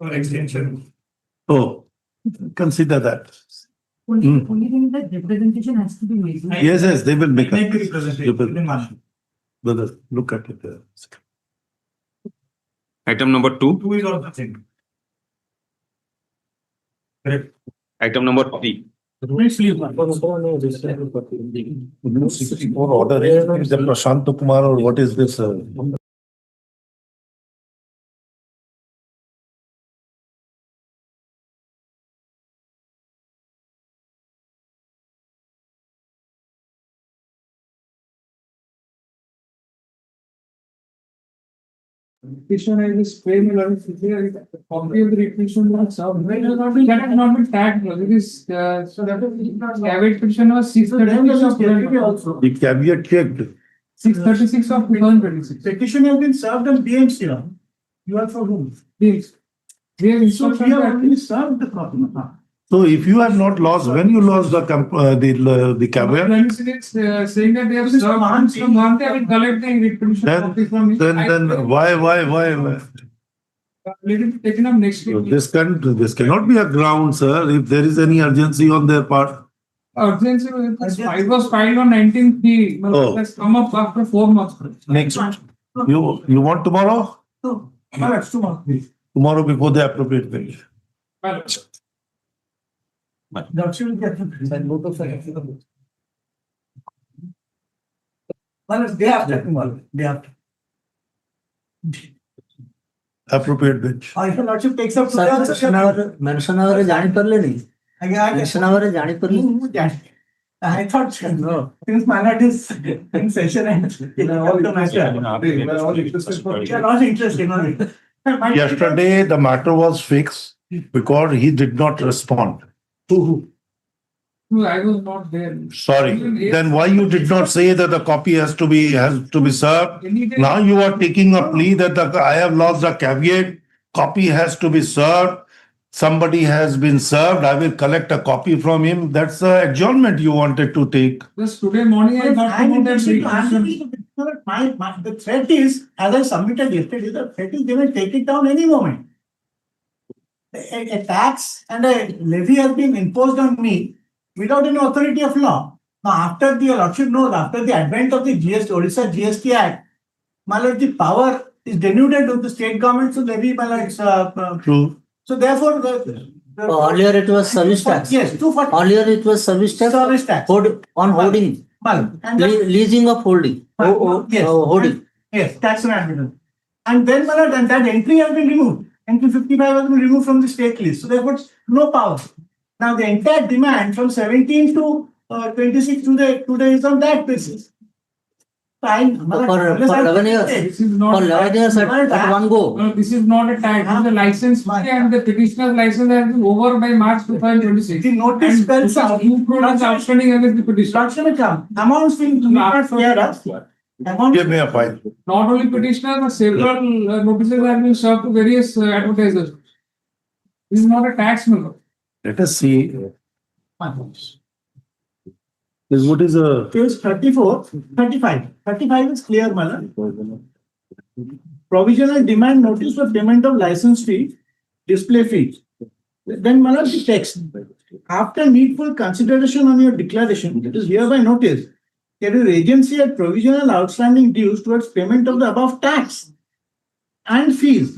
or extension. Oh, consider that. Only thing that representation has to be made. Yes, they will make Make the up. representation. Brother, look at it there. Item number 2. 2 is also same. Correct. Item number 3. Order is the Prashant Kumar or what is this? Petition is a spray mill or copy of the petition was served. That has not been tagged. It is so that caveat petition was 636 of 2026. The caveat checked. 636 of 2026. Petition has been served on BMC. You are for whom? Yes. We have So instructed we have that already served the copy. So if you have not lost, when you lost the caveat, saying that they have served Mr. Mahanti, I will collect the petition copy from him. then why? Let it be taken up next week. This cannot be a ground, sir, if there is any urgency on their part. Urgency it was filed on 19th May. Oh. It has come up after 4 months. Next. You want tomorrow? No, it's too much. Tomorrow before the appropriate date. That should get the well, it's day after tomorrow. Day after. Appropriate bench. If your lordship takes up today also, mention our जानी पर ले नहीं mention our जानी पर ले I thought no. Since my lord is in session and all the matter. We are not interested. No. Yesterday, the matter was fixed because he did not respond. No, I was not there. Sorry. Then why you did not say that the copy has to be served? Now you are taking a plea that I have lost the caveat. Copy has to be served. Somebody has been served. I will collect a copy from him. That's the adjournment you wanted to take. Just today morning I got I'm about that interested to the threat is, as I submitted yesterday, the threat is they will take it down any moment. A tax and a levy has been imposed on me without any authority of law. Now, after the lordship knows, after the advent of the Orissa GST Act, my lord, the power is denuded to the state government to levy, my lord, True. so therefore, earlier it was service tax. Yes, 240. Earlier it was service tax. Service tax. On holding. And then, Leasing of holding. yes, Holding. yes, tax and admin. And then, my lord, and that entry has been removed. Entry 55 has been removed from the state list. So therefore, no power. Now the entire demand from 17 to 26 today is on that basis. Fine. For 11 years. This is not For 11 years at one go. No, this is not a tax. This is a license fee and the petitioner's license has been over by March 2026. The notice spells out. 2 crores outstanding against the petitioner. Production come. Amounts will not clear us. Amounts. Give me a file. Not only petitioner, but several notices have been served to various advertisers. This is not a tax number. Let us see. This what is a Page 34, 35. 35 is clear, Mala. Provisional demand notice for payment of license fee, display fee. Then, Mala, the text. After needful consideration on your declaration, it is hereby noticed that your agency had provisional outstanding dues towards payment of the above tax and fees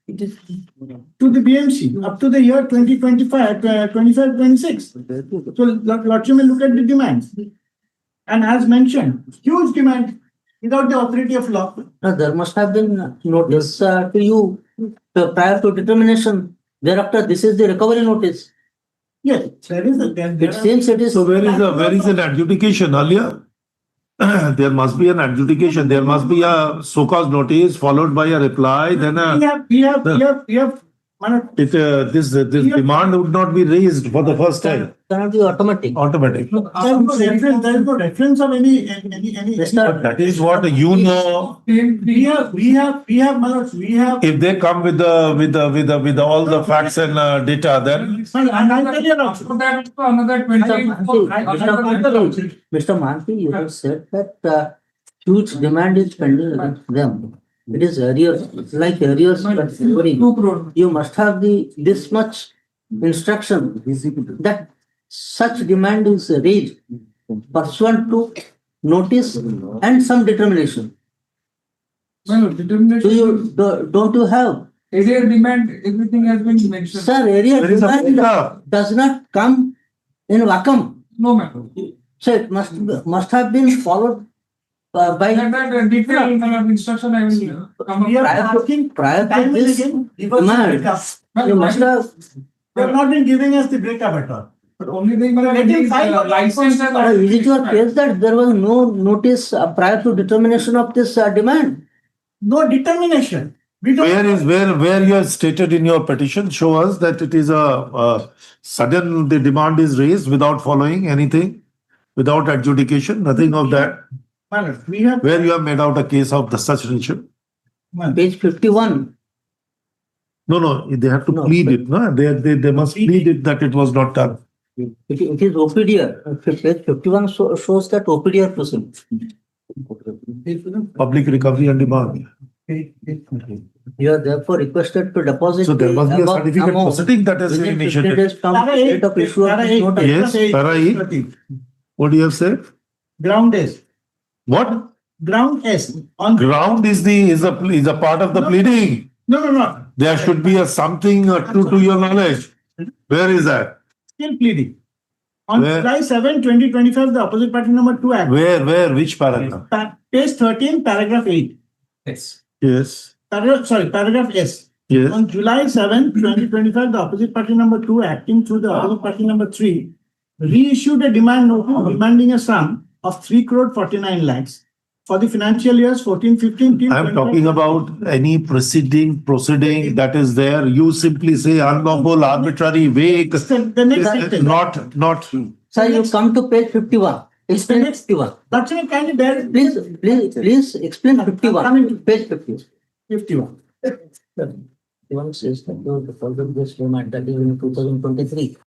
to the BMC up to the year 2025-26. So, Lordship may look at the demands. And as mentioned, huge demand without the authority of law. No, there must have been notice to you prior to determination. Thereafter, this is the recovery notice. Yes, there is a. It seems it is. so where is an adjudication earlier? There must be an adjudication. There must be a so-called notice followed by a reply. Then We have. this demand would not be raised for the first time. Cannot be automatic. Automatic. There is no reference of any. That is what you know. We have. If they come with all the facts and data, then Another 24. Mr. Mahanti, you have said that huge demand is pending against them. It is arrears, like arrears. but 2 crore. You must have this much instruction that such demand is raised pursuant to notice and some determination. Well, determination, Don't you have? area demand, everything has been mentioned. Sir, area There is a demand quota. does not come in vacuum. No matter. So it must have been followed by That detailed instruction I will come We are up. asking prior to time and this again, give us the demand. breakup. You must have. They have not been giving us the breakup at all. But only thing, Getting fined for license and. Is it your case that there was no notice prior to determination of this demand? No determination. We don't. Where you have stated in your petition, show us that it is a sudden, the demand is raised without following anything, without adjudication, nothing of that. Well, we have. Where you have made out a case of the such nature. Page 51. No, they have to No, plead but- it, no? They must plead it that it was not done. It is OPDR. Page 51 shows that OPDR proceeding. Public recovery and demand. You are therefore requested to deposit. So there the must be a above certificate amount proceeding that has been within 50 initiated. days from Para date of issue of this notice. Yes, para eight. What do you have said? Ground S. What? Ground S. On Ground is a part of the pleading. no. There should be a something to your knowledge. Where is that? Still pleading. On Where? July 7, 2025, the opposite party number 2 act. Which paragraph? Page 13, paragraph 8. Yes. Yes, Paragraph S. yes. On July 7, 2025, the opposite party number 2 acting through the opposite party number 3 reissued a demand notice demanding a sum of 3 crore 49 lakhs for the financial years 14-15 till I am 25. talking about any proceeding that is there. You simply say unlawful, arbitrary, vague. The next sentence. Not. Sir, you come to page 51. Explain 51. That's a kind of there. Please explain 51. Page 51. 51. 51 says that the following this demand that is in 2023.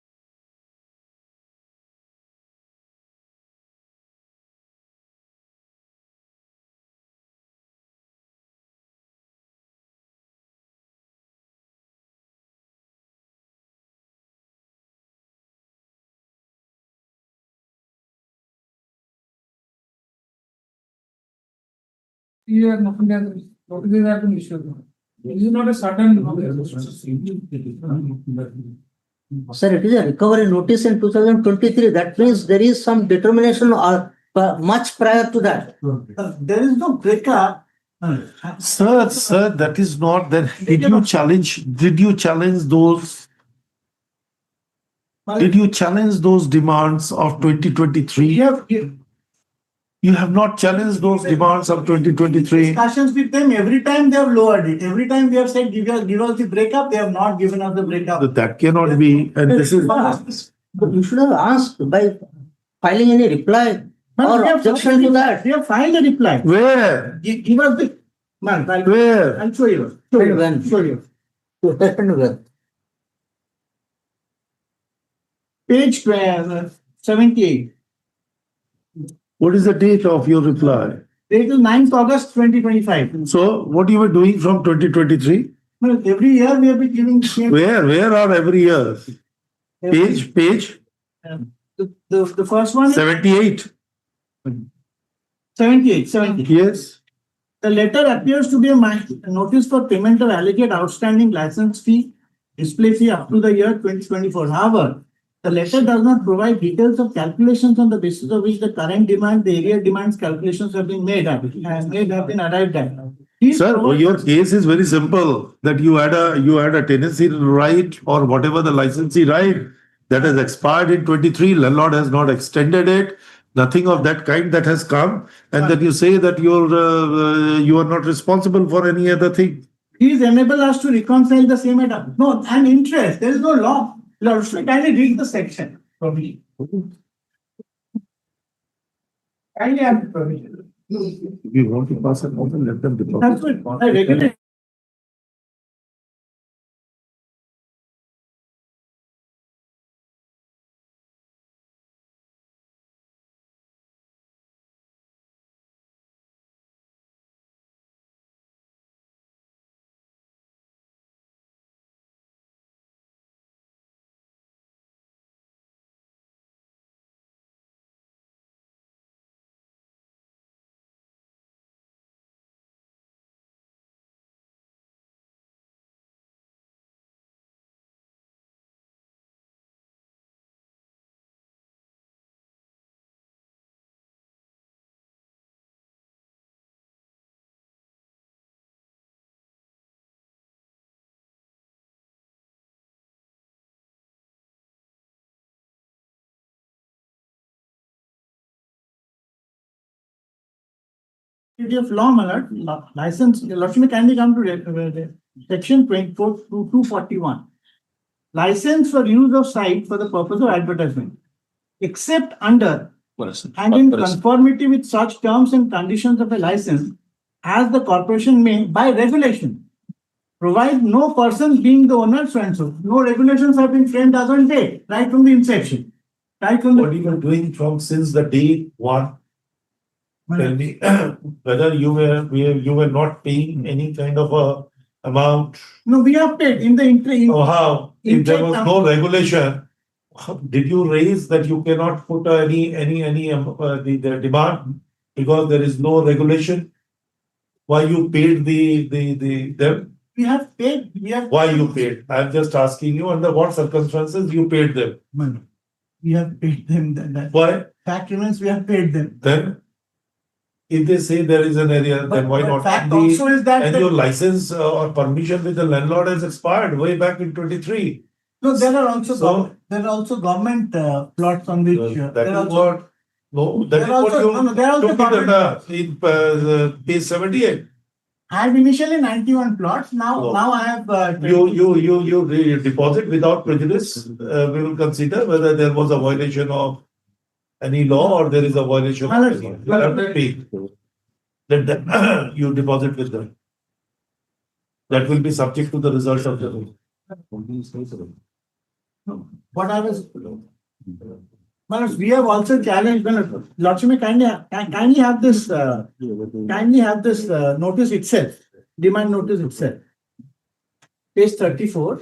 Here, nothing else. Notices have been issued. This is not a sudden. Sir, it is a recovery notice in 2023. That means there is some determination or much prior to that. There is no breakup. Sir, that is not. Then did you challenge those? Did you challenge those demands of 2023? You have not challenged those demands of 2023. Discussions with them, every time they have lowered it. Every time we have said, give us the breakup, they have not given us the breakup. That cannot be. And this is. But you should have asked by filing any reply or objection to that. We have filed a reply. Where? Give us the. Man, Where? I'll show you. When? Show you. When? Page 78. What is the date of your reply? Date is 9th August 2025. So what you were doing from 2023? Well, every year we have been giving. Where are every year? Page The first one is 78. 78. Yes. The letter appears to be a notice for payment of alleged outstanding license fee, display fee up to the year 2024. However, the letter does not provide details of calculations on the basis of which the current demand, the area demands calculations have been made and have been arrived at. Please Sir, provide- your case is very simple, that you had a tenancy right or whatever the licensee right that has expired in 23, landlord has not extended it, nothing of that kind that has come, and that you say that you are not responsible for any other thing. Please enable us to reconcile the same at no and interest. There is no law. Lord, should kindly read the section for me. Kindly have the permission. If you want to pass it on, let them deposit. That's it. I regulate. of law, my lord, license, Lakshmi, kindly come to section 24 to 241. License for use of site for the purpose of advertisement, except under and in conformity with such terms and conditions of a license as the corporation may, by regulation, provide no person being the owner, so and so. No regulations have been framed as on date, right from the inception. Right from What the. you were doing from since the day one, tell me whether you were not paying any kind of a amount. No, we have paid in the Or how? If there was Intake- no regulation, did you raise that you cannot put the demand because there is no regulation? Why you paid them? we have paid, we have. Why you paid? I'm just asking you under what circumstances you paid them. No, we have paid them, that Why? fact remains, we have paid them. Then, if they say there is an area, then why But not? fact also is that. And your license or permission with the landlord has expired way back in 23. No, there are also, So- there are also government plots on which. That there is are also- what, no, that There is are what also- no, there are also you took it under in page 78. I have initially 91 plots, No. now I have. 20. You deposit without prejudice. We will consider whether there was a violation of any law or there is a violation of any. You have to pay. Let them, you deposit with them. That will be subject to the result of the. What I was. Manoj, we have also challenged, Lakshmi, kindly have this, notice itself, demand notice itself. Page 34.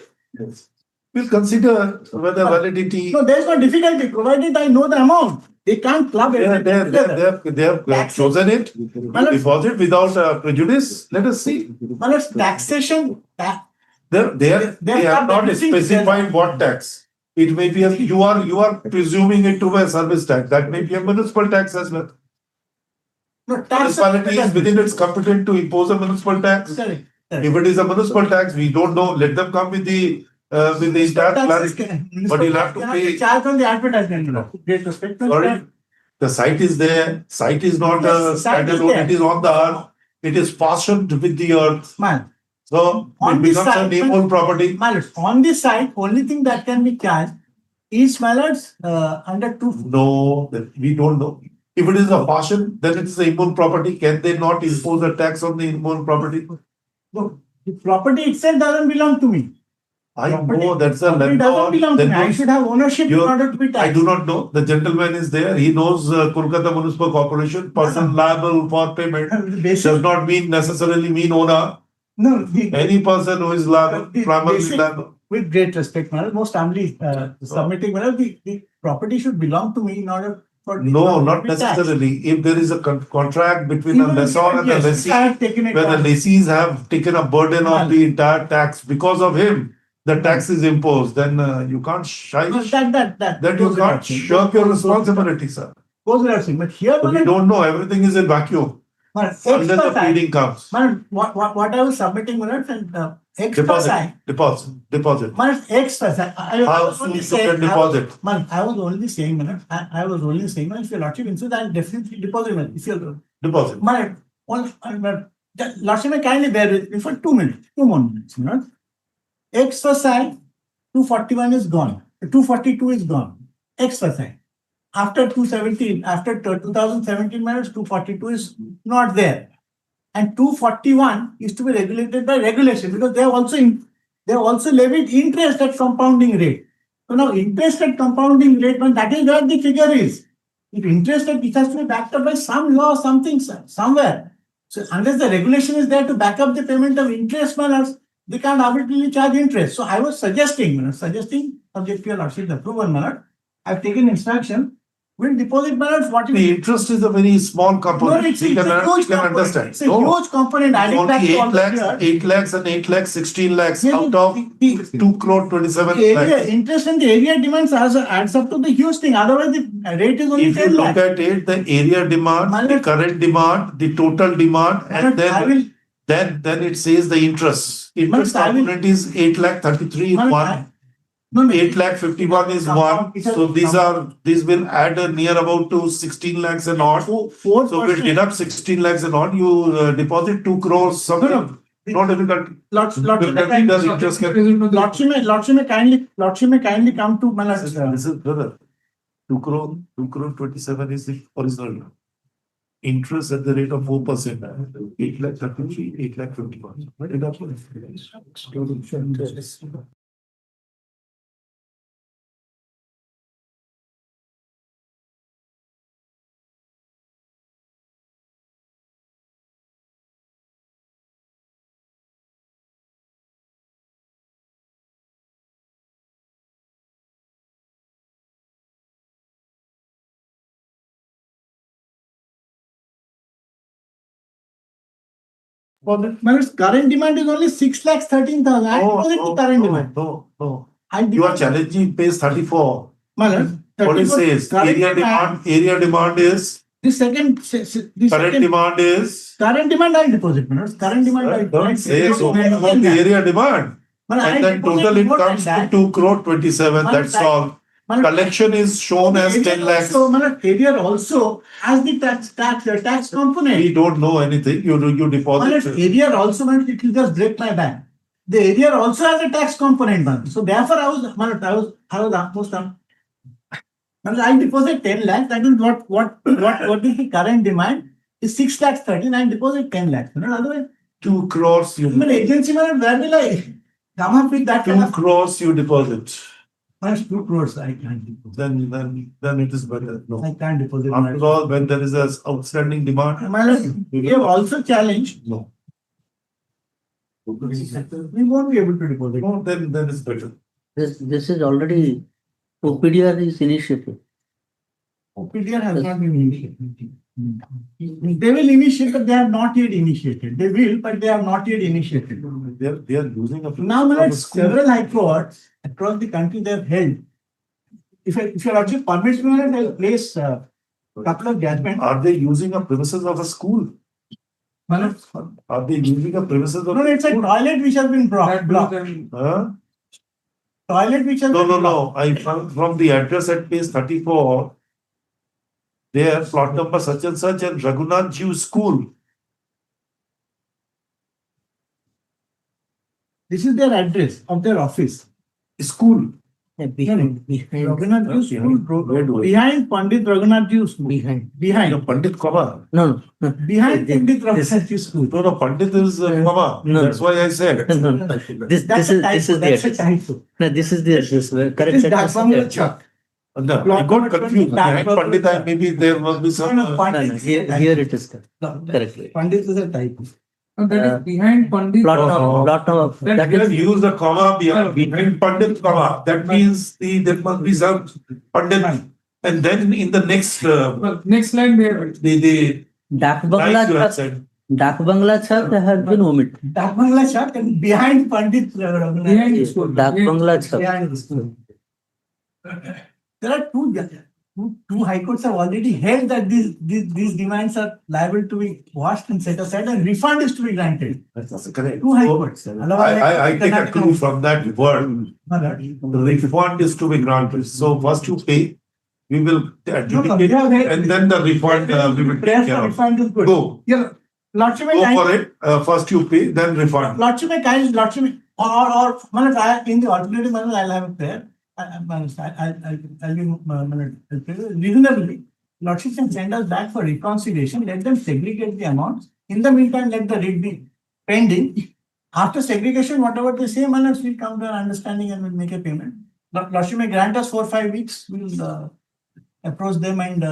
We'll consider whether validity. No, there is no difficulty, provided I know the amount. They can't club everything together. They have chosen it, deposit without prejudice. Let us see. Manoj, taxation, They have not everything specified what tax. It may be, you are presuming it to be a service tax. That may be a municipal tax as well. no, tax. Municipality is within its competence to impose a municipal tax. Correct. If it is a municipal tax, we don't know. Let them come with the entire clarity. But you'll have to pay. Charge on the advertisement. Great respect. Sorry, the site is there. Site is not a Yes, site is standalone. there. It is on the earth. It is fastened with the earth. Man, So On it this becomes a side, neighborhood property. Malus, on this side, only thing that can be charged is Malus under 2. No, we don't know. If it is a fashion, then it is a inborn property. Can they not impose a tax on the inborn property? No, the property itself doesn't belong to me. I Property- know that's a Property doesn't belong landlord. to me. I should have ownership in You're- order to be I taxed. do not know. The gentleman is there. He knows Kolkata Municipal Corporation. Person liable for payment The basic- does not necessarily mean owner. No, the- Any person who is liable, The primarily basic- liable. with great respect, Malus, most humbly submitting, Malus, the property should belong to me in order for. the No, property not to be taxed. necessarily. If there is a contract between a Even- lessor and a yes, lessee, I have taken it where the on. lessees have taken a burden of the entire tax because of him, the tax is imposed, then you can't shy. No, that. Then you goes can't without saying. shirk your responsibility, sir. Goes without saying. But here, So we don't know, everything is in vacuum, Malus, unless the extra side. pleading comes. Man, what I was submitting, Malus, and extra side. Deposit. Manoj, extra side. I How was soon only you saying. can deposit? I was only saying, Manoj, I was only saying, Manoj, if your lordship insists, I'll definitely deposit, Manoj. If you're, Deposit. Manoj, lordship may kindly bear with me for 2 minutes, 2 more minutes, Manoj. Extra side, 241 is gone, 242 is gone, extra side. After 2017, Manoj, 242 is not there. And 241 is to be regulated by regulation because they have also levied interest at compounding rate. So now interest at compounding rate, when that is where the figure is. If interest at it has to be backed up by some law, something somewhere. So unless the regulation is there to back up the payment of interest, Manoj, they can't arbitrarily charge interest. So I was suggesting, subject to your lordship's approval, Manoj, I've taken instruction. We'll deposit, Manoj, what The interest is a very small no, component. it's We a can huge component. understand. It's a No. huge component. It's Adding back only to all 8 the lakhs, years. 8 lakhs and 8 lakhs, 16 lakhs Yeah, out of the 2 crore 27 area, lakhs. interest and the area demands adds up to the huge thing. Otherwise, the rate is only If you 10 look lakhs. at it, the area demand, the Manoj- current demand, the total demand, and Manoj, I will, then it says the interest. Interest Manoj, I will- component is 8 lakh 33 in Manoj, one. No, no. 8,51,000 is one, so these will add near about to 16 lakhs and odd. So we'll 4%. deduct 16 lakhs and odd, you deposit 2 crores, something, not difficult. Lordship may kindly come to Malad. This is brother, 2 crore 27 is the original. Interest at the rate of 4%, 8,33,000, 8,51,000. What did I put? Malad, current demand is only 6,13,000. I deposit the current demand. No. I You are deposit- challenging page 34. Malad, What it 34 says, current area demand is, The second, current demand is. current demand I deposit, Manoj. Current demand I Don't say deposit. so about the area demand. Malad, I And then deposit total it more than comes to that. 2 crore 27, that's all. Malad, Collection is shown as 10 lakhs. So, Malad, area also has the tax component. We don't know anything, you Malad, deposit. area also, Malad, it will just break my bank. The area also has a tax component, Malad. So therefore, I was almost done. Malad, I deposit 10 lakhs. That is what is the current demand? Is 6,13,000. I deposit 10 lakhs. Malad, otherwise, 2 crores you, Malad, agency, Malad, where will I come up with that? 2 crores you deposit. Malad, 2 crores I can't deposit. Then it is better. No. I can't deposit. After all, when there is a outstanding demand. Malad, we have also challenged. No. We won't be able to deposit. No, then it's better. This is already, OPDR is initiated. OPDR has not been initiated. They will initiate, but they have not yet initiated. They will, but they have not yet initiated. They are using a. Now, Malad, several high courts across the country they have held. If your lordship permits me, Malad, I'll place a couple of judgments. Are they using a premises of a school? Malad, Are they using a premises of? no, it's a toilet which has been That blocked. Huh? Toilet which has been blocked. No. I found from the address at page 34. There, plot number such and Raghunath Jew School. This is their address of their office. School. Behind. Raghunath Jew Where do School. I- Behind Pandit Raghunath Jew School. Behind. Behind. Pandit Kama. No. Behind Pandit Raghunath Jew School. No, Pandit is Kama. No. That's why I said. No. This That's is a typo. the That's a address. typo. No, this is the address. Correct This is address. Dakbangla Chowk. No, I Plot got number confused. 20, Behind Pandit, maybe there must be some. No, Pandit No, is a here typo. it is correct. Pandit is a typo. That is behind Pandit. Plot number. That You have is, used the comma behind Pandit Kama. That means there must be some Pandit. And then in the next, Well, next line there. the Dak line Bangla you have Chowk. said. Dak Bangla Chowk has been omitted. Dakbangla Chowk and behind Pandit Raghunath. Behind the school. Dak Bangla Chowk. Behind the school. There are two high courts have already held that these demands are liable to be washed and set aside and refund is to be granted. That's correct. Two high So, courts. I take a clue from that word. Malad. The refund is to be granted. So first you pay, we will adjudicate, No, and then the refund we will Prayers take care for of. refund is good. Go, Yeah, Lordship may go kind- for it. First you pay, then refund. Lordship may Malad, in the alternative manner, I'll have a prayer. I'll be reasonably. Lordship can send us back for reconciliation. Let them segregate the amounts. In the meantime, let the writ be pending. After segregation, whatever they say, Malad, we'll come to an understanding and we'll make a payment. Lordship may grant us 4 or 5 weeks. We'll approach them and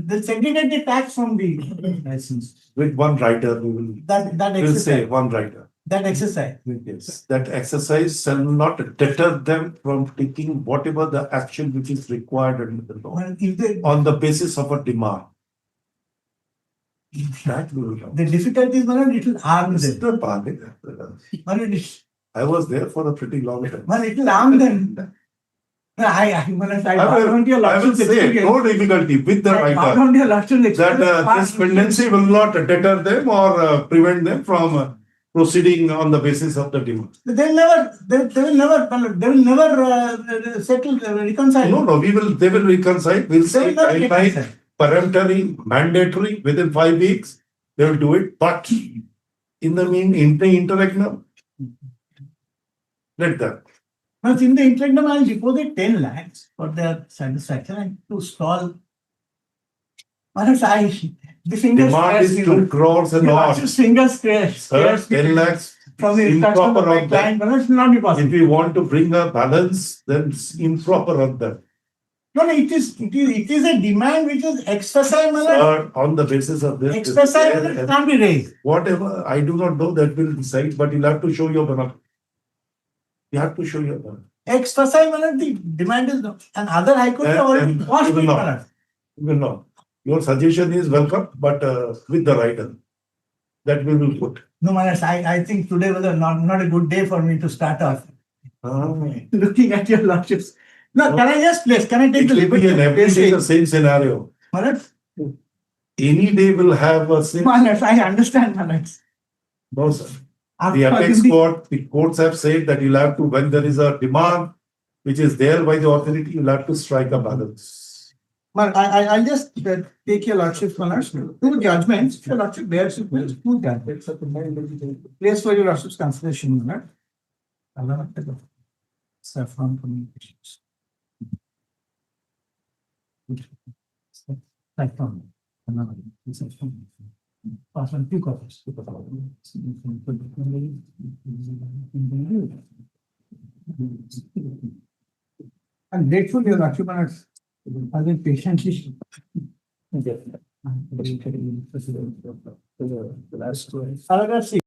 they'll segregate the tax from the license. With one writer, we will, That we'll say exercise. one writer. That exercise. Yes, that exercise shall not deter them from taking whatever the action which is required under the law Well, if they, on the basis of a demand. That we will have. the difficulty is, Malad, it will harm them. Mr. Pandit, Malad, I was there for a pretty long time. it will harm them. Malad, I I bow down to your will lordship's say, experience. no difficulty with the I bow writer, down to your lordship's that experience. this pendency will not deter them or prevent them from proceeding on the basis of the demand. They will never settle, reconcile. No, they will reconcile. We'll They say will never timeline, reconcile. peremptory, mandatory, within 5 weeks, they will do it, but in the interregnum, let them. But in the interregnum, I'll deposit 10 lakhs for their satisfaction and to stall. The fingers Demand is 2 crores and all. Fingers Sir, 10 lakhs from the instruction of improper my of client, them. but it's not be possible. If we want to bring a balance, then it's improper of them. No, it is a demand which is expressive, Sir, on the basis of this. expressive, it can't be raised. Whatever, I do not know, that will decide, but you'll have to show your banana. You have to show your banana. Expressive, the demand is not. And other high courts have already And quashed you will it. not. You will not. Your suggestion is welcome, but with the rider. That we will put. No, Maharaj, I think today was not a good day for me to start off. Ah. Looking at your lordships. No, can I just place? Can I take It the will be liberty? an every day the same scenario. Maharaj, Any day will have a same. Maharaj, I understand, Maharaj. No, sir. After The apex the- court, the courts have said that you'll have to, when there is a demand which is there by the authority, you'll have to strike a balance. I'll just take your lordship, Maharaj. Two judgments. Your lordship bears it well. Two judgments. Place for your lordship's consideration, Maharaj. Saffron communications. Saffron. Pass on 2 copies. I'm grateful your lordship has been patiently. Paragraph 6.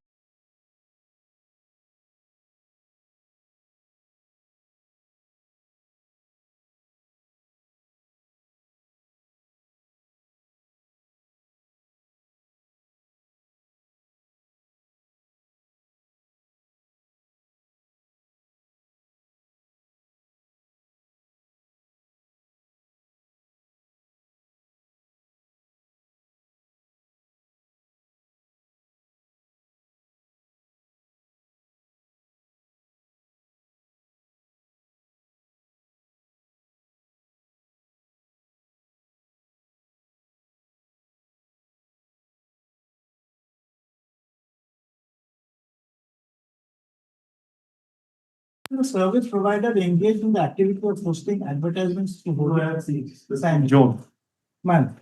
The service provider engaged in the activity of posting advertisements to sign. Joe. Man.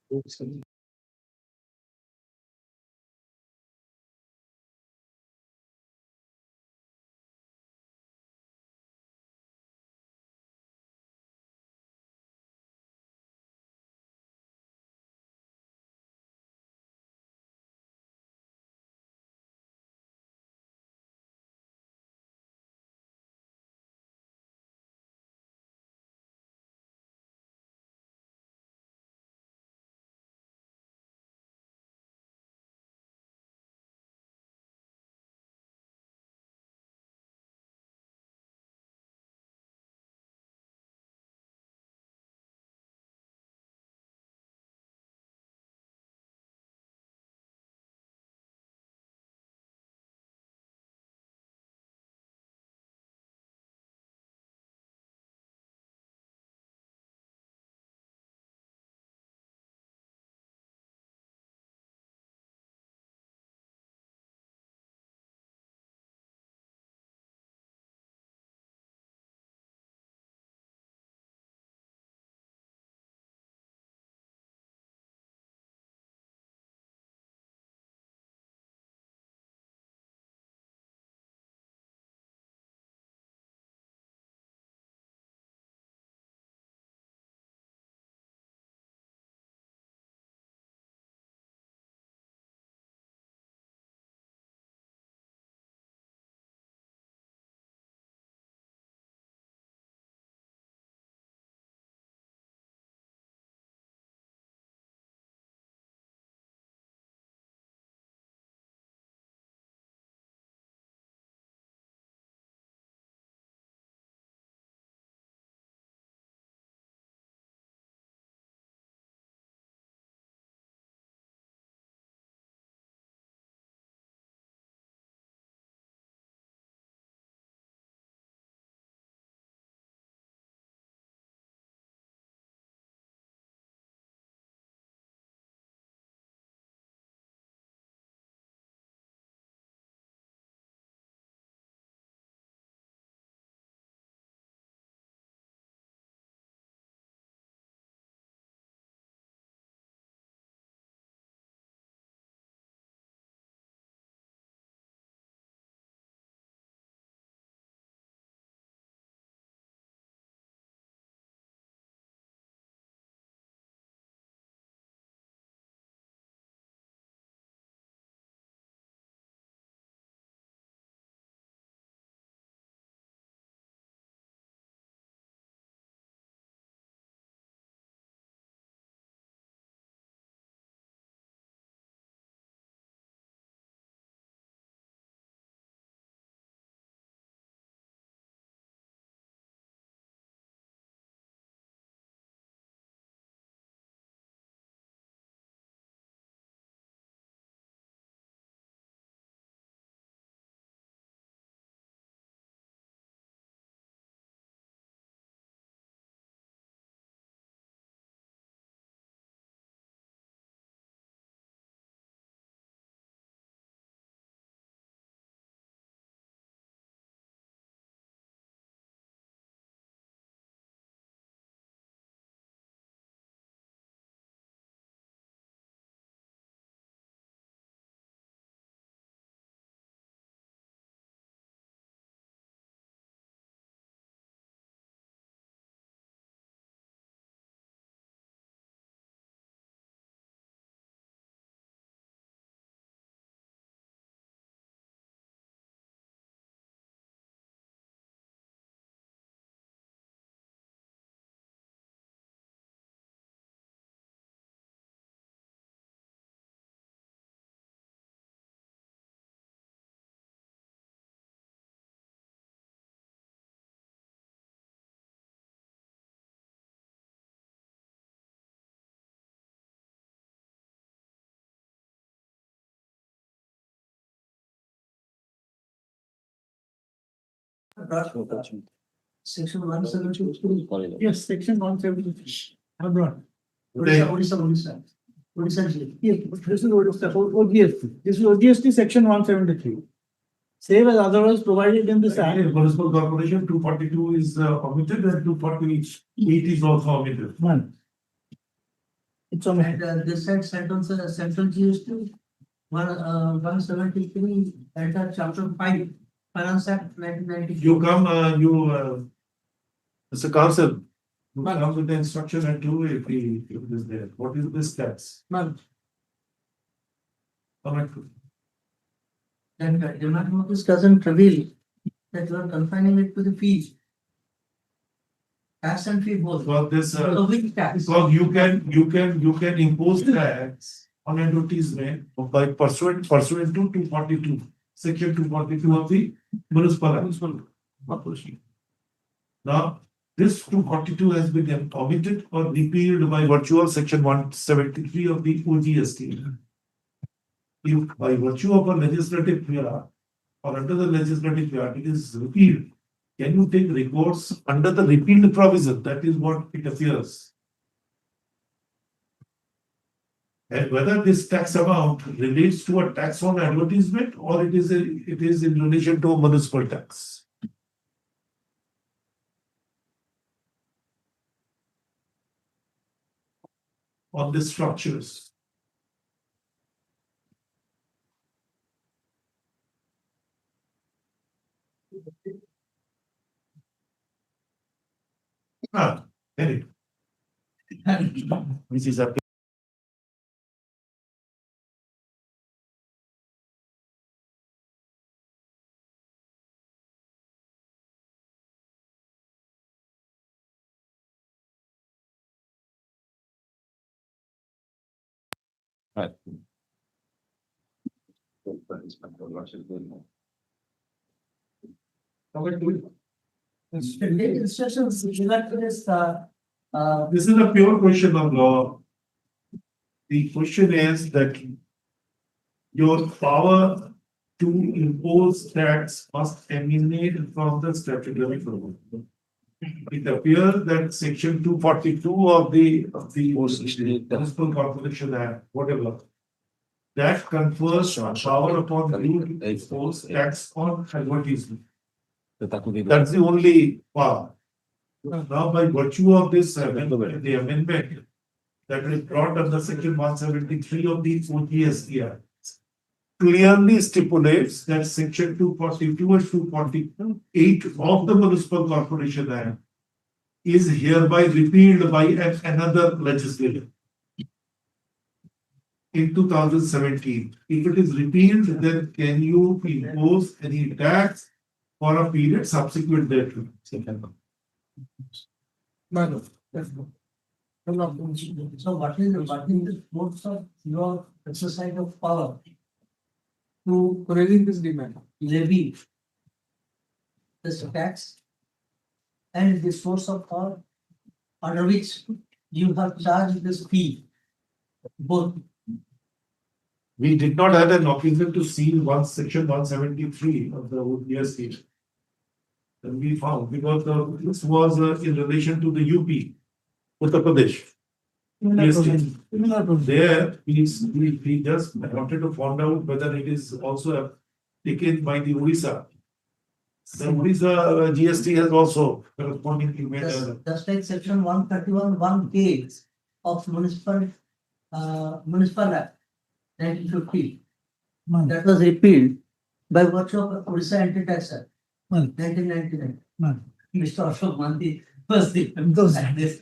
Yes. Section 172. Yes, section 173. I've brought. Okay. Odisha. Yes, this is Odisha, OGST. This is OGST section 173. Same as otherwise provided in this act. Municipal corporation, 242 is omitted and 248 is also omitted. One. It's on. And this said central GST, 173, enter chapter 5, Finance Act 1992. You come, Mr. Council, you come with the instruction and do if it is there. What is this tax? None. Comment. Then the demand notice doesn't reveal that you are confining it to the fees. Tax and fee both. Because this, So which tax? because you can impose tax on advertisement by pursuant to 242, section 242 of the municipal corporation. Now, this 242 has been omitted or repealed by virtue of section 173 of the OGST. If by virtue of a legislative fiat or under the legislative fiat, it is repealed, can you take recourse under the repealed provision? That is what it appears. And whether this tax amount relates to a tax on advertisement or it is in relation to a municipal tax. On the structures. Anyway. Which is a. Right. Instructions given to this, This is a pure question of law. The question is that your power to impose tax must emanate from the statutory provision. It appears that section 242 of the Municipal Corporation Act, whatever, that confers power upon you to impose tax on advertisement. That's the only power. Now, by virtue of this amendment, the amendment that is brought under section 173 of the OGST Act clearly stipulates that section 242 and 248 of the Municipal Corporation Act is hereby repealed by another legislature in 2017. If it is repealed, then can you impose any tax for a period subsequent thereto? None. so what is the force of your exercise of power to Raising this demand. levy this tax and the source of power under which you have charged this fee? Both. We did not have an occasion to see section 173 of the OGST. And we found because this was in relation to the UP, Uttar Pradesh. Yes, there, we just wanted to find out whether it is also taken by the Orissa. The Orissa GST has also correspondingly made Just like section 131 1K of municipal act 1950. That was repealed by virtue of Orissa Anti-Tax Act 1999. Mr. Ashok Mandi was the this.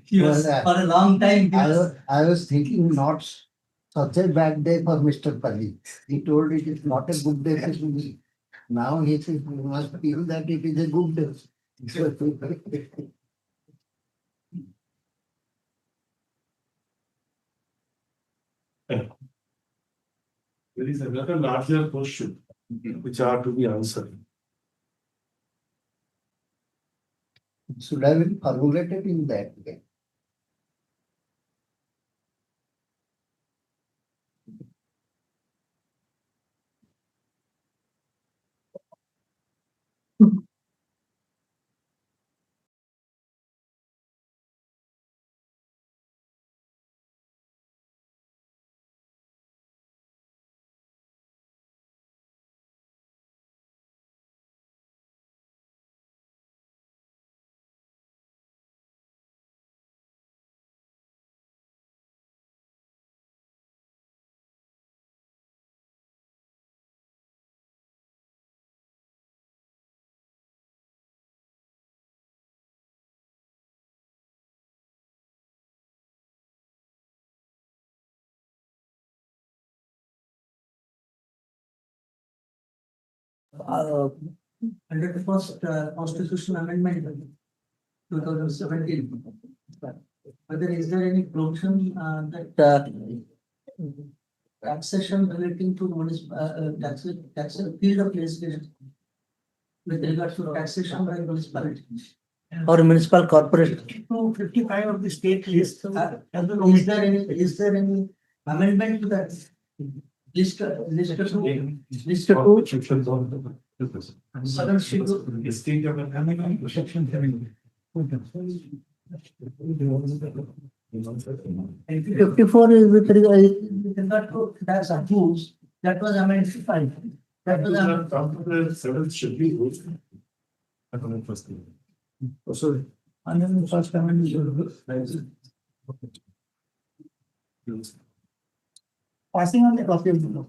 He was Well, for a long time. He was- I was thinking not such a bad day for Mr. Pali. He told it is not a good day for me. Now he says we must feel that it is a good day. There is another larger question which are to be answered. Should have been formulated in that way. Under the first constitutional amendment, 2017. Whether is there any provision that taxation relating to municipal tax field of legislation with regards to taxation by municipality or municipal corporation? 255 of the state list. Is there any amendment to that? List two, southern schedule. And 54 is with regard to tax abuse, that was amended five. That was amended. Seventh should be good. Sorry. And then the first amendment. Passing on the copy of the law.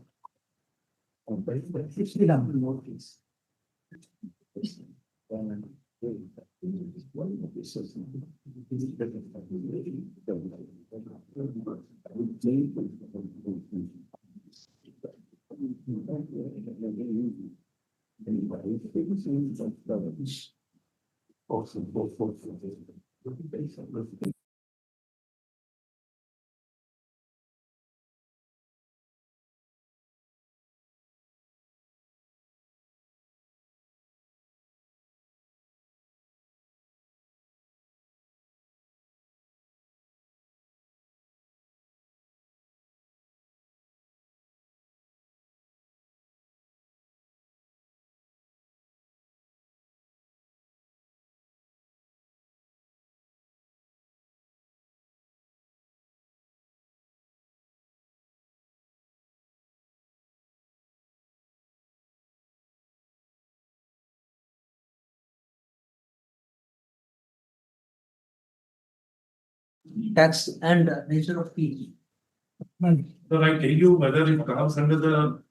It's the done. Tax and nature of fee. So I tell you whether it comes under the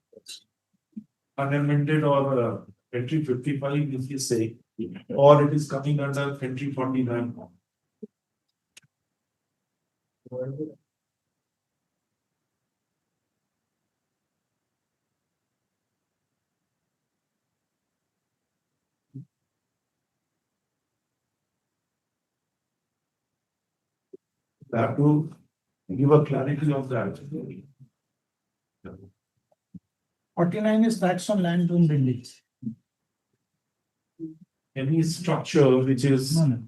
unamended or entry 55, if you say, or it is coming under entry 49. Have to give a clarity of that. 49 is tax on land owned buildings. Any structure which is No, no.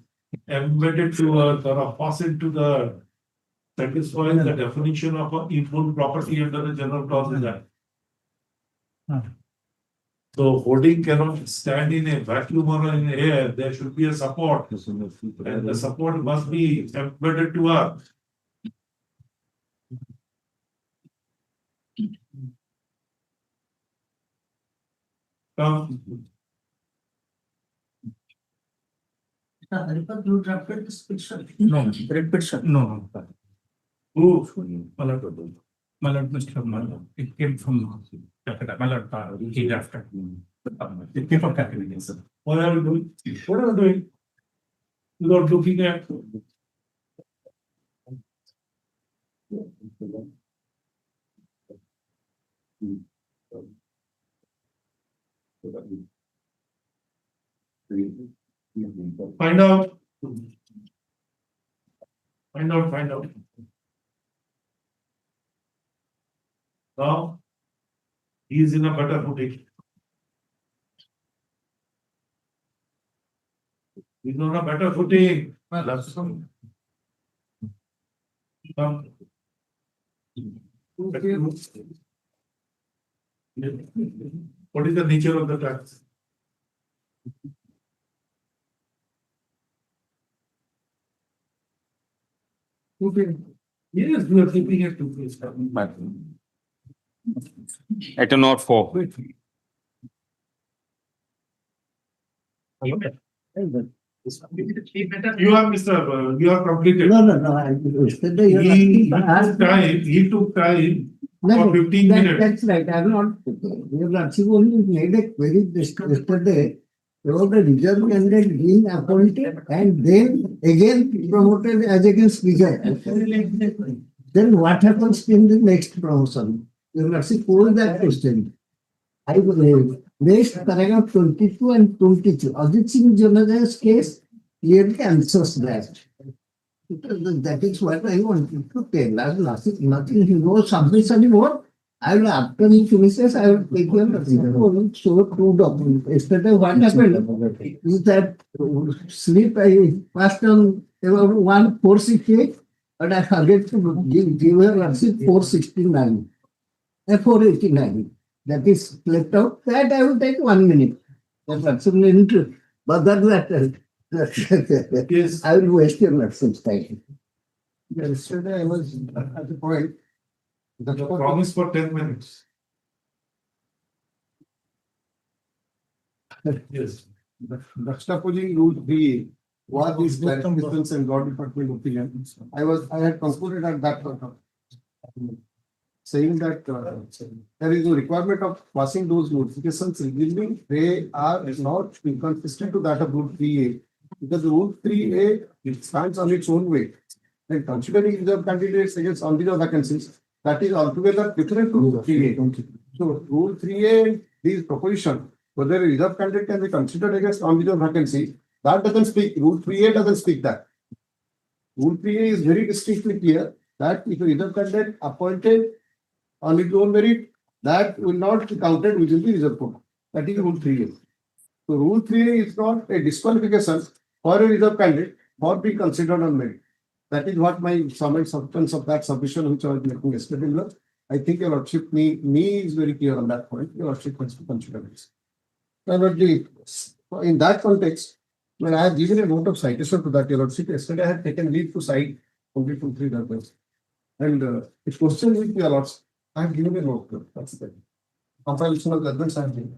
embedded to earth or opposite to the satisfying the definition of a input property under the general clause in that. So hoarding cannot stand in a vacuum or in air, there should be a support. And the support must be embedded to earth. Haripat, you drafted this picture. No, Red picture. no. Who? Malad Mr. Malad. It came from Malad, he drafted. It came from Capital, sir. What are you doing? What are you doing? You are looking at. Find out. Find out. Now, he is in a better footing. He's on a better footing. Come. What is the nature of the tax? Yes, we are keeping it to this. Item number 4. You are Mr. You are completed. Yesterday you He asked took time, he took time No, for no, 15 that- minutes. That's right, I will not, your lordship only made a query yesterday about the reserve candidate being appointed and then again promoted as against reserve. Then what happens in the next promotion? Your lordship posed that question. I will, next paragraph 22 and 22, Ajit Singh Janada's case clearly answers that. That is what I wanted to tell. I will nothing, no submission anymore. I will, after he finishes, I will take your decision. So two documents. Yesterday, what happened is that sleep, I passed on about 1,468, and I forget to give her receipt 469, 489. That is left out. That I will take 1 minute. That's absolutely, but that. Yes. I will waste your lordship's time. Yesterday I was at the point. The promise for 10 minutes. Yes. Juxtaposing rule 3, what is clarifications and law department opinion. I had concluded at that point of saying that there is no requirement of passing those notifications revealing they are not inconsistent to that of rule 3A. Because rule 3A, it stands on its own way. And considering reserve candidates against unreserved vacancies, that is altogether different to rule 3A. So rule 3A, these proposition, whether a reserve candidate can be considered against unreserved vacancy, that doesn't speak, rule 3A doesn't speak that. Rule 3A is very distinctly clear that if a reserve candidate appointed on its own merit, that will not be counted within the reserve quota. That is rule 3A. So rule 3A is not a disqualification for a reserve candidate for being considered on merit. That is what my summary substance of that submission which I was making yesterday. I think your lordship, me is very clear on that point. Your lordship wants to consider this. In that context, when I have given a note of citation to that, your lordship, yesterday I had taken leave to cite only 2-3 documents. And if question with your lordship, I have given a note. That's the compilation of judgments I have given.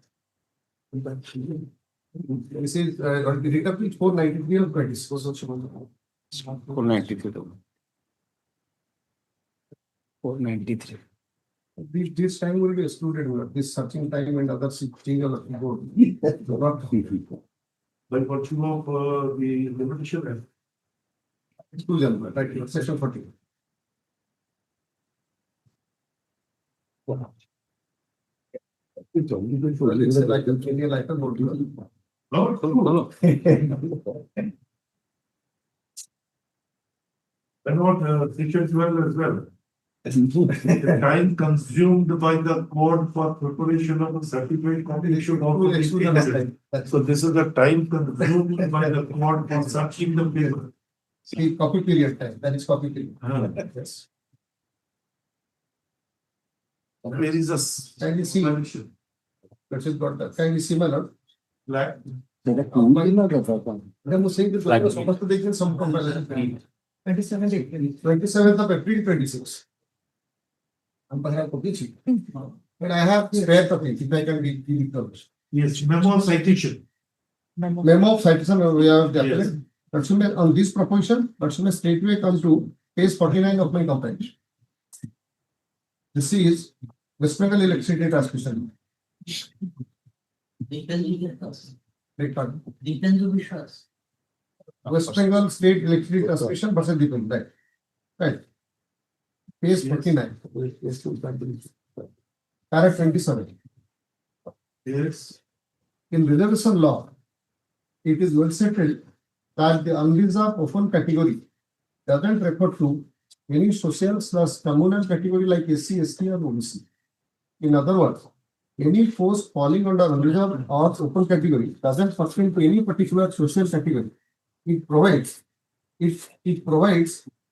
This is read up page 493 of 26. 493. 493. This time will be excluded. This searching time and other change of the board. By virtue of the limitation act. Exclusion, right? Section 40. It's like a board. No, no. And what section 12 as well. The time consumed by the court for preparation of a certificate copy should also be excluded. So this is the time consumed by the court for searching the paper. See, copy period time. That is copy period. Yes. Where is Can you see? the That is got that. Can you see my lord? black? Then I'm saying this was supposed to take some comparison. 27th of April 26. I'm perhaps copy. But I have spare copy if I can be published. Yes, memo of citation. Memo of citation we have Yes. definitely. But soon on this proposition, but soon straightway comes to page 49 of my complaint. This is West Bengal electricity transmission. Record. West Bengal state electricity transmission versus Deepan, right? Right. Page 49. Para 27. Yes. In reservation law, it is well settled that the unreserved open category doesn't refer to any social/communal category like SC, ST or OBC. In other words, any post falling under unreserved or open category doesn't pertain to any particular social category. It provides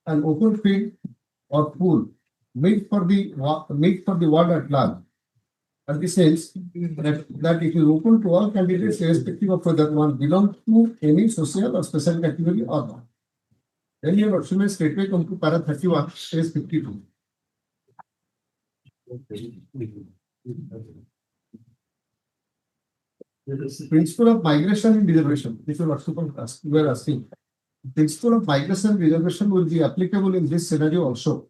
an open field or pool made for the ward at large. And this says that it is open to all candidates irrespective of whether one belongs to any social or special category or not. Then your option may straightway come to para 31, page 52. Principle of migration and reservation. This is what we are asking. Principle of migration and reservation will be applicable in this scenario also.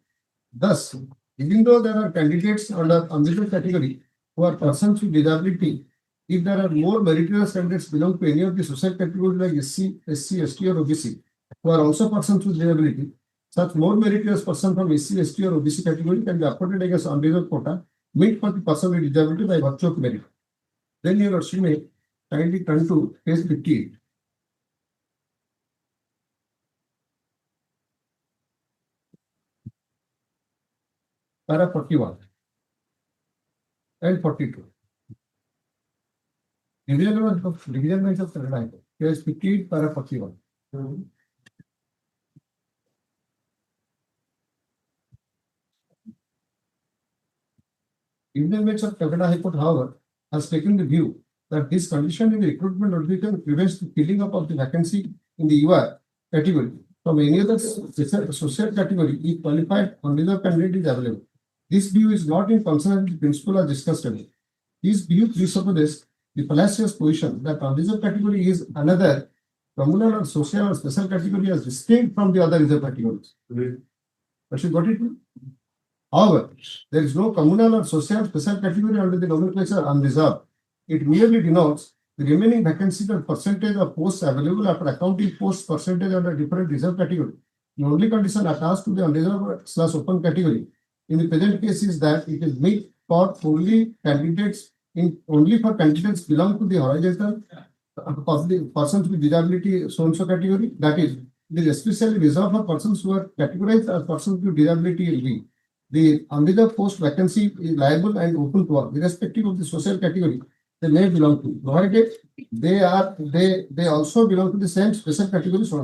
Thus, even though there are candidates under unreserved category who are persons with disability, if there are more meritorious candidates belong to any of the social categories like SC, ST or OBC, who are also persons with disability, such more meritorious person from SC, ST or OBC category can be appointed against unreserved quota meant for the person with disability by virtue of merit. Then your option may kindly turn to page 58. Para 41 and 42. Division of Kerala. Page 58, para 41. Indian bench of Calcutta High Court, however, has taken the view that this condition in the recruitment notification prevents the filling up of the vacancy in the UR category from any other social category if qualified unreserved candidate is available. This view is not in consonance with the principle as discussed earlier. This view presupposes the fallacious position that unreserved category is another communal or social or special category as distinct from the other reserved categories. But you got it? However, there is no communal or social special category under the nomenclature unreserved. It merely denotes the remaining vacancies or percentage of posts available after accounting post percentage under different reserved category. The only condition attached to the unreserved/open category in the present case is that it is made for only for candidates belong to the horizontal of the persons with disability so-and-so category. That is, it is especially reserved for persons who are categorized as persons with disability LV. The unreserved post vacancy is liable and open to all, irrespective of the social category they may belong to, provided they also belong to the same special category also.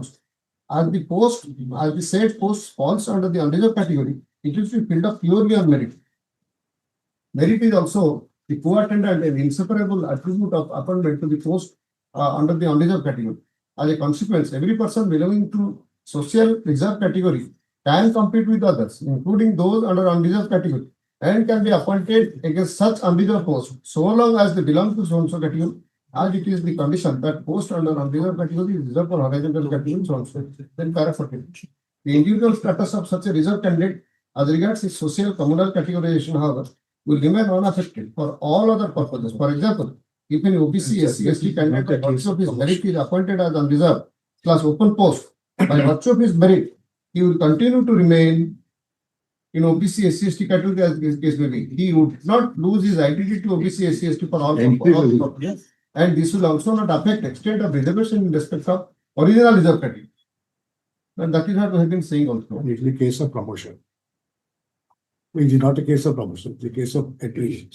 As the said post falls under the unreserved category, it is to be filled up purely on merit. Merit is also the co-attendant and inseparable attribute of appointment to the post under the unreserved category. As a consequence, every person belonging to social reserved category can compete with others, including those under unreserved category, and can be appointed against such unreserved posts so long as they belong to so-and-so category, as it is the condition that post under unreserved category is reserved for horizontal category so-and-so. Then para 40. The individual status of such a reserved candidate as regards its social communal categorization, however, will remain unaffected for all other purposes. For example, if an OBC, SC, ST candidate by virtue of his merit is appointed as unreserved plus open post, by virtue of his merit, he will continue to remain in OBC, SC, ST category as the case may be. He would not lose his identity to OBC, SC, ST for all purposes. And this will also not affect extent of reservation in respect of original reserve category. And that is what we have been saying also. It is the case of promotion. It is not a case of promotion, it is a case of attrition.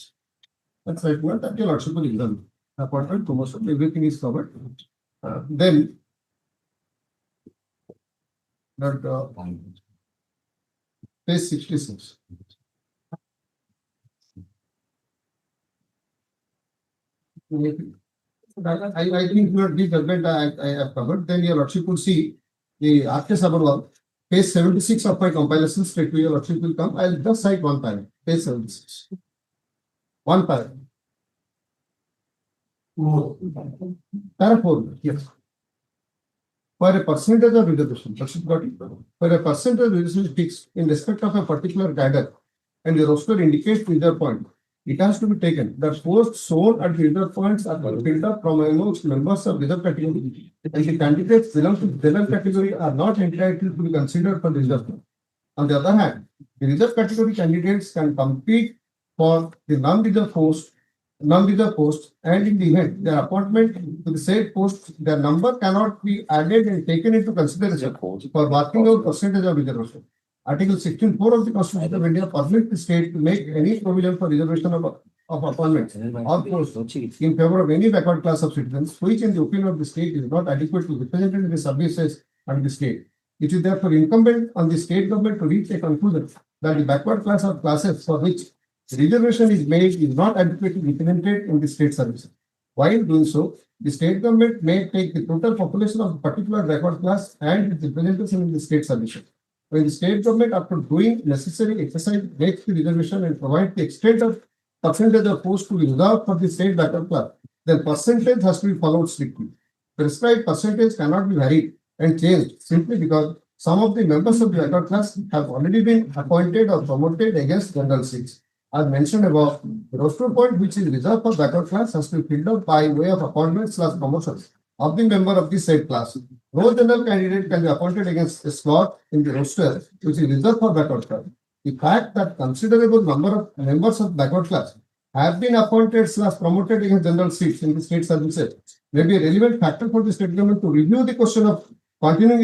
That's right. Well, that your lordship will done. Appointment, promotion, everything is covered. Then that page 66. I think your deep judgment I have covered. Then your lordship will see the RK Sabharwal, page 76 of my compilation straight to your lordship will come. I'll just cite one paragraph, page 76. One paragraph. Para 4, yes. For a percentage of reservation, for a percentage of reservation fixed in respect of a particular cadre, and the roster indicates reserve point, it has to be taken that posts sold at reserve points are filled up from amongst members of reserve category, and the candidates belong to the reserve category are not entitled to be considered for the reserve. On the other hand, the reserve category candidates can compete for the non-reserve post, and in the event their appointment to the said post, their number cannot be added and taken into consideration for marking out percentage of reservation. Article 16(4) of the Constitution of India permits the state to make any provision for reservation of appointments or posts in favor of any backward class of citizens, which in the opinion of the state is not adequately represented in the services under the state. It is therefore incumbent on the state government to reach a conclusion that the backward class of classes for which reservation is made is not adequately implemented in the state service. While doing so, the state government may take the total population of a particular backward class and its representation in the state submission. When the state government, after doing necessary exercise, makes the reservation and provides the extent of percentage of post to be reserved for the state backward class, then percentage has to be followed strictly. Prescribed percentage cannot be varied and changed simply because some of the members of the backward class have already been appointed or promoted against general seats. As mentioned above, the roster point which is reserved for backward class has to be filled out by way of appointment/promotions of the member of the said class. No general candidate can be appointed against a slot in the roster which is reserved for backward class. The fact that considerable number of members of backward class have been appointed/promoted against general seats in the state services may be a relevant factor for the state government to review the question of continuing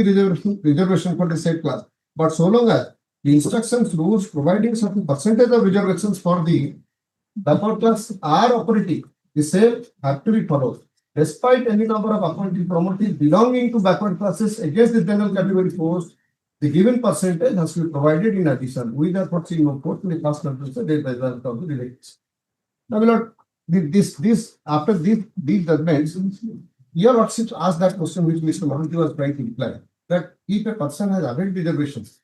reservation for the said class. But so long as the instructions, rules providing certain percentage of reservations for the backward class are operating, the same have to be followed. Despite any number of appointed promotees belonging to backward classes against the general category post, the given percentage has to be provided in addition. We therefore see no court in the class conference date by the result of the delegates. Now, my lord, after these judgments, your lordship asked that question which Mr. Mohanty was trying to reply, that if a person has availed reservations,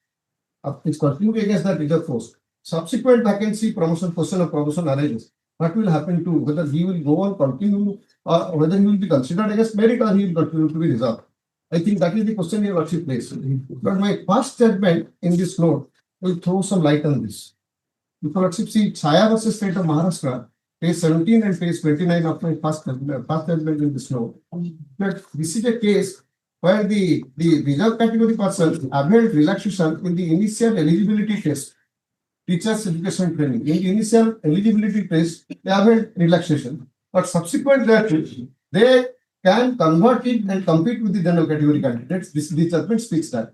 is continuing against that reserve post, subsequent vacancy, promotion, question of promotion arises, what will happen to whether he will go on continue or whether he will be considered against merit or he will continue to be reserved? I think that is the question your lordship placed. But my first judgment in this note will throw some light on this. Your lordship see Chaya versus State of Maharashtra, page 17 and page 29 of my first judgment in this note. But this is a case where the reserve category person availed relaxation in the initial eligibility test, teachers education training. In the initial eligibility test, they availed relaxation, but subsequent that they can convert it and compete with the general category candidates. This judgment speaks that.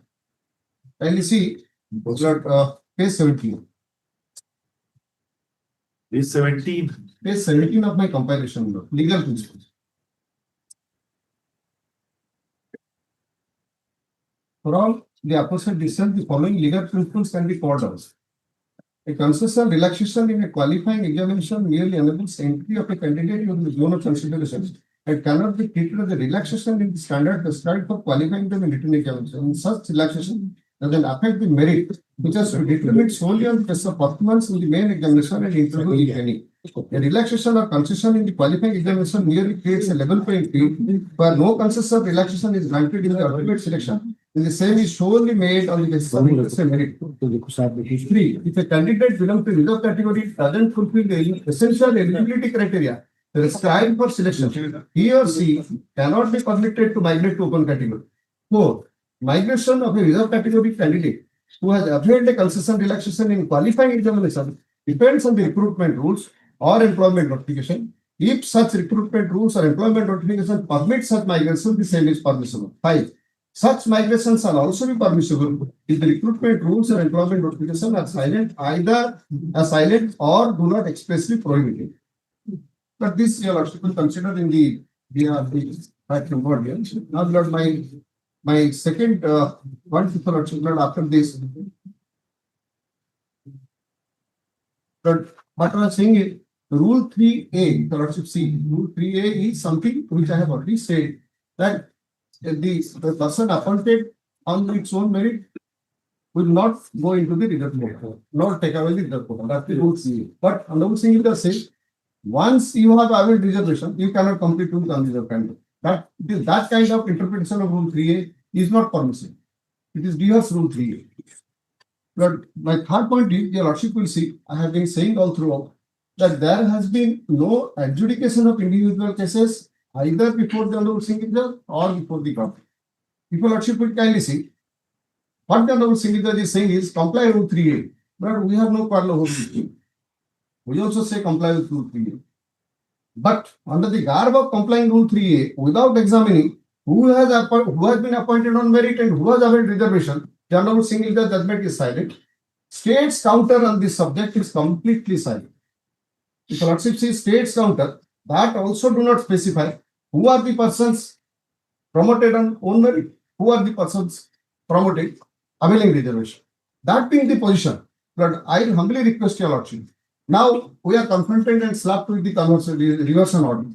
And you see, page 17. Page 17. Page 17 of my compilation note, legal principles. For all the opposite dissent, the following legal principles can be called out. A concession relaxation in a qualifying examination merely enables entry of a candidate into the zone of consideration and cannot be treated as a relaxation in the standard prescribed for qualifying them in written examination. In such relaxation doesn't affect the merit, which has to be determined solely on the basis of performance in the main examination and interview if any. A relaxation or concession in the qualifying examination merely creates a level playing field where no concession or relaxation is granted in the ultimate selection. The same is solely made on the basis of merit. 3. If a candidate belongs to reserve category doesn't fulfill the essential eligibility criteria prescribed for selection, he or she cannot be permitted to migrate to open category. 4. Migration of a reserve category candidate who has availed a concession relaxation in qualifying examination depends on the recruitment rules or employment notification. If such recruitment rules or employment notification permit such migration, the same is permissible. 5. Such migrations are also be permissible if the recruitment rules or employment notification are silent, or do not expressly prohibit it. But this your lordship will consider in the fact report here. Now, Lord, my second point, Lord, after this, Lord, what I was saying is Rule 3A, the lordship see, Rule 3A is something which I have already said that the person appointed on its own merit will not go into the reserve quota, not take away the reserve quota. That's the Rule 3A. But Honorable Singh says, once you have availed reservation, you cannot compete with unreserved candidate. That kind of interpretation of Rule 3A is not permissible. It is reverse Rule 3A. But my third point is, your lordship will see, I have been saying all throughout, that there has been no adjudication of individual cases either before the Honorable Singh or before the court. If your lordship will kindly see, what the Honorable Singh is saying is comply with Rule 3A. But we have no quarrel over Rule 3A. We also say comply with Rule 3A. But under the garb of complying Rule 3A, without examining who has been appointed on merit and who has availed reservation, the Honorable Singh judgment is silent. State's counter on this subject is completely silent. If the lordship says state's counter, that also do not specify who are the persons promoted on own merit, who are the persons promoted availing reservation. That being the position, but I humbly request your lordship Now we are confronted and slapped with the reversion order.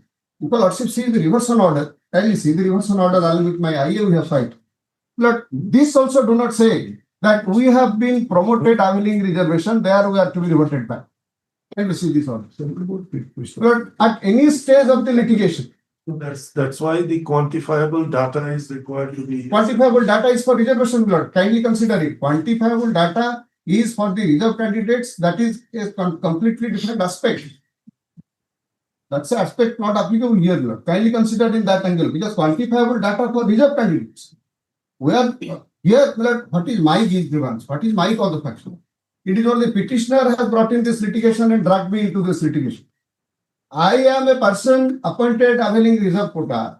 Because Lordship see the reversion order, and you see the reversion order along with my IA we have filed. But this also do not say that we have been promoted availing reservation, there we are to be reverted back. And we see this order. But at any stage of the litigation, That's why the quantifiable data is required to be. quantifiable data is for reservation blood. Kindly consider it. Quantifiable data is for the reserve candidates. That is a completely different aspect. That's an aspect not applicable here. Blood. Kindly consider in that angle because quantifiable data for reserve candidates. Where here, blood, what is my grievance? What is my cause of action? It is only petitioner has brought in this litigation and dragged me into this litigation. I am a person appointed availing reserve quota,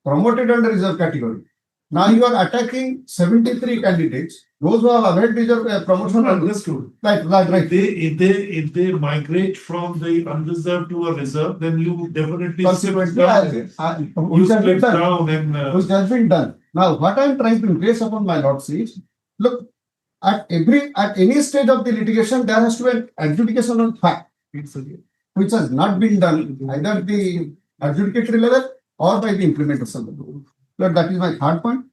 promoted under reserve category. Now you are attacking 73 candidates, those who have availed reserve promotion. Understood. Right. If they migrate from the unreserved to a reserve, then you definitely. Consequently, You slip down and. Which has been done. Now, what I am trying to impress upon my lords is, look, at any stage of the litigation, there has to be an adjudication on fact, which has not been done either at the adjudicatory level or by the implementation level. But that is my third point.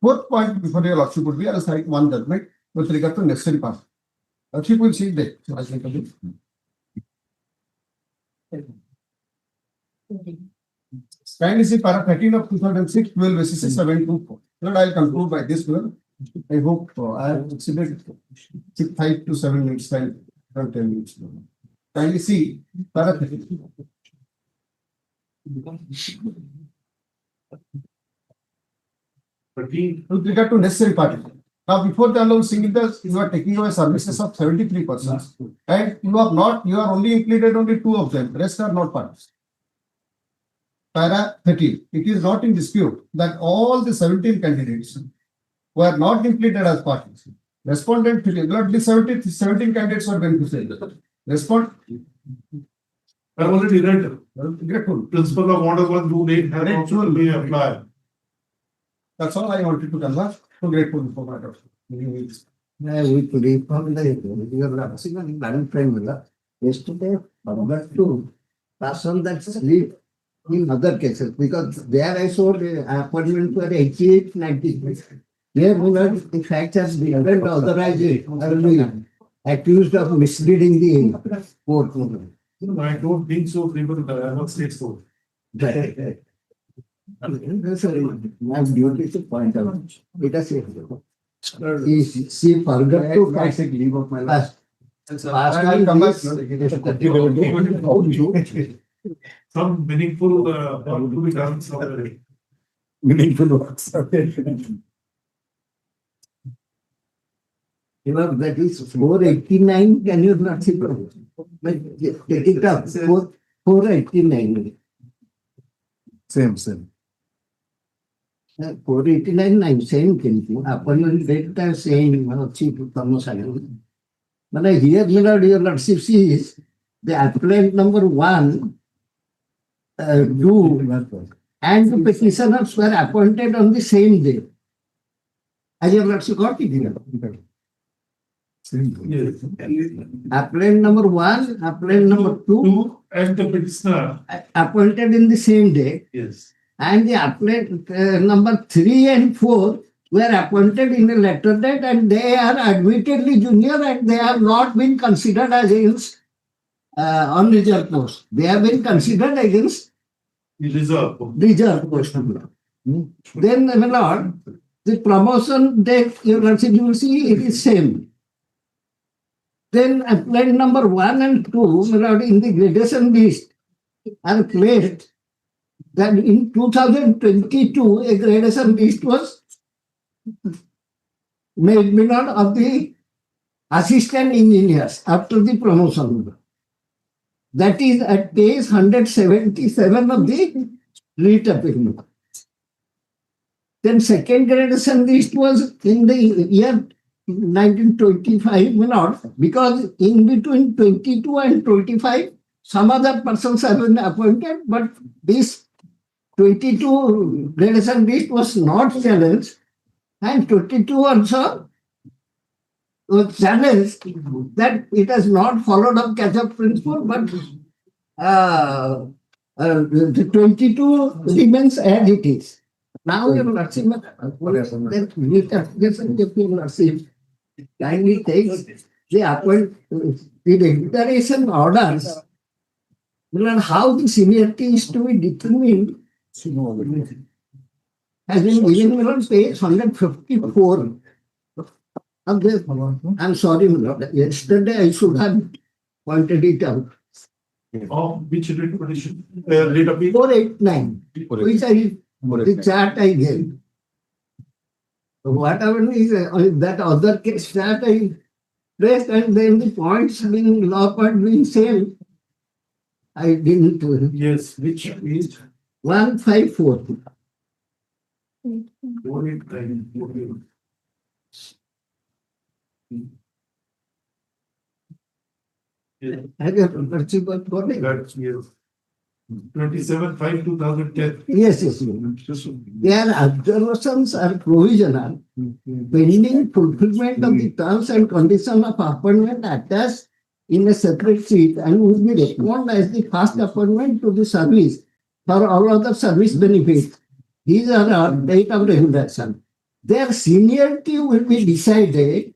Fourth point before your lordship would be, I will cite one judgment with regard to necessary part. Lordship will see there. Kindly see para 13 of 2006, 12 basis 724. Lord, I will conclude by this one. I hope I have exceeded 5 to 7 minutes time, not 10 minutes. Kindly see para 13. With regard to necessary party. Now, before the Honorable Singh, you are taking away services of 73 persons, and you are only included only 2 of them, rest are not parties. Para 13, it is not in dispute that all the 17 candidates were not included as parties. Respondent, not the 17 candidates were beneficiaries. Respond. I already read. Grateful. Principle of order 128 has also to be applied. That's all I wanted to convey. So grateful for my doctor. With reform the current frame, yesterday forgot to pass on that slip in other cases because there I saw the appointment for 88, 93. There the fact has been authorized it. I will be accused of misleading the court. I don't think so, people, I will say so. Sorry, my duty to point out. It has she forgot to pass a leave of my life. I'll come back. Some meaningful work to be done somewhere. Meaningful works. You know, that is 489. Can you not see? But take it up. 489. Same. 489, I'm saying thing. Appointment date I'm saying, Chief Commissioner. But I hear, your lordship sees the appellant number 1, 2, and the petitioners were appointed on the same day. Has your lordship got it here? Yes. Appellant number 1, appellant number 2, And the petitioner. appointed in the same day. Yes. And the appellant number 3 and 4 were appointed in a later date and they are admittedly junior and they have not been considered as against unreserved post. They have been considered against Reserve. reserved post. Then, my lord, the promotion date, you will see it is same. Then appellant number 1 and 2, my lord, in the gradation list are placed that in 2022, a gradation list was made of the assistant engineers after the promotion. That is at page 177 of the writ appeal. Then second gradation list was in the year 1925, because in between 22 and 25, some other persons have been appointed, but this 22 gradation list was not challenged, and 22 also challenge that it has not followed up catch-up principle, but the 22 remains as it is. Now your lordship, that your lordship kindly takes the declaration orders, how the seniority is to be determined has been given on page 154. I'm sorry, my lord. Yesterday I should have pointed it out. Of which writ petition? Writ appeal? 489, which the chart I gave. So what happened is that other case chart I placed, and then the points being law point being same, I didn't. Yes, which is 154. 489. Have your lordship got it? That's yes. 27/5/2010. Yes, yes. Their observations are provisional, pending fulfillment of the terms and conditions of appointment attached in a separate sheet, and will be reckoned as the first appointment to the service for all other service benefits. These are our date of regulation. Their seniority will be decided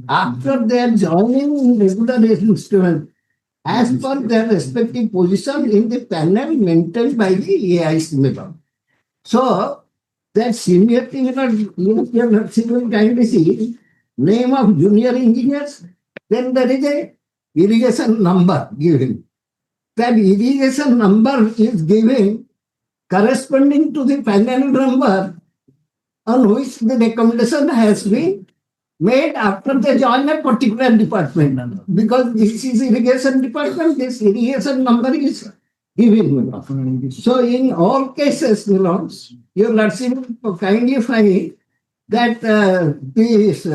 after their joining in regular instrument as per their respective position in the panel maintained by the AIC member. So, that seniority, will kindly see name of junior engineers, then there is a irrigation number given. That irrigation number is given corresponding to the panel number on which the recommendation has been made after they join a particular department. Because this is irrigation department, this irrigation number is given. So in all cases, your lordship kindly find that this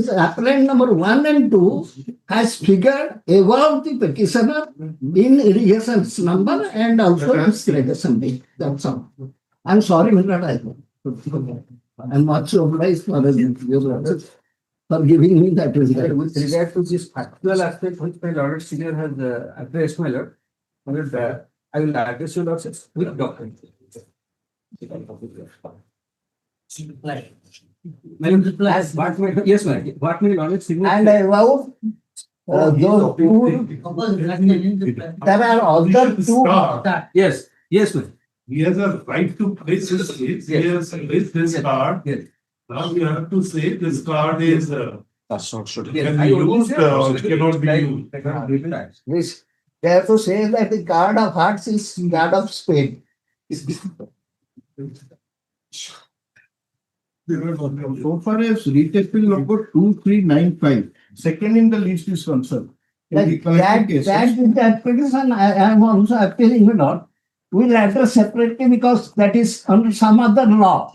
appellant number 1 and 2 has figured above the petitioner in irrigation number and also its irrigation date. That's all. I'm sorry, Mr. I'm much obliged for giving me that result. With regard to this factual aspect which my lord senior has addressed, my lord, I will address your lordship with document. Yes, ma'am. What my lord senior. And about those two, there are other two. Yes, yes, ma'am. He has a right to place his case. He has placed this card. Yes. Now you have to say this card is That's not sure. can be used or cannot be used. Yes, they have to say that the card of hearts is card of spade. So far as retaping number 2395, second in the list is concerned. That petition I am also appealing not. We'll address separately because that is under some other law,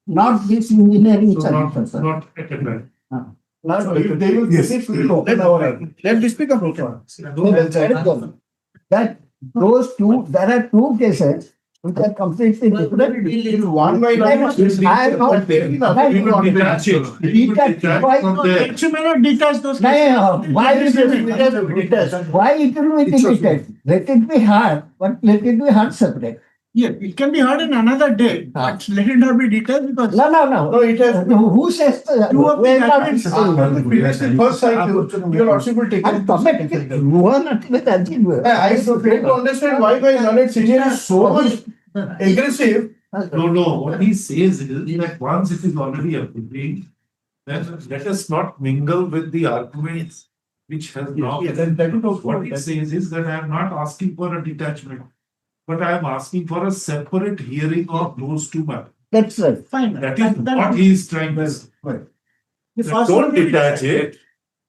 not this engineering. So not at a time. So if they will visit, we will open our. Let me speak about it. That those two, there are two cases which are completely different. One by I am not We will detach it. We will detach from there. You may not detach those. Why it will be detached? Why it will be detached? Let it be hard, but let it be hard separate. Yeah, it can be heard in another day, but let it not be detached because. No. No, it has. Who says? Two of the Where are judgments we- First side, your lordship will take I'm it. committed. You are not with Ajit. I fail to understand why my learned senior is so much aggressive. No. What he says is that once it is already approved, then let us not mingle with the arguments which has not. What he says is that I am not asking for a detachment, but I am asking for a separate hearing of those two matters. That's right. Fine. That is what he is trying to say. The That first don't one will be detach it.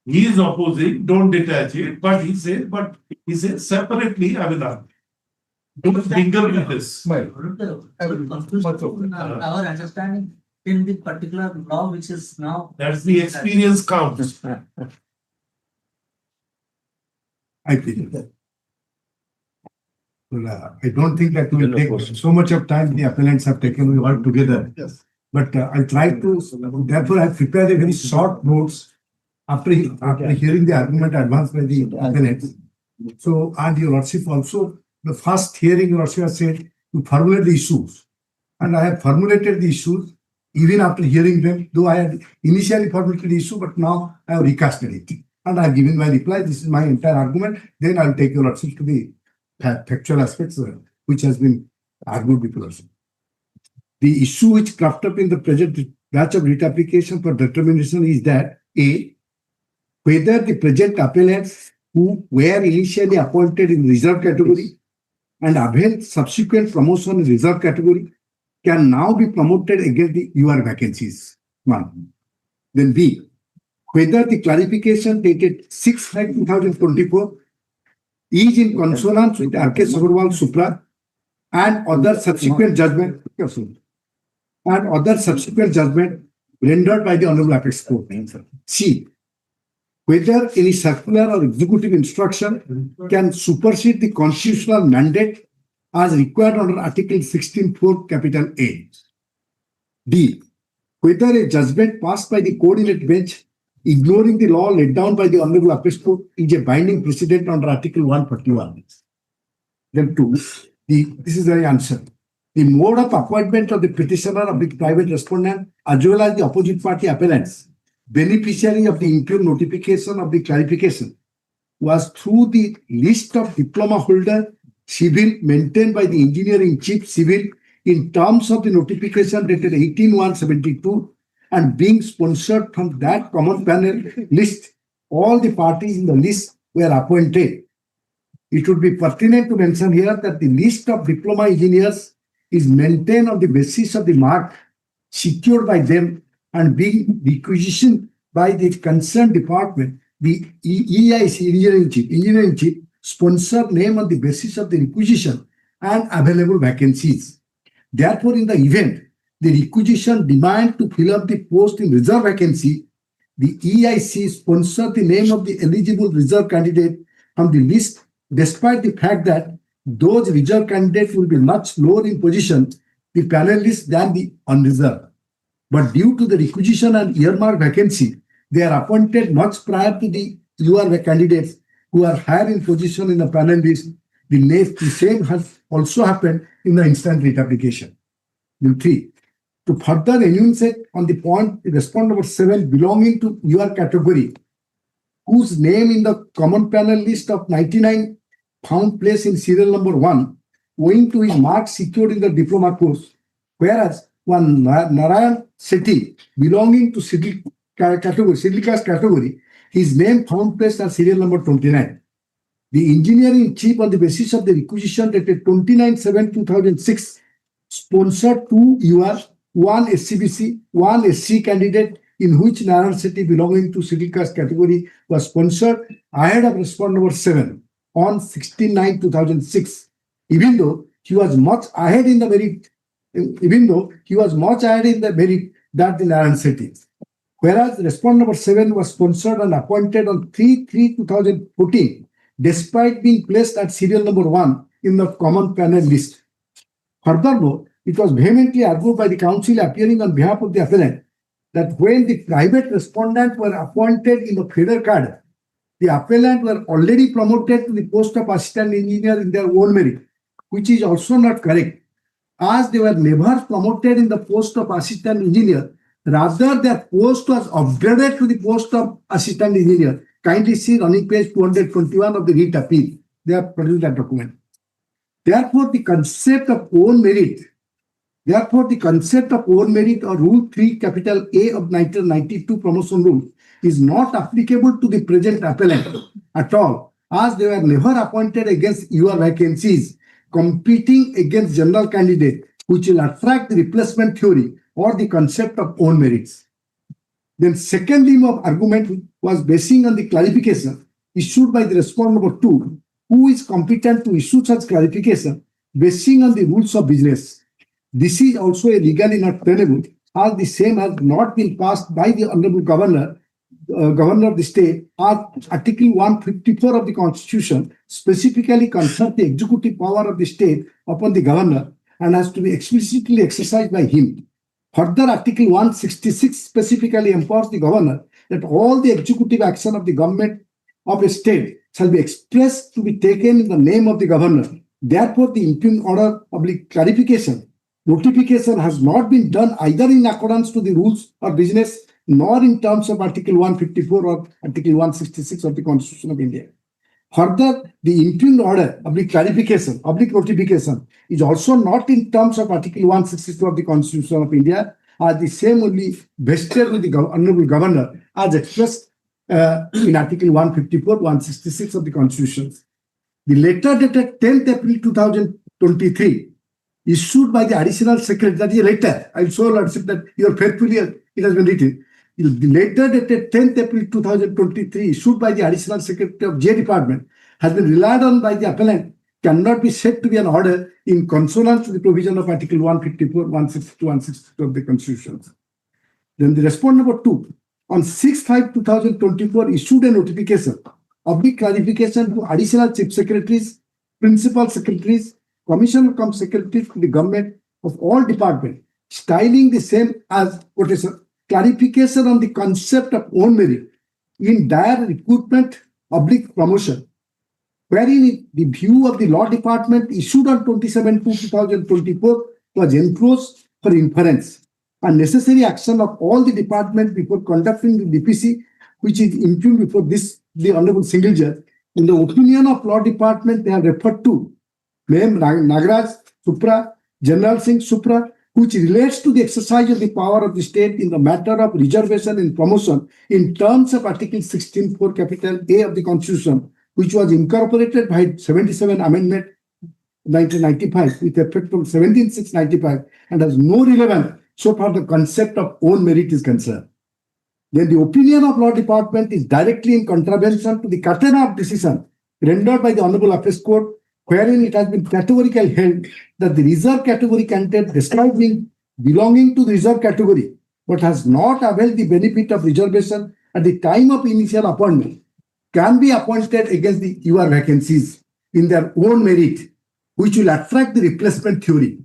He is opposing, don't detach it, but he says separately I will argue. Don't mingle with this. Our understanding in the particular law which is now. That's the experience counts. I feel that. Well, I don't think that will take so much of time the appellants have taken, we work together. Yes. But I'll try to, therefore I prepared a very short notes after hearing the argument advanced by the appellants. So, and your lordship also, the first hearing your lordship has said to formulate the issues. And I have formulated the issues even after hearing them, though I had initially formulated the issue, but now I have recasted it. And I have given my reply. This is my entire argument. Then I will take your lordship to the factual aspects which has been argued with your lordship. The issue which cropped up in the present batch of writ application for determination is that A, whether the present appellants who were initially appointed in reserve category and availed subsequent promotion in reserve category can now be promoted against the UR vacancies. One. Then B, whether the clarification dated 6/5/2024 is in consonance with R.K. Sabarwal Supra and other subsequent judgment rendered by the Honorable Apex Court. C, whether any circular or executive instruction can supersede the constitutional mandate as required under Article 16(4) capital A. D, whether a judgment passed by the coordinate bench ignoring the law laid down by the Honorable Apex Court is a binding precedent under Article 141. Then 2, this is the answer. The mode of appointment of the petitioner of the private respondent as well as the opposite party appellants, beneficiary of the interim notification of the clarification, was through the list of diploma holder civil maintained by the engineering chief civil in terms of the notification dated 18/1/72 and being sponsored from that common panel list. All the parties in the list were appointed. It would be pertinent to mention here that the list of diploma engineers is maintained on the basis of the mark secured by them and being requisitioned by the concerned department. The EIC, engineering chief, sponsor name on the basis of the requisition and available vacancies. Therefore, in the event the requisition demand to fill up the post in reserve vacancy, the EIC sponsor the name of the eligible reserve candidate on the list, despite the fact that those reserve candidates will be much lower in position, the panelists, than the unreserved. But due to the requisition and earmark vacancy, they are appointed much prior to the UR candidates who are higher in position in the panel list. The same has also happened in the instant writ application. Then 3. To further enunciate on the point, respondent number 7 belonging to UR category, whose name in the common panel list of 99 found place in serial number 1, owing to his marks secured in the diploma course, whereas one Narayan Sethi belonging to schedule class category, his name found place as serial number 29. The engineering chief, on the basis of the requisition dated 29/7/2006, sponsored 2 UR, 1 SCBC, 1 SC candidate, in which Narayan Sethi belonging to schedule class category was sponsored ahead of respondent number 7 on 16/9/2006, even though he was much ahead in the merit, that the Narayan Sethi. Whereas respondent number 7 was sponsored and appointed on 3/3/2014, despite being placed at serial number 1 in the common panel list. Furthermore, it was vehemently argued by the counsel appearing on behalf of the appellant that when the private respondents were appointed in the feeder cadre, the appellant were already promoted to the post of assistant engineer in their own merit, which is also not correct, as they were never promoted in the post of assistant engineer. Rather, their post was upgraded to the post of assistant engineer. Kindly see running page 221 of the writ appeal. They have produced that document. Therefore, the concept of own merit or Rule 3 capital A of 1992 promotion rule is not applicable to the present appellant at all, as they were never appointed against UR vacancies competing against general candidate, which will attract the replacement theory or the concept of own merits. Then second limb of argument was basing on the clarification issued by the respondent number 2, who is competent to issue such clarification basing on the rules of business. This is also a legally not tenable, as the same has not been passed by the Honorable Governor of the state, as Article 154 of the Constitution specifically confers the executive power of the state upon the Governor and has to be explicitly exercised by him. Further, Article 166 specifically empowers the Governor that all the executive action of the government of a state shall be expressed to be taken in the name of the governor. Therefore, the interim order public clarification notification has not been done either in accordance to the rules of business nor in terms of Article 154 or Article 166 of the Constitution of India. Further, the interim order public clarification, public notification is also not in terms of Article 162 of the Constitution of India, as the same only vested with the Honorable Governor as expressed in Article 154, 166 of the Constitution. The letter dated 10th April 2023 issued by the Additional Secretary, that is a letter, I so Lordship that you are faithfully, it has been written. The letter dated 10th April 2023 issued by the Additional Secretary of J Department has been relied on by the appellant cannot be said to be an order in consonance to the provision of Article 154, 162, 162 of the Constitution. Then the respondent number 2, on 6/5/2024 issued a notification of the clarification to additional chief secretaries, principal secretaries, commissioner cum secretaries to the government of all departments, styling the same as quotation, clarification on the concept of own merit in dire recruitment, public promotion, wherein the view of the law department issued on 27/2/2024 was enclosed for inference and necessary action of all the departments before conducting the DPC, which is impugned before this, the Honorable Single Judge. In the opinion of law department, they have referred to Mem Nagaraj Supra, General Singh Supra, which relates to the exercise of the power of the state in the matter of reservation and promotion in terms of Article 16(4) capital A of the Constitution, which was incorporated by 77 Amendment 1995 with effect from 17/6/95 and has no relevance so far the concept of own merit is concerned. Then the opinion of law department is directly in contravention to the catena of decision rendered by the Honorable Appeals Court, wherein it has been categorically held that the reserve category candidate, despite being belonging to the reserve category, but has not availed the benefit of reservation at the time of initial appointment, can be appointed against the UR vacancies in their own merit, which will attract the replacement theory.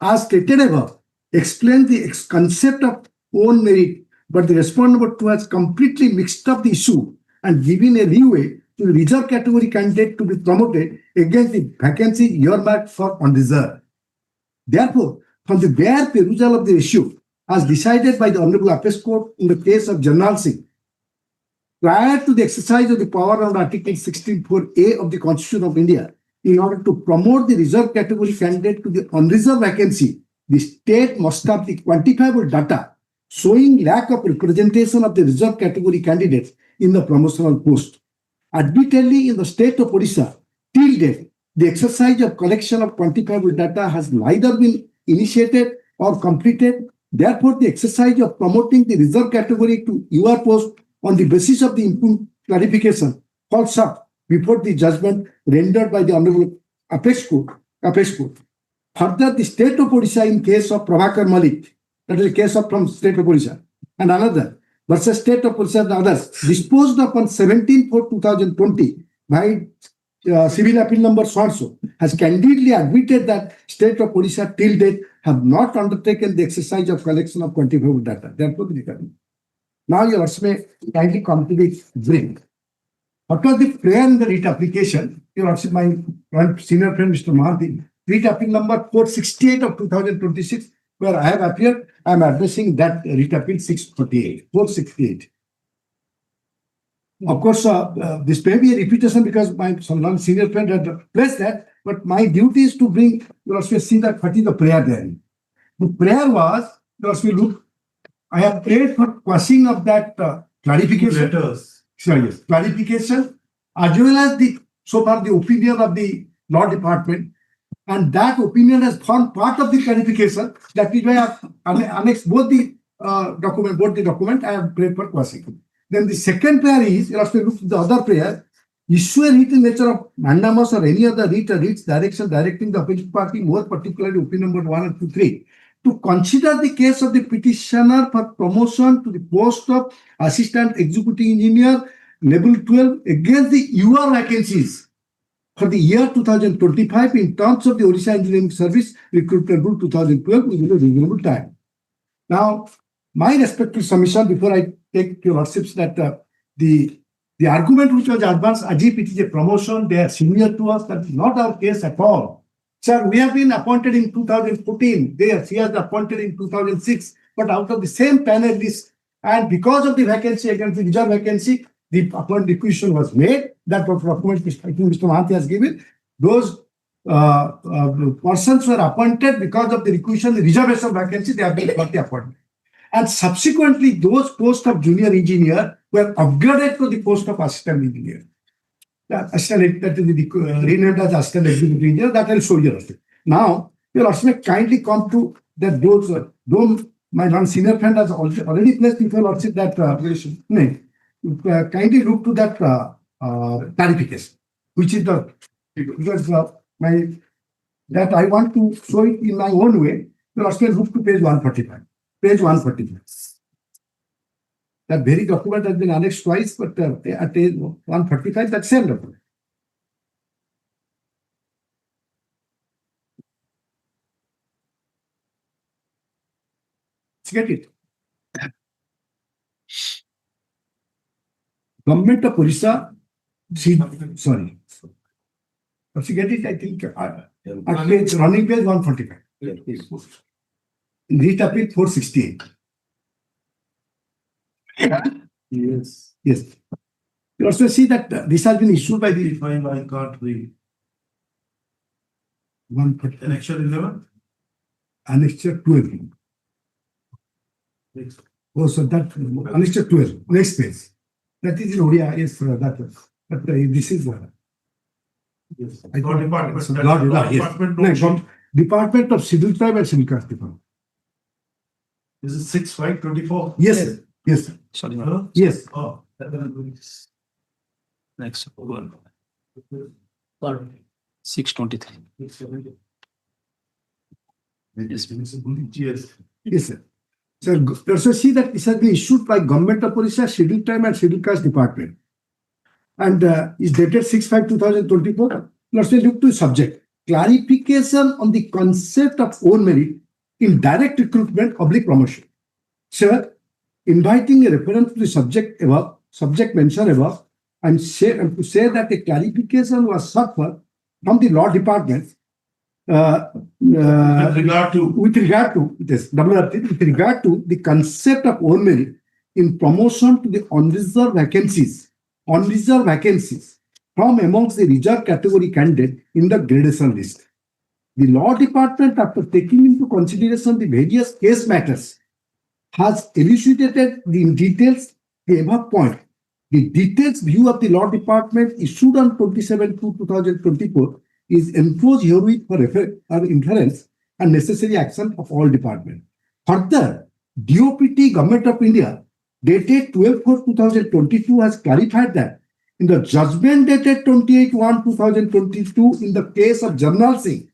As stated above, explain the concept of own merit, but the respondent number 2 has completely mixed up the issue and given a leeway to the reserve category candidate to be promoted against the vacancy earmarked for unreserved. Therefore, from the bare perusal of the issue, as decided by the Honorable Appeals Court in the case of General Singh, prior to the exercise of the power under Article 16(4)(a) of the Constitution of India, in order to promote the reserve category candidate to the unreserved vacancy, the state must have the quantifiable data showing lack of representation of the reserve category candidates in the promotional post. Admittedly, in the state of Orissa, till date, the exercise of collection of quantifiable data has neither been initiated or completed. Therefore, the exercise of promoting the reserve category to UR post on the basis of the improved clarification falls up before the judgment rendered by the Honorable Appeals Court. Further, the state of Orissa in case of Prabhakar Malik, that is a case of from state of Orissa, and another versus state of Orissa and others, disposed of on 17/4/2020 by civil appeal number so-and-so, has candidly admitted that state of Orissa till date have not undertaken the exercise of collection of quantifiable data. Therefore, the recovery. Now, your Lordship may kindly come to the brink. What was the prayer in the writ application? Your Lordship, my senior friend, Mr. Mahanti, writ appeal number 468 of 2026, where I have appeared, I am addressing that writ appeal 468. Of course, this may be a repetition because my some senior friend had placed that, but my duty is to bring, you also see that what is the prayer there. The prayer was, you also look, I have prayed for quashing of that clarification. Letters. Yes, clarification, as well as the, so far the opinion of the law department, and that opinion has formed part of the clarification. That is why I have annexed both the document, I have prayed for quashing. Then the second prayer is, you have to look at the other prayer, issue a writ in nature of mandamus or any other writ or writs direction directing the opposite party, more particularly opinion number 1 and 2, 3, to consider the case of the petitioner for promotion to the post of Assistant Executive Engineer level 12 against the UR vacancies for the year 2025 in terms of the Orissa Engineering Service Recruitment Rule 2012 within a reasonable time. Now, my respective submission before I take your lordships that the argument which was advanced as if it is a promotion, they are senior to us, that is not our case at all. Sir, we have been appointed in 2014. She has appointed in 2006. But out of the same panel list, and because of the vacancy against the reserve vacancy, the appointment requisition was made. That was document I think Mr. Mahanti has given. Those persons were appointed because of the requisition, the reservation vacancy, they have been got the appointment. And subsequently, those posts of junior engineer were upgraded to the post of assistant engineer. That is renamed as assistant executive engineer. That I'll show you. Now, you also may kindly come to that those my non-senior friend has already placed in your lordship that kindly look to that clarification, which is the because that I want to show it in my own way. You also look to page 145. Page 145. That very document has been annexed twice, but at page 145, that same document. Let's get it. Government of Orissa, sorry. Let's get it, I think, at page, running page 145. Read appeal 468. Yes. Yes. You also see that this has been issued by the If I got the 145. annexure 11. Annexure 12. Oh, so that annexure 12, next page. That is in Odia, yes, that was. But this is Yes. I Law thought- department. so law yes. Department. No, from Department of Civil Tribe and Civil Caste Department. Is it 6/5/24? Yes, sir. Yes, sir. Sorry, Huh? Yes. Oh. next one. For 623. Yes. Yes, sir. Sir, you also see that this has been issued by Government of Orissa, Scheduled Time and Scheduled Caste Department. And is dated 6/5/2024. Let's look to subject. Clarification on the concept of own merit in direct recruitment, public promotion. Sir, inviting a reference to the subject mentioned above, and to say that a clarification was sought from the law department With regard to. with regard to the concept of own merit in promotion to the unreserved vacancies from amongst the reserved category candidate in the gradation list. The law department, after taking into consideration the various case matters, has elucidated in details the above point. The details view of the law department issued on 27/2/2024 is enclosed herewith for inference and necessary action of all departments. Further, DOPT Government of India dated 12/4/2022 has clarified that in the judgment dated 28/1/2022 in the case of Jarnal Singh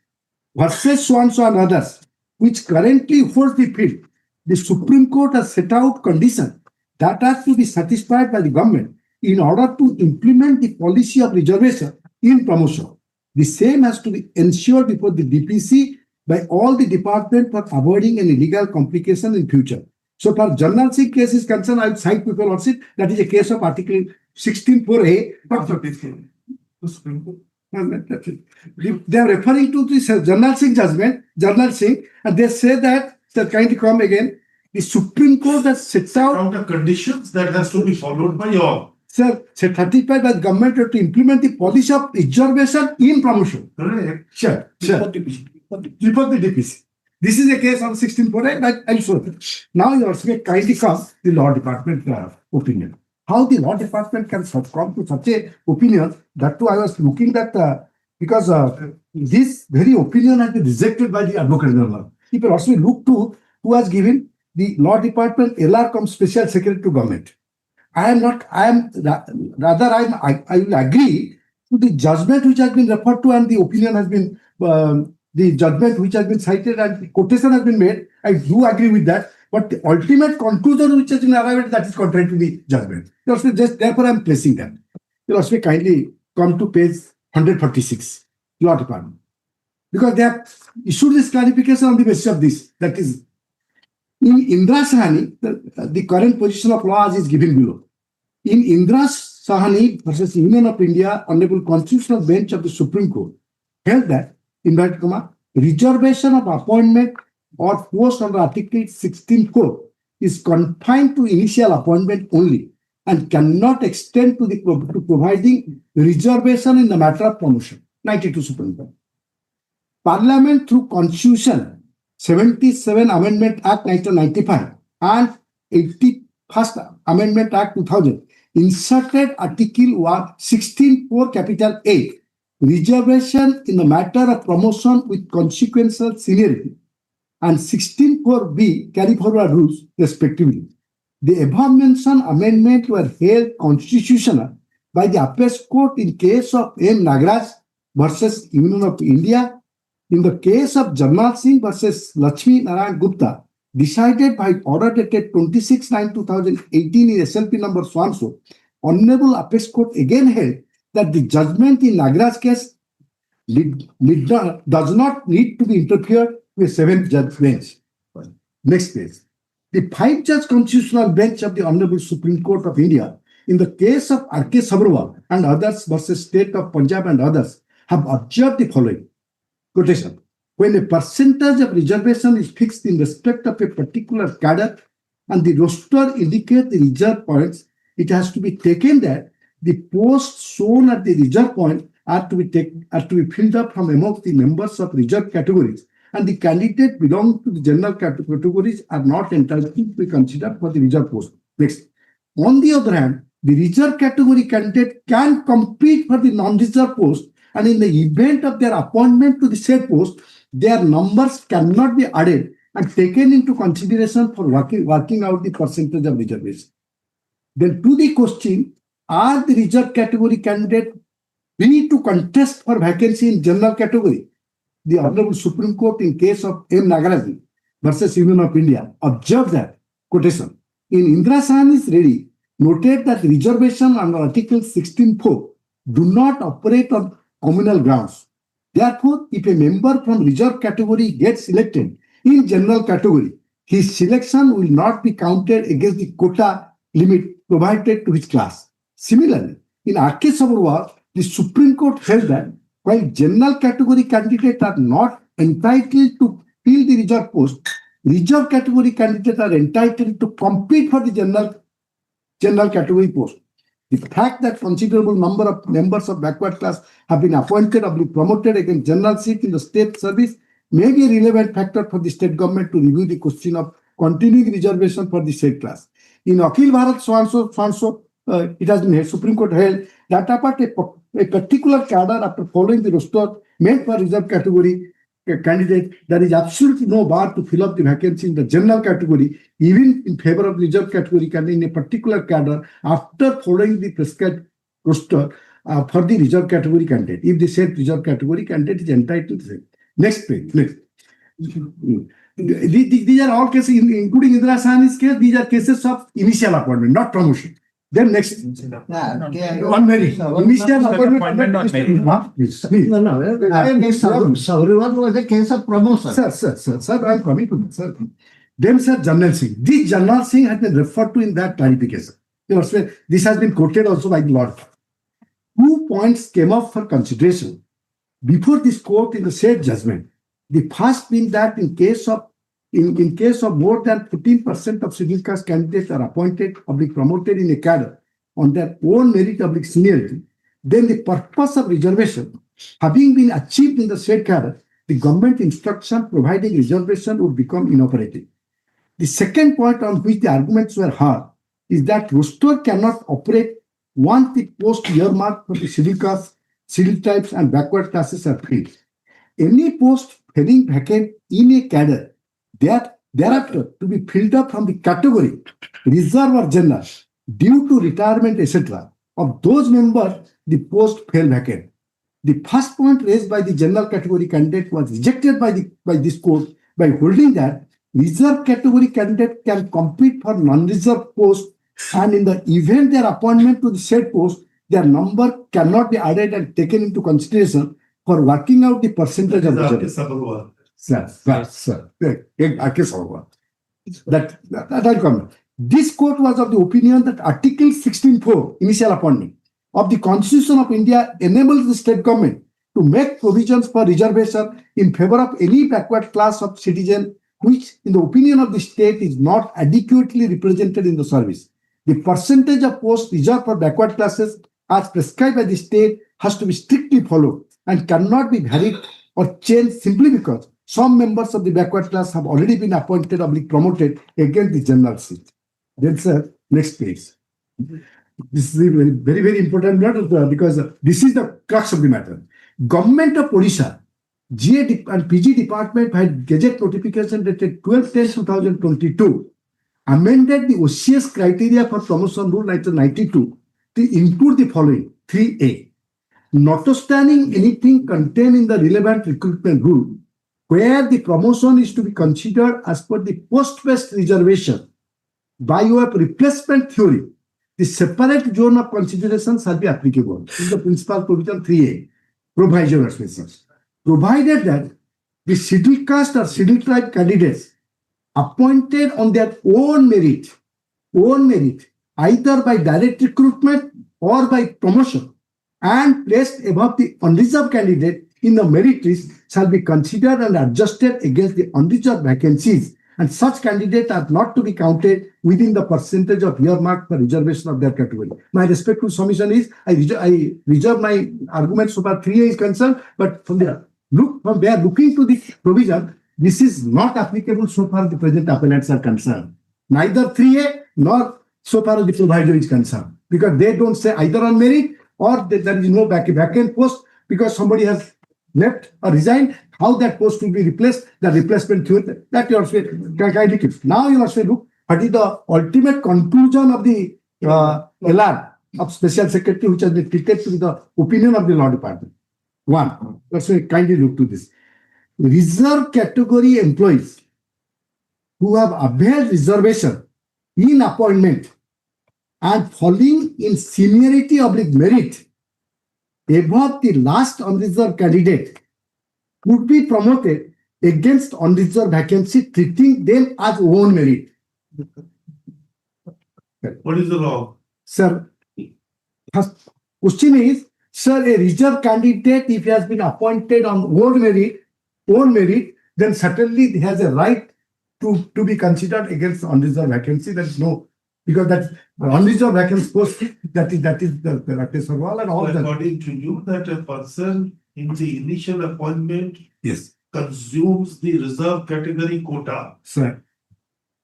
versus so and others, which currently holds the field, the Supreme Court has set out conditions that are to be satisfied by the government in order to implement the policy of reservation in promotion. The same has to be ensured before the DPC by all the department for avoiding any legal complication in future. So far, Jarnal Singh case is concerned, I would cite people on it. That is a case of Article 16(4)(a). They are referring to this Jarnal Singh judgment, Jarnal Singh, and they say that, sir, kindly come again. The Supreme Court has set out Counter conditions that has to be followed by all. sir, certified by the government to implement the policy of reservation in promotion. Correct. Sure. Before the DPC. This is a case on 16(4)(a). I'll show you. Now you also kindly come the law department opinion. How the law department can come to such a opinion, that too I was looking at because this very opinion has been rejected by the Advocate General. People also look to who has given the law department LR come special secretary to government. I will agree to the judgment which has been referred to and the opinion has been, the judgment which has been cited and the quotation has been made. I do agree with that. But the ultimate conclusion which has been arrived at, that is contrary to the judgment. Therefore, I am placing that. You also kindly come to page 146, law department. Because they have issued this clarification on the basis of this. That is, In Indra Sahani, the current position of law is given below. In Indra Sahani versus Union of India, Honorable Constitutional Bench of the Supreme Court held that, inverted comma, reservation of appointment or post under Article 16(4) is confined to initial appointment only and cannot extend to providing reservation in the matter of promotion. 92 Supreme Court. Parliament through Constitution 77 Amendment Act 1995 and 81st Amendment Act 2000 inserted Article 16(4) capital A, reservation in the matter of promotion with consequential seniority, and 16(4)B carry forward rules respectively. The above-mentioned amendments were held constitutional by the Appellate Court in case of M. Nagaraj versus Union of India, in the case of Jarnal Singh versus Lakshmi Narayan Gupta, decided by order dated 26/9/2018 in SLP number so-and-so. Honorable Appellate Court again held that the judgment in Nagaraj case does not need to be interfered with 7th judge bench. Next page. The 5-judge constitutional bench of the Honorable Supreme Court of India in the case of R.K. Sabharwal and others versus State of Punjab and others have observed the following. Quotation. When a percentage of reservation is fixed in respect of a particular cadre and the roster indicates the reserve points, it has to be taken that the posts shown at the reserve point are to be filled up from among the members of reserve categories, and the candidate belonging to the general categories are not entitled to be considered for the reserve post. Next. On the other hand, the reserve category candidate can compete for the non-reserve post, and in the event of their appointment to the said post, their numbers cannot be added and taken into consideration for working out the percentage of reservation. Then to the question, are the reserve category candidate free to contest for vacancy in general category? The Honorable Supreme Court in case of M. Nagaraj versus Union of India observed that, quotation, in Indra Sahani's ready, noted that reservation under Article 16(4) do not operate on communal grounds. Therefore, if a member from reserve category gets elected in general category, his selection will not be counted against the quota limit provided to his class. Similarly, in R.K. Sabharwal, the Supreme Court held that while general category candidates are not entitled to fill the reserve post, reserve category candidates are entitled to compete for the general category post. The fact that considerable number of members of backward class have been appointed or been promoted against general seat in the state service may be a relevant factor for the state government to review the question of continuing reservation for the state class. In Akhil Bharat so-and-so, it has been Supreme Court held that apart a particular cadre after following the roster meant for reserve category candidate, there is absolutely no bar to fill up the vacancy in the general category, even in favor of reserve category candidate in a particular cadre after following the prescribed roster for the reserve category candidate, if the said reserve category candidate is entitled to the same. Next page. Next. These are all cases, including Indra Sahani's case, these are cases of initial appointment, not promotion. Then next. One minute. Initial appointment, not married. Sabharwal was a case of promotion. Sir, I am coming to that, sir. Then, sir, Jarnal Singh. This Jarnal Singh has been referred to in that clarification. This has been quoted also by the Lord. 2 points came up for consideration before this court in the said judgment. The first being that in case of more than 15% of scheduled caste candidates are appointed or be promoted in a cadre on their own merit of seniority, then the purpose of reservation having been achieved in the said cadre, the government instruction providing reservation would become inoperative. The second point on which the arguments were heard is that roster cannot operate once the post earmarked for the scheduled caste, scheduled tribes and backward classes are filled. Any post having vacant in a cadre thereafter to be filled up from the category, reserve or general, due to retirement, etc., of those members, the post fell vacant. The first point raised by the general category candidate was rejected by this court by holding that reserve category candidate can compete for non-reserve post, and in the event their appointment to the said post, their number cannot be added and taken into consideration for working out the percentage of reserve. Sir. that I'll come. This court was of the opinion that Article 16(4), initial appointment of the Constitution of India enables the state government to make provisions for reservation in favor of any backward class of citizen which, in the opinion of the state, is not adequately represented in the service. The percentage of posts reserved for backward classes as prescribed by the state has to be strictly followed and cannot be varied or changed simply because some members of the backward class have already been appointed or promoted against the general seat. Then, sir, next page. This is very, very, very important matter because this is the crux of the matter. Government of Orissa, GA and PG department had gazette notification dated 12/10/2022 amended the OCS criteria for promotion rule 1992 to include the following 3A. Notwithstanding anything contained in the relevant recruitment rule, where the promotion is to be considered as per the post-based reservation by way of replacement theory, the separate zone of consideration shall be applicable. This is the principal provision 3A, provision of specials. Provided that the scheduled caste or scheduled tribe candidates appointed on their own merit, either by direct recruitment or by promotion, and placed above the unreserved candidate in the merit list shall be considered and adjusted against the unreserved vacancies, and such candidates are not to be counted within the percentage of earmarked for reservation of their category. My respectful submission is I reserve my argument so far 3A is concerned, but from there looking to the provision, this is not applicable so far as the present appellants are concerned. Neither 3A nor so far as the provider is concerned, because they don't say either on merit or there is no vacant post because somebody has left or resigned. How that post will be replaced, the replacement theory, that you also kindly keep. Now you also look what is the ultimate conclusion of the LR of Special Secretary, which has been treated to be the opinion of the Law Department. One, let's kindly look to this. Reserve category employees who have availed reservation in appointment and falling in seniority of merit above the last unreserved candidate would be promoted against unreserved vacancy, treating them as own merit. What is the law? Sir, first question is, sir, a reserve candidate, if he has been appointed on own merit, then certainly he has a right to be considered against unreserved vacancy. There is no, because that unreserved vacancy post, that is the practice for all and all that. According to you, that a person in the initial appointment Yes, consumes the reserve category quota, sir.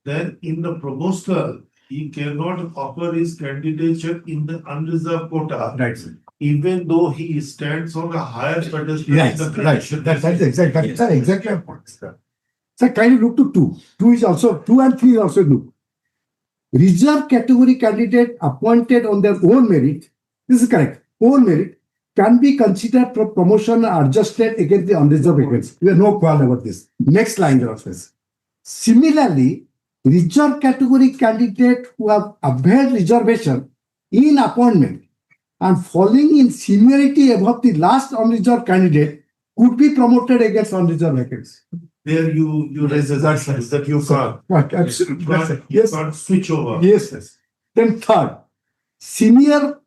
then in the proposal, he cannot offer his candidature in the unreserved quota, Right, sir. even though he stands on a higher pedestal. Yes, in the right. commission. That's exactly. That's exactly our point, sir. Sir, kindly look to 2. 2 is also 2 and 3 also look. Reserve category candidate appointed on their own merit. This is correct. Own merit can be considered for promotion or adjusted against the unreserved vacancy. We have no quarrel about this. Next line, Your Excellency. Similarly, reserve category candidate who have availed reservation in appointment and falling in seniority above the last unreserved candidate could be promoted against unreserved vacancy. There you raise a that you can't. Right, absolutely. That's it. You Yes, can't switch over. yes, yes. Then third, senior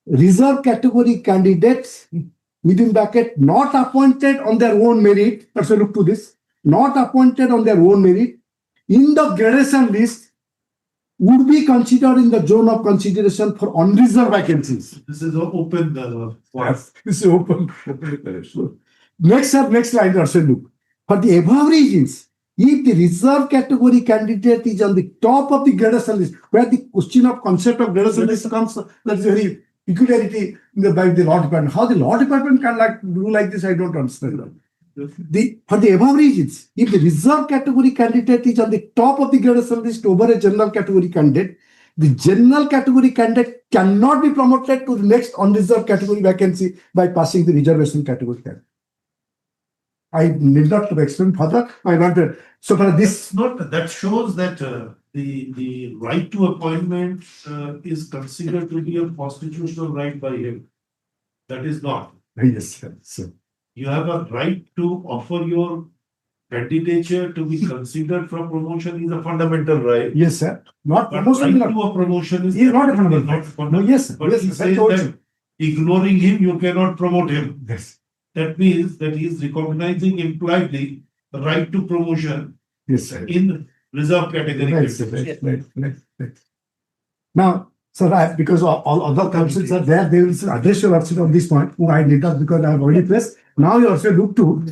reserve category candidates within bracket not appointed on their own merit. Let's look to this. Not appointed on their own merit in the gradation list would be considered in the zone of consideration for unreserved vacancies. This is an open Yes, this is open. Next line also look. For the above reasons, if the reserve category candidate is on the top of the gradation list, where the question of concept of gradation list comes, that's very peculiarity by the law department. How the law department can do like this, I don't understand. For the above reasons, if the reserve category candidate is on the top of the gradation list over a general category candidate, the general category candidate cannot be promoted to the next unreserved category vacancy by passing the reservation category candidate. I need not to explain further. I want to. So for this, that shows that the right to appointment is considered to be a constitutional right by him. That is not. yes, sir. So, You have a right to offer your candidature to be considered for promotion is a fundamental right. Yes, sir. Not But promotion. right to a promotion is Not a fundamental not right. No, fundamental. yes, sir. But Yes, he sir. I says told that you. ignoring him, you cannot promote him. Yes. That means that he is recognizing impliedly the right to promotion Yes, sir. in reserved category. Right, sir. Right. Now, sir, because all other councils are there, they will address your worship on this point. Who I did not because I have already placed. Now you also look to.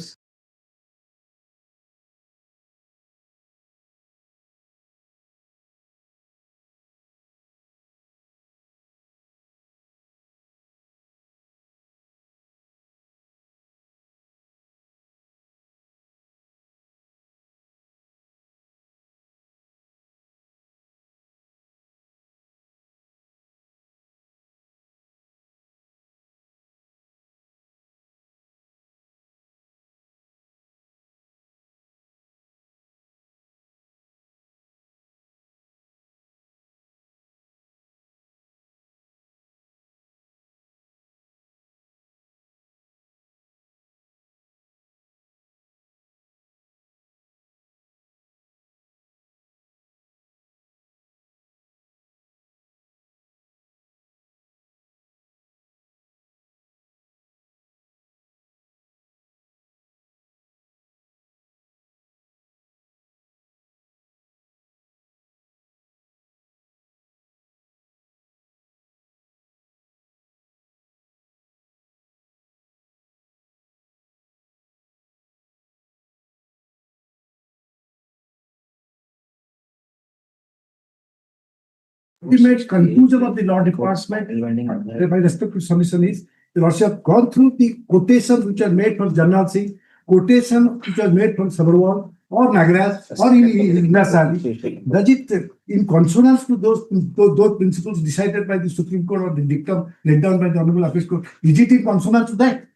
Ultimate conclusion of the law department, by respect to submission is, the lordship have gone through the quotations which are made from Janal Singh, quotation which are made from Sabharwal or Nagraj or in Nasali. Does it in consonance to those principles decided by the Supreme Court or the dictum laid down by the Honorable Appeals Court? Is it in consonance to that?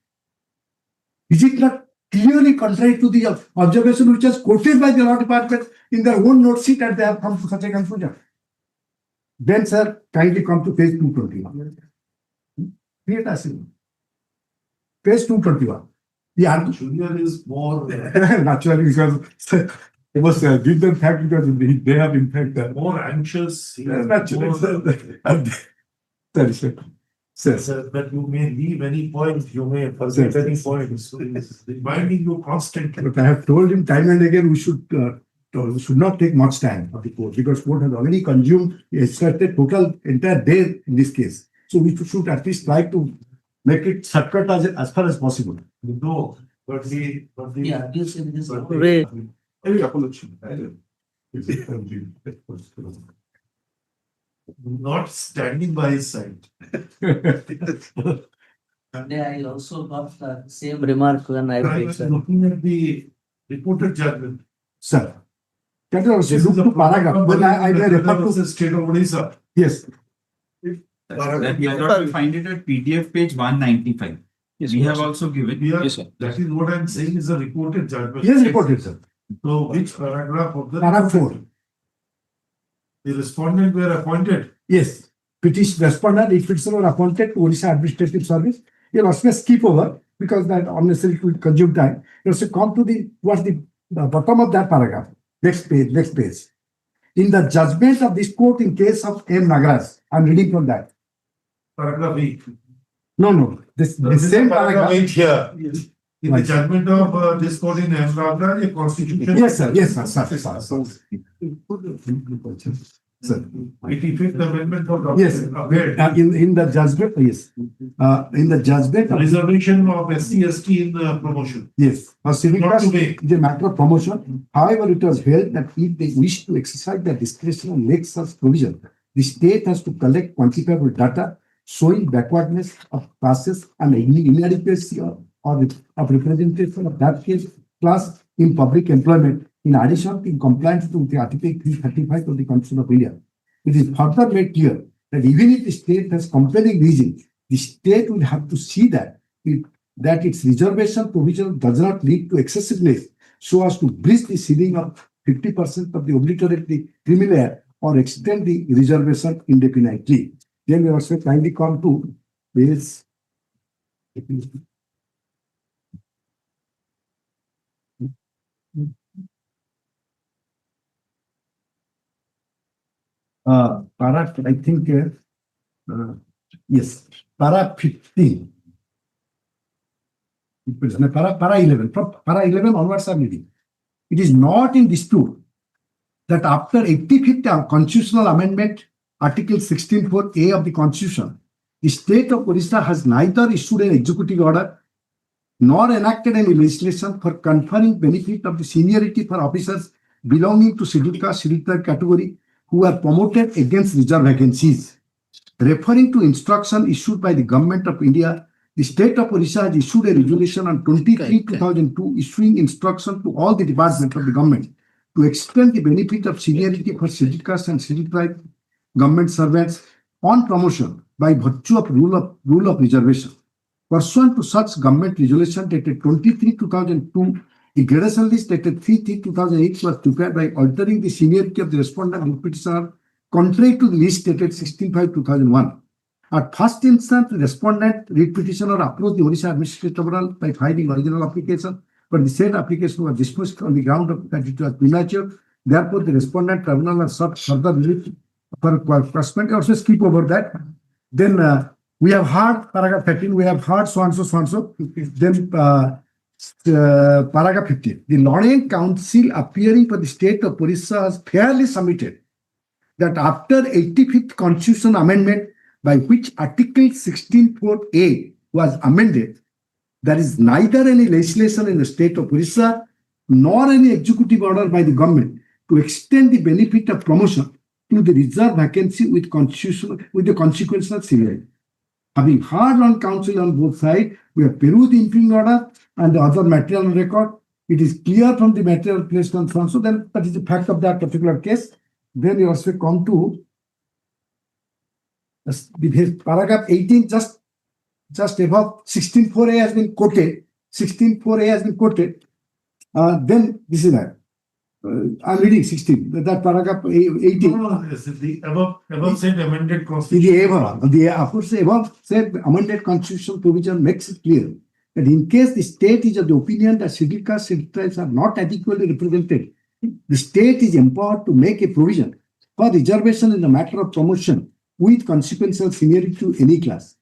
Is it not clearly contrary to the observation which was quoted by the law department in their own note sheet and they have come to such a conclusion? Then, sir, kindly come to page 221. Create a scene. Page 221. The Junior is more naturally because they must give them fact because they have in fact more anxious. He is naturally. more- Sorry, sir. Sir, Sir, that you may leave any point, you may forget Sir. any point. So he's reminding you constantly. but I have told him time and again we should not take much time of the court because court has already consumed a total entire day in this case. So we should at least try to make it shortcut as far as possible. No, but the. Yeah, this in this but way. Not standing by his side. Today I also got the same remark when I I read, was sir. looking at the reported judgment. Sir, can you also This look is a to paragraph? Then I may refer to. the state of Odisha. Yes, You find it at PDF page 195. We have also given. We are, Yes, sir. that is what I'm saying is a reported judgment. yes, reported, sir. So which paragraph of the? Paragraph 4. The respondent were appointed. Yes, petition respondent, if it's were appointed to Orissa Administrative Service, you'll also skip over because that unnecessarily will consume time. You also come to what's the bottom of that paragraph. Next page. In the judgment of this court in case of M. Nagraj, I'm reading from that. Paragraph 8. No, this same paragraph. 8 here. In the Right. judgment of this court in Ahmedabad, a constitution. Yes, sir. Sir. 85th Amendment of Yes. Aware. In the judgment, yes. In the judgment, Reservation of SC/ST in promotion. yes. For civic Not trust, to make. the matter of promotion. However, it was held that if they wish to exercise their discretion and make such provision, the state has to collect quantifiable data showing backwardness of classes and inadequacy of representation of that case class in public employment. In addition, in compliance with the Article 335 of the Constitution of India, it is further made clear that even if the state has compelling reason, the state will have to see that its reservation provision does not lead to excessiveness so as to breach the ceiling of 50% of the obligatory criminal or extend the reservation indefinitely. Then we also kindly come to page. para, I think, yes, para 15. Para 11, from para 11 onwards I'm reading. It is not in dispute that after 85th constitutional amendment, Article 16(4)(a) of the Constitution, the state of Orissa has neither issued an executive order nor enacted any legislation for conferring benefit of the seniority for officers belonging to scheduled caste, scheduled tribe category who are promoted against reserve vacancies. Referring to instruction issued by the Government of India, the state of Orissa has issued a resolution on 23/2002 issuing instruction to all the departments of the government to extend the benefit of seniority for scheduled caste and scheduled tribe government servants on promotion by virtue of rule of reservation. Pursuant to such government resolution dated 23/2002, the gradation list dated 3/3/2008 was prepared by altering the seniority of the respondent and petitioner contrary to the list dated 16/5/2001. At first instance, the respondent read petitioner approached the Orissa Administrative Tribunal by filing original application, but the said application was dismissed on the ground of that it was premature. Therefore, the respondent tribunal has sought further relief for corresponding. Also skip over that. Then we have heard paragraph 13, we have heard so and so, so and so. Then paragraph 15. The Lorraine Council appearing for the state of Orissa has fairly submitted that after 85th Constitution Amendment by which Article 16(4)(a) was amended, there is neither any legislation in the state of Orissa nor any executive order by the government to extend the benefit of promotion to the reserve vacancy with the consequential severity. Having heard on counsel on both sides, we have perused the impugn order and the other material on record. It is clear from the material placed on front. So then that is the fact of that particular case. Then you also come to the paragraph 18, just above 16(4)(a) has been quoted. 16(4)(a) has been quoted. Then this is that. I'm reading 16. That paragraph 18. The above said amended constitution. The above said amended constitutional provision makes it clear that in case the state is of the opinion that scheduled caste, scheduled tribes are not adequately represented, the state is empowered to make a provision for reservation in the matter of promotion with consequential seniority to any class.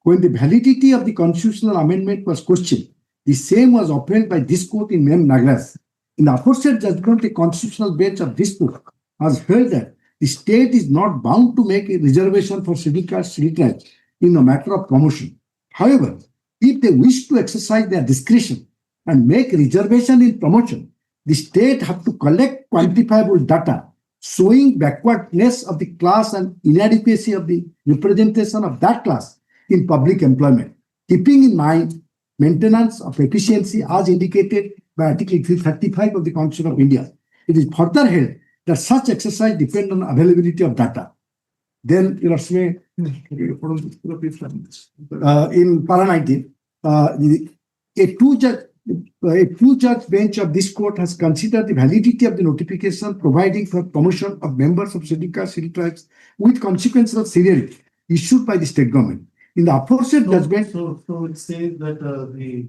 When the validity of the constitutional amendment was questioned, the same was upheld by this court in Mem Nagras. In the aforesaid judgment, the constitutional bench of this court has held that the state is not bound to make a reservation for scheduled caste, scheduled tribes in the matter of promotion. However, if they wish to exercise their discretion and make reservation in promotion, the state have to collect quantifiable data showing backwardness of the class and inadequacy of the representation of that class in public employment, keeping in mind maintenance of efficiency as indicated by Article 335 of the Constitution of India. It is further held that such exercise depends on availability of data. Then you know, in para 19, a two-judge bench of this court has considered the validity of the notification providing for promotion of members of scheduled caste, scheduled tribes with consequential seniority issued by the state government. In the aforesaid judgment, So it says that the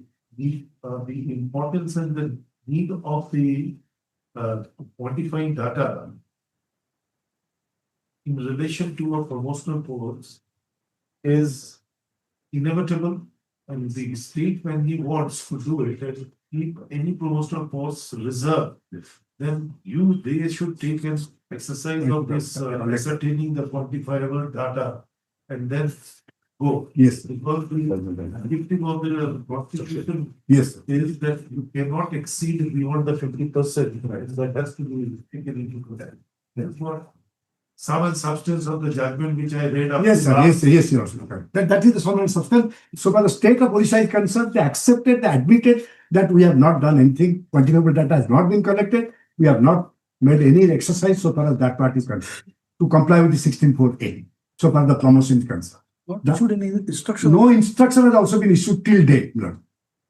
importance and the need of the quantifying data in relation to a promotional post is inevitable, and the state, when he wants to do it and keep any promotional posts reserved, then they should take an exercise of this ascertaining the quantifiable data and then go. yes, Because the objective of the constitution yes, is that you cannot exceed beyond the 50%, right? That has to be taken into account. That's what sum and substance of the judgment which I read up. yes, to sir, last. yes, you also correct. That is the sum and substance. So far the state of Orissa is concerned, they accepted, they admitted that we have not done anything, quantifiable data has not been collected, we have not made any exercise so far as that part is concerned, to comply with the 16(4)(a), so far the promotion is concerned. Issued any instruction? No instruction has also been issued till date, Lord.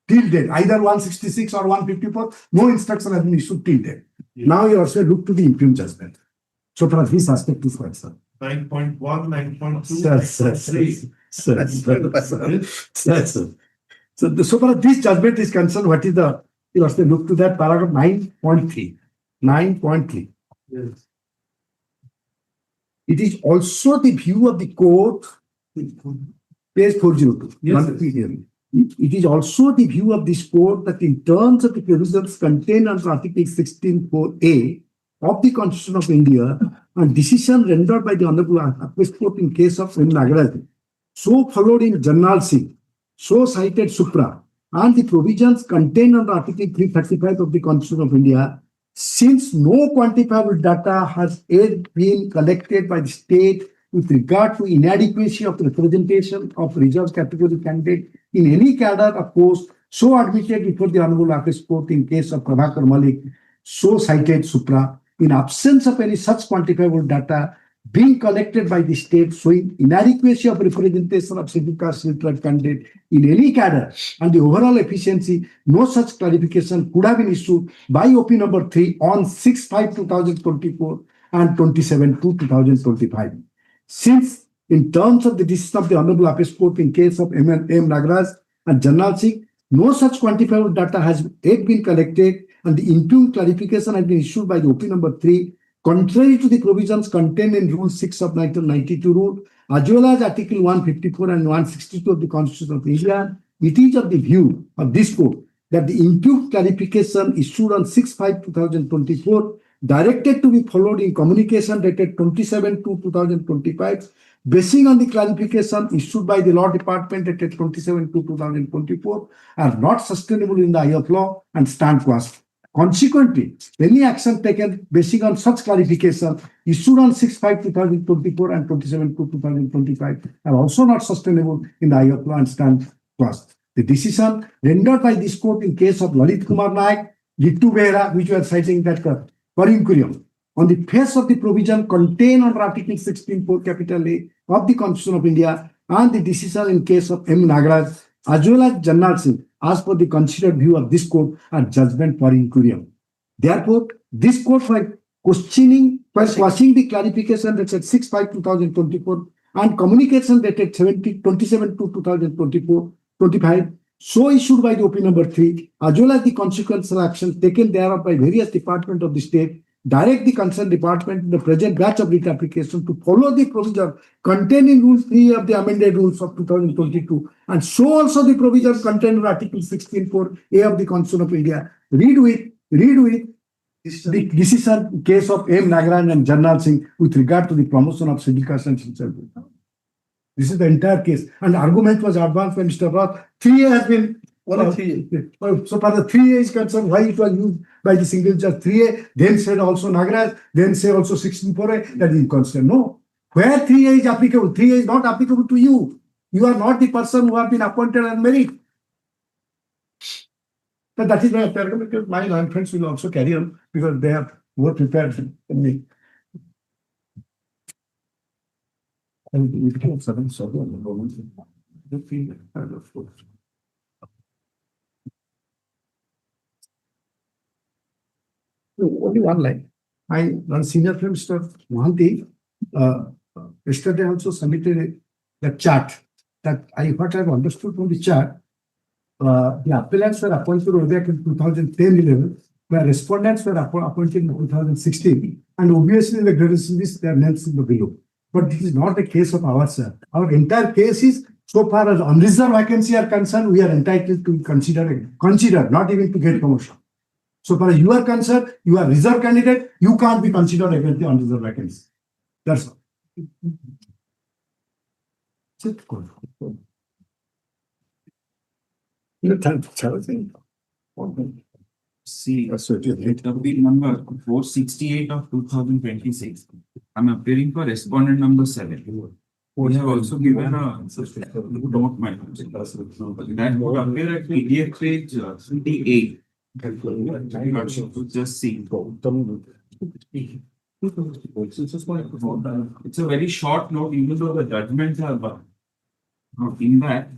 Till date, either 166 or 154, no instruction has been issued till date. Now you also look to the impugn judgment. So far as this aspect is concerned. 9.1, 9.2, Sir. 9.3. So far as this judgment is concerned, what is the, you also look to that paragraph 9.3. 9.3. Yes. It is also the view of the court, page 402. Yes, One period. It is also the view of this court that in terms of the provisions contained under Article 16(4)(a) of the Constitution of India and decision rendered by the Honorable Appellate Court in case of M. Nagaraj, so followed in Janal Singh, so cited Supra, and the provisions contained under Article 335 of the Constitution of India, since no quantifiable data has yet been collected by the state with regard to inadequacy of representation of reserved category candidate in any cadre of post, so admitted before the Honorable Appellate Court in case of Prabhakar Malik, so cited Supra, in absence of any such quantifiable data being collected by the state showing inadequacy of representation of scheduled caste tribe candidate in any cadre and the overall efficiency, no such clarification could have been issued by OP number 3 on 6/5/2024 and 27/2/2025. Since in terms of the decision of the Honorable Appellate Court in case of M. Nagaraj and Janal Singh, no such quantifiable data has yet been collected and the improved clarification has been issued by the OP number 3, contrary to the provisions contained in Rule 6 of 1992 rule, as well as Article 154 and 162 of the Constitution of India. It is of the view of this court that the improved clarification issued on 6/5/2024 directed to be followed in communication dated 27/2/2025, basing on the clarification issued by the Law Department dated 27/2/2024, are not sustainable in the eye of law and stand quashed. Consequently, any action taken basing on such clarification issued on 6/5/2024 and 27/2/2025 are also not sustainable in the eye of law and stand quashed. The decision rendered by this court in case of Lalit Kumar Naik, Gittu Behra, which we are citing that per inquiry, on the face of the provision contained under Article 16(4)(a) of the Constitution of India and the decision in case of M. Nagaraj, as well as Janal Singh, as per the considered view of this court, are judgment per inquiry. Therefore, this court, while quashing the clarification dated 6/5/2024 and communication dated 27/2/2024-25, so issued by the OP number 3, as well as the consequential action taken thereof by various departments of the state, direct the concerned department in the present batch of writ application to follow the provision contained in Rule 3 of the amended rules of 2022, and so also the provision contained in Article 16(4)(a) of the Constitution of India. Read with the decision in case of M. Nagaran and Janal Singh with regard to the promotion of scheduled caste and social group. This is the entire case, and argument was advanced by Mr. Roth. 3A has been so far the 3A is concerned, why it was used by the single judge 3A, then said also Nagaraj, then say also 16(4)(a), that is inconsistent. No, where 3A is applicable, 3A is not applicable to you. You are not the person who have been appointed on merit. But that is why my learned friends will also carry on because they are more prepared than me. And we became seven only one line. One senior friend, Mr. Mohanty, yesterday also submitted a chart that what I've understood from the chart, the appellants were appointed over there in 2010-11, where respondents were appointed in 2016, and obviously the gradation is their names in the below. But this is not the case of ours, sir. Our entire case is, so far as unreserved vacancy are concerned, we are entitled to consider, not even to get promotion. So far as you are concerned, you are reserve candidate, you can't be considered against the unreserved vacancy. That's all. See, bill number 468 of 2026. I'm appearing for respondent number 7. We have also given a note, my friend. That would appear at PDF page 28. Just see. It's a very short note, even though the judgments are in that.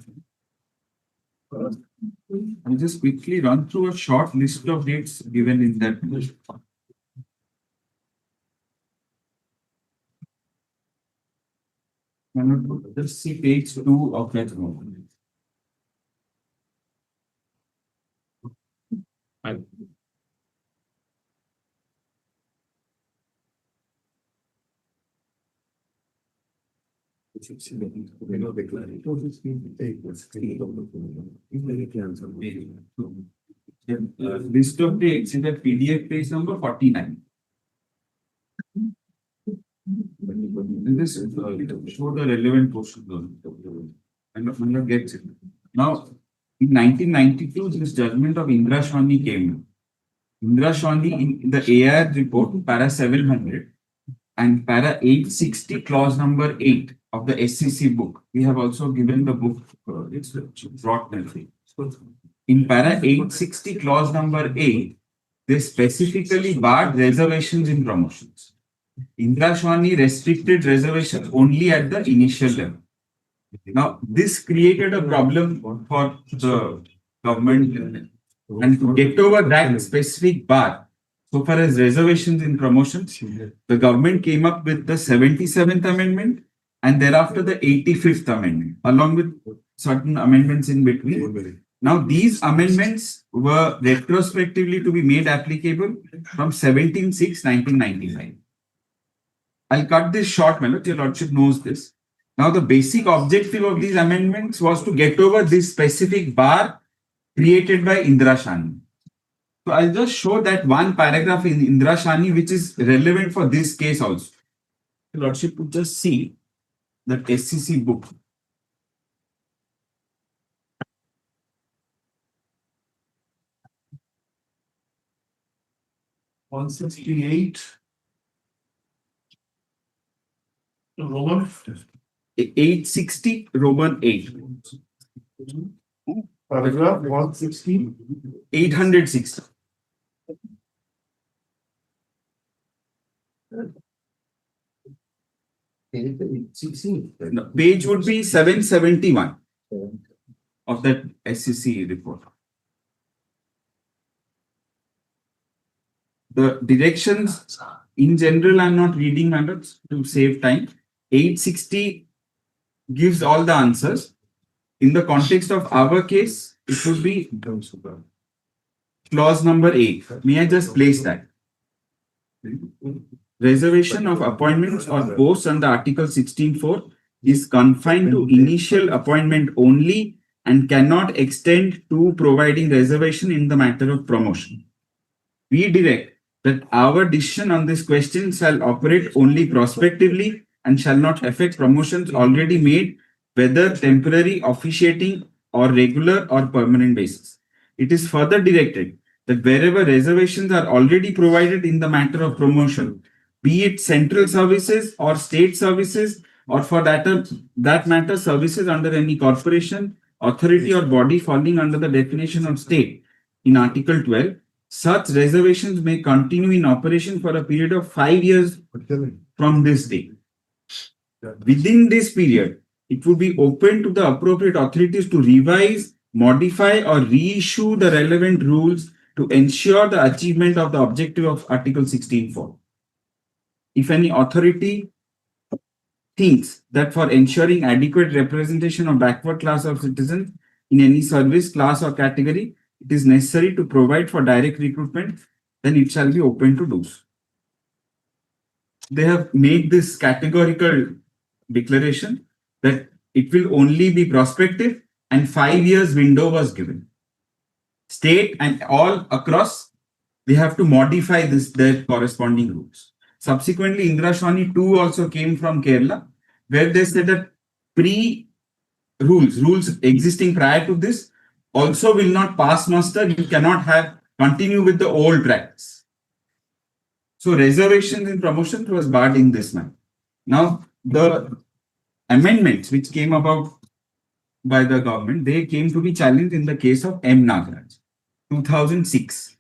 I'll just quickly run through a short list of dates given in that. Just see page 2 of that note. List of dates in the PDF page number 49. And this show the relevant portion. And gets it. Now, in 1992, this judgment of Indra Shawni came. Indra Shawni in the AR report, para 700 and para 860, clause number 8 of the SCC book. We have also given the book, it's brought nothing. In para 860, clause number 8, they specifically barred reservations in promotions. Indra Shawni restricted reservations only at the initial level. Now, this created a problem for the government, and to get over that specific bar, so far as reservations in promotions, the government came up with the 77th Amendment and thereafter the 85th Amendment, along with certain amendments in between. Now, these amendments were retrospectively to be made applicable from 17/6/1995. I'll cut this short, my lord. Your lordship knows this. Now, the basic objective of these amendments was to get over this specific bar created by Indra Shawni. So, I'll just show that one paragraph in Indra Shawni which is relevant for this case also. Your lordship would just see that SCC book. $168 Roman 860 Roman 8. paragraph 160. 860. No, page would be 771 of that SCC report. The directions in general, I'm not reading, madam, to save time. 860 gives all the answers. In the context of our case, it would be clause number 8. May I just place that? Reservation of appointments or posts under Article 16(4) is confined to initial appointment only and cannot extend to providing reservation in the matter of promotion. We direct that our decision on this question shall operate only prospectively and shall not affect promotions already made, whether temporary, officiating, or regular or permanent basis. It is further directed that wherever reservations are already provided in the matter of promotion, be it central services or state services, or for that matter services under any corporation, authority, or body falling under the definition of state in Article 12, such reservations may continue in operation for a period of 5 years from this date. Within this period, it would be open to the appropriate authorities to revise, modify, or reissue the relevant rules to ensure the achievement of the objective of Article 16(4). If any authority thinks that for ensuring adequate representation of backward class of citizens in any service, class, or category, it is necessary to provide for direct recruitment, then it shall be open to do so. They have made this categorical declaration that it will only be prospective, and 5 years window was given. State and all across, they have to modify their corresponding rules. Subsequently, Indra Shawni 2 also came from Kerala, where they said that rules existing prior to this also will not pass muster. You cannot continue with the old practice. So reservations in promotions was barred in this manner. Now, the amendments which came about by the government, they came to be challenged in the case of M. Nagaraj, 2006.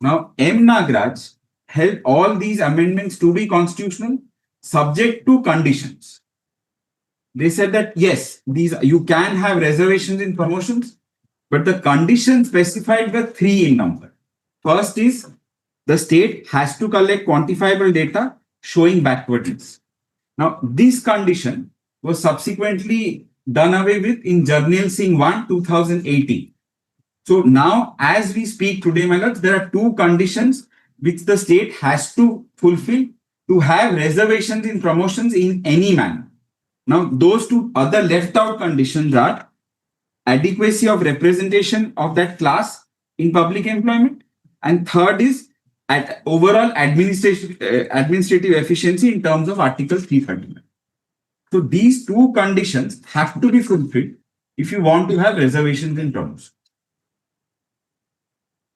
Now, M. Nagaraj held all these amendments to be constitutional, subject to conditions. They said that yes, you can have reservations in promotions, but the conditions specified were 3 in number. First is the state has to collect quantifiable data showing backwardness. Now, this condition was subsequently done away with in Jarnail Singh 1, 2018. So now, as we speak today, my lords, there are 2 conditions which the state has to fulfill to have reservations in promotions in any manner. Now, those two other left out conditions are adequacy of representation of that class in public employment, and third is at overall administrative efficiency in terms of Article 339. So these two conditions have to be fulfilled if you want to have reservations in terms.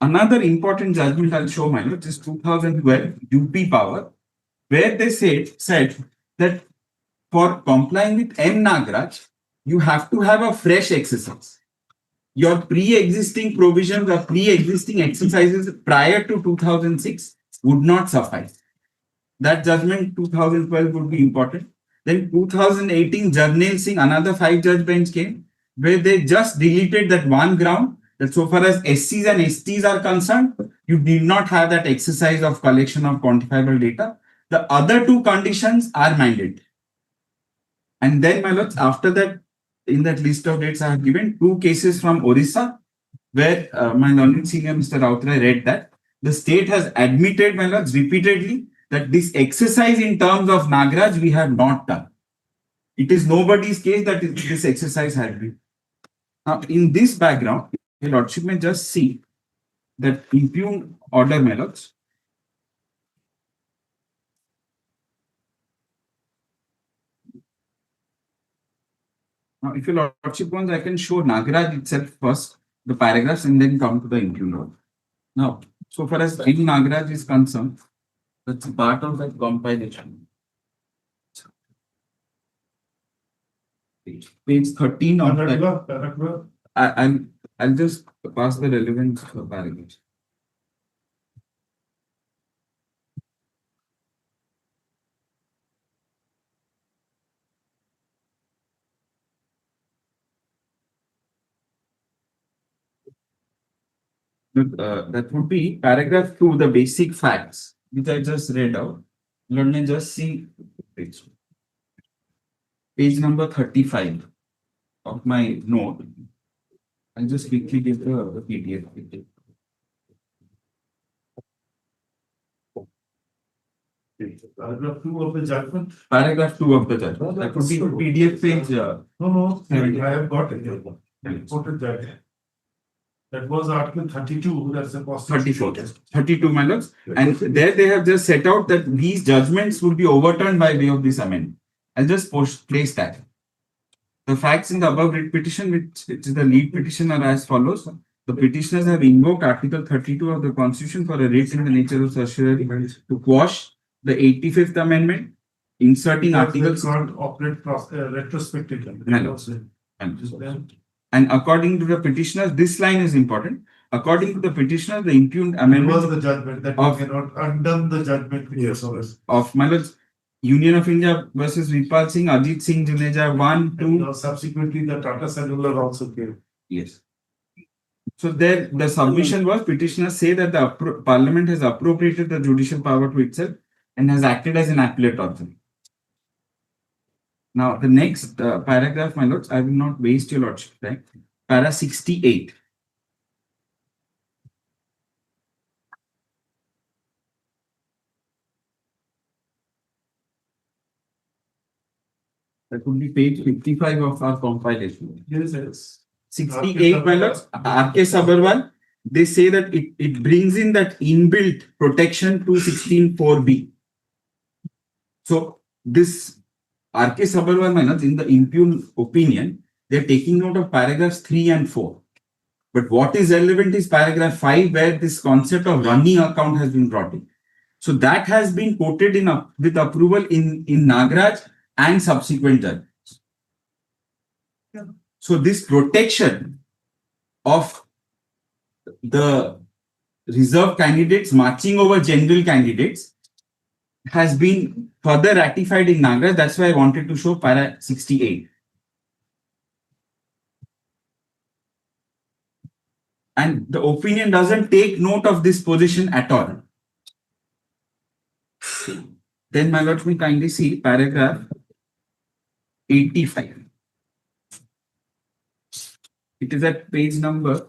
Another important judgment I'll show, my lord, is 2012 UP Power, where they said that for complying with M. Nagraj, you have to have a fresh exercise. Your pre-existing provisions or pre-existing exercises prior to 2006 would not suffice. That judgment 2012 would be important. Then 2018, Jarnail Singh, another 5-judge bench came, where they just deleted that one ground that so far as SCs and STs are concerned, you did not have that exercise of collection of quantifiable data. The other two conditions are mandatory. And then, my lords, after that, in that list of dates, I have given 2 cases from Orissa, where my learned senior Mr. Rautray read that the state has admitted, my lords, repeatedly that this exercise in terms of Nagraj we have not done. It is nobody's case that this exercise had been. Now, in this background, your lordship may just see that impugned order, my lords. Now, if your lordship wants, I can show Nagraj itself first, the paragraphs, and then come to the impugned order. Now, so far as in Nagraj is concerned, that's part of that compilation. Page 13 of that. I'll just pass the relevant paragraphs. That would be paragraph 2, the basic facts, which I just read out. Let me just see page number 35 of my note. I'll just quickly give the PDF. Paragraph 2 of the judgment. Paragraph 2 of the judgment. That would be PDF page. No, I have got it. Reported judgment. That was Article 32. That's the cost. 32, my lords. And there they have just set out that these judgments would be overturned by way of this amendment. I'll just place that. The facts in the above writ petition, which is the lead petition, are as follows. The petitioners have invoked Article 32 of the Constitution for a writ in the nature of certiorari to quash the 85th Amendment, inserting articles. Can't operate retrospectively. And according to the petitioners, this line is important. According to the petitioners, the impugned amendment was the judgment that we cannot undone the judgment. Yes, of my lords, Union of India versus Vipal Singh, Ajit Singh Juneja 1, 2. Subsequently, the Tata Cellular also came. Yes. So there, the submission was petitioners say that the Parliament has appropriated the judicial power to itself and has acted as an appellate authority. Now, the next paragraph, my lords, I will not waste your lordship time. Para 68. That would be page 55 of our compilation. Yes. 68, my lords, R.K. Sabharwal, they say that it brings in that inbuilt protection to 16.4b. So, this R.K. Sabharwal, my lords, in the impugned opinion, they are taking note of paragraphs 3 and 4. But what is relevant is paragraph 5, where this concept of running account has been brought in. So, that has been quoted in with approval in Nagraj and subsequent judgments. So this protection of the reserve candidates marching over general candidates has been further ratified in Nagraj. That's why I wanted to show para 68. And the opinion doesn't take note of this position at all. Then, my lord, we kindly see paragraph 85. It is at page number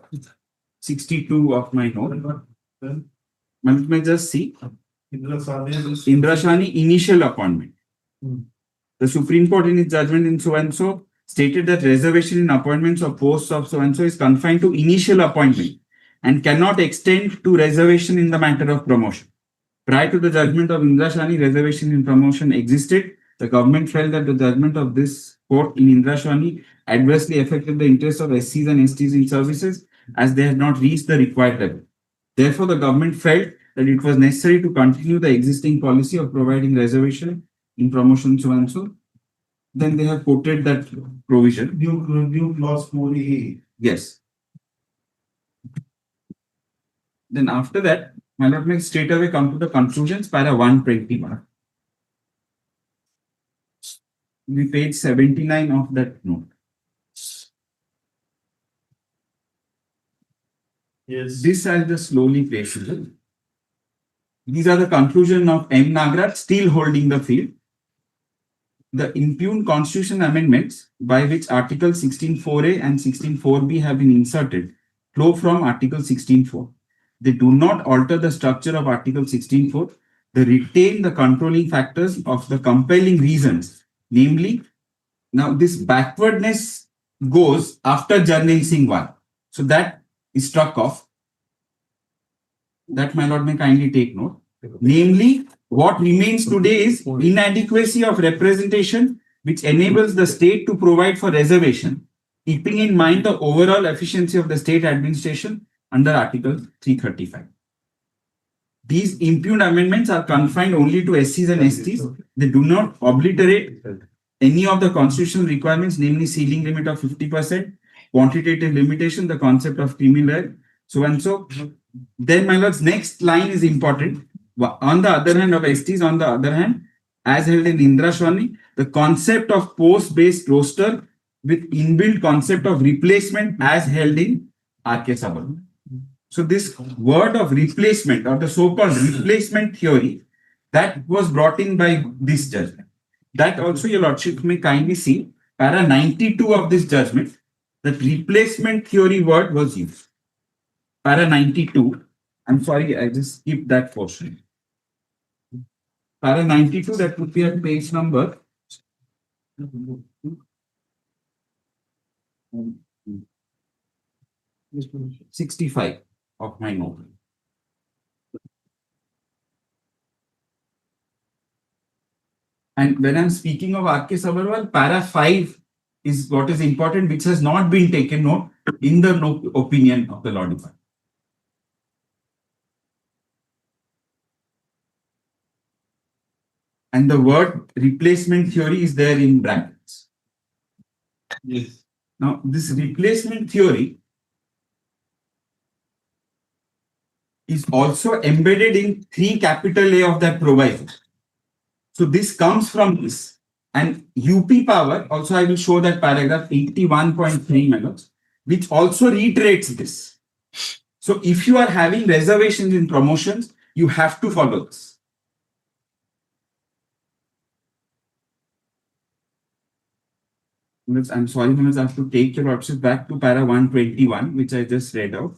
62 of my note. May just see Indra Shani initial appointment. The Supreme Court in its judgment in so and so stated that reservation in appointments or posts of so and so is confined to initial appointment and cannot extend to reservation in the matter of promotion. Prior to the judgment of Indra Shani, reservation in promotion existed. The government felt that the judgment of this court in Indra Shani adversely affected the interests of SCs and STs in services as they had not reached the required level. Therefore, the government felt that it was necessary to continue the existing policy of providing reservation in promotion so and so. Then they have quoted that provision. New clause 4A. Yes. Then after that, my lord may straight away come to the conclusions, para 121. We page 79 of that note. Yes. This I'll just slowly place it. These are the conclusion of M. Nagraj, still holding the field. The impugned constitution amendments by which Article 16.4a and 16.4b have been inserted flow from Article 16.4. They do not alter the structure of Article 16.4. They retain the controlling factors of the compelling reasons. Namely, now this backwardness goes after Jarnail Singh 1. So that is struck off. That my lord may kindly take note. Namely, what remains today is inadequacy of representation which enables the state to provide for reservation, keeping in mind the overall efficiency of the state administration under Article 335. These impugned amendments are confined only to SCs and STs. They do not obliterate any of the constitutional requirements, namely ceiling limit of 50%, quantitative limitation, the concept of criminal, so and so. Then, my lords, next line is important. On the other hand of STs, on the other hand, as held in Indra Shani, the concept of post-based roster with inbuilt concept of replacement as held in R.K. Sabharwal. So this word of replacement or the so-called replacement theory that was brought in by this judgment. That also your lordship may kindly see para 92 of this judgment, that replacement theory word was used. Para 92, I'm sorry, I just skipped that portion. Para 92, that would be at page number 65 of my note. And when I'm speaking of R.K. Sabharwal, para 5 is what is important, which has not been taken note in the opinion of the law department. And the word replacement theory is there in brackets. Yes. Now, this replacement theory is also embedded in 3 capital A of that proviso. So this comes from this. And UP power, also I will show that paragraph 81.3 minutes, which also reiterates this. So if you are having reservations in promotions, you have to follow this. I'm sorry, I have to take your lordship back to para 121, which I just read out.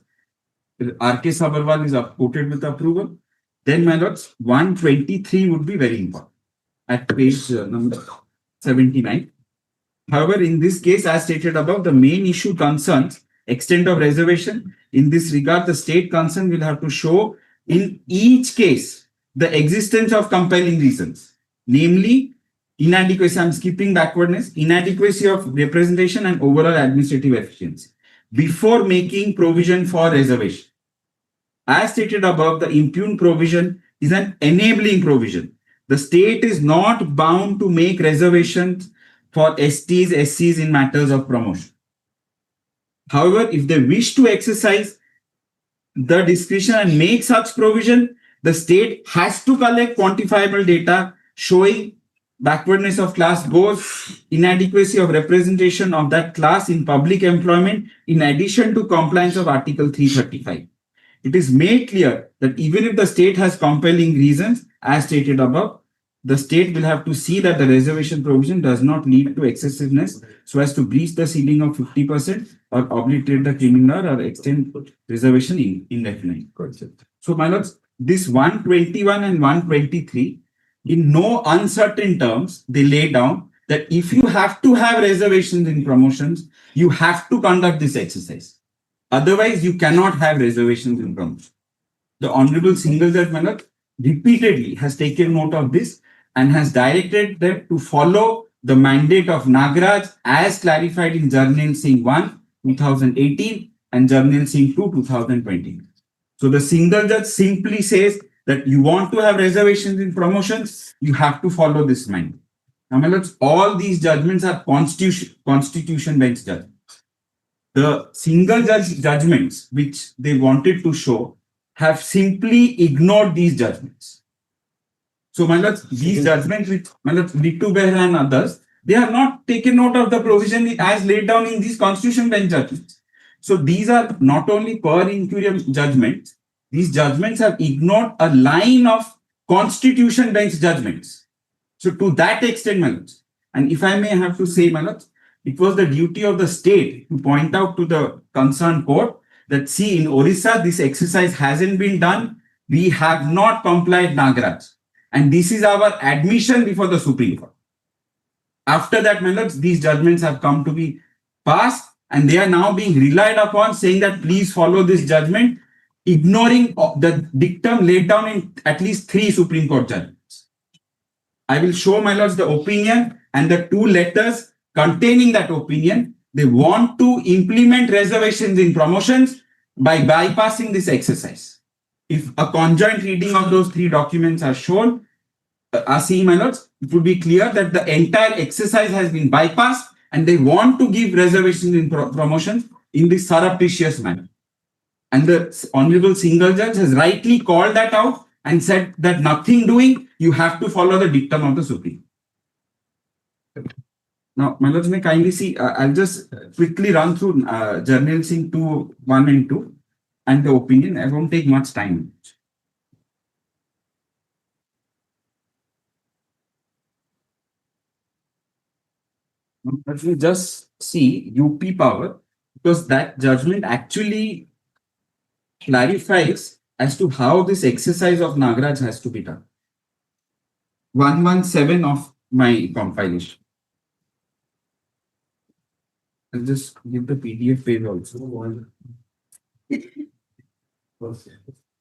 R.K. Sabharwal is quoted with approval. Then, my lords, 123 would be very important at page number 79. However, in this case, as stated above, the main issue concerns extent of reservation. In this regard, the state concerned will have to show in each case the existence of compelling reasons, namely inadequacy, I'm skipping backwardness, inadequacy of representation and overall administrative efficiency before making provision for reservation. As stated above, the impugned provision is an enabling provision. The state is not bound to make reservations for STs, SCs in matters of promotion. However, if they wish to exercise the discretion and make such provision, the state has to collect quantifiable data showing backwardness of class goes, inadequacy of representation of that class in public employment, in addition to compliance of Article 335. It is made clear that even if the state has compelling reasons, as stated above, the state will have to see that the reservation provision does not lead to excessiveness so as to breach the ceiling of 50% or obliterate the criminal or extend reservation indefinitely. So, my lords, this 121 and 123, in no uncertain terms, they lay down that if you have to have reservations in promotions, you have to conduct this exercise. Otherwise, you cannot have reservations in promotion. The Honorable Single Judge Malak repeatedly has taken note of this and has directed them to follow the mandate of Nagraj as clarified in Journal Singh 1, 2018 and Journal Singh 2, 2020. So the single judge simply says that you want to have reservations in promotions, you have to follow this mandate. Now, my lords, all these judgments are constitution bench judgments. The single judge judgments which they wanted to show have simply ignored these judgments. So, my lords, these judgments which my lords Ritu Behra and others, they have not taken note of the provision as laid down in these constitution bench judgments. So, these are not only per incuriam judgments, these judgments have ignored a line of constitution bench judgments. So, to that extent, my lords, and if I may have to say, my lords, it was the duty of the state to point out to the concerned court that, see, in Orissa, this exercise hasn't been done. We have not complied, Nagraj. And this is our admission before the Supreme Court. After that, my lords, these judgments have come to be passed and they are now being relied upon, saying that please follow this judgment, ignoring the dictum laid down in at least 3 Supreme Court judgments. I will show, my lords, the opinion and the 2 letters containing that opinion. They want to implement reservations in promotions by bypassing this exercise. If a conjoint reading of those 3 documents are shown, see, my lords, it would be clear that the entire exercise has been bypassed and they want to give reservations in promotions in this surreptitious manner. And the Honorable Single Judge has rightly called that out and said that nothing doing, you have to follow the dictum of the Supreme. Now, my lords, may kindly see, I'll just quickly run through Journal Singh 2, 1 and 2 and the opinion. I won't take much time. Let me just see UP power, because that judgment actually clarifies as to how this exercise of Nagraj has to be done. 117 of my compilation. I'll just give the PDF page also.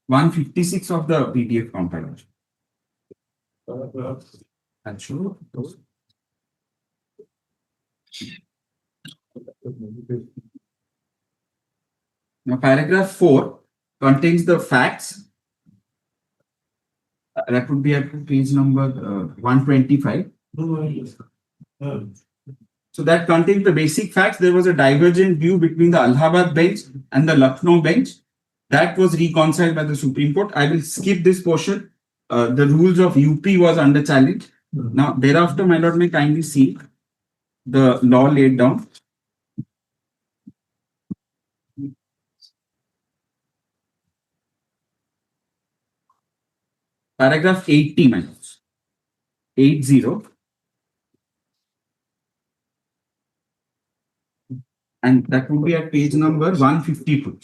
156 of the PDF compilation. And sure. Now, paragraph 4 contains the facts. That would be at page number 125. So that contains the basic facts. There was a divergent view between the Allahabad bench and the Lucknow bench. That was reconciled by the Supreme Court. I will skip this portion. The rules of UP was under challenge. Now, thereafter, my lord, may kindly see the law laid down. Paragraph 80, my lords. 80. And that would be at page number 152.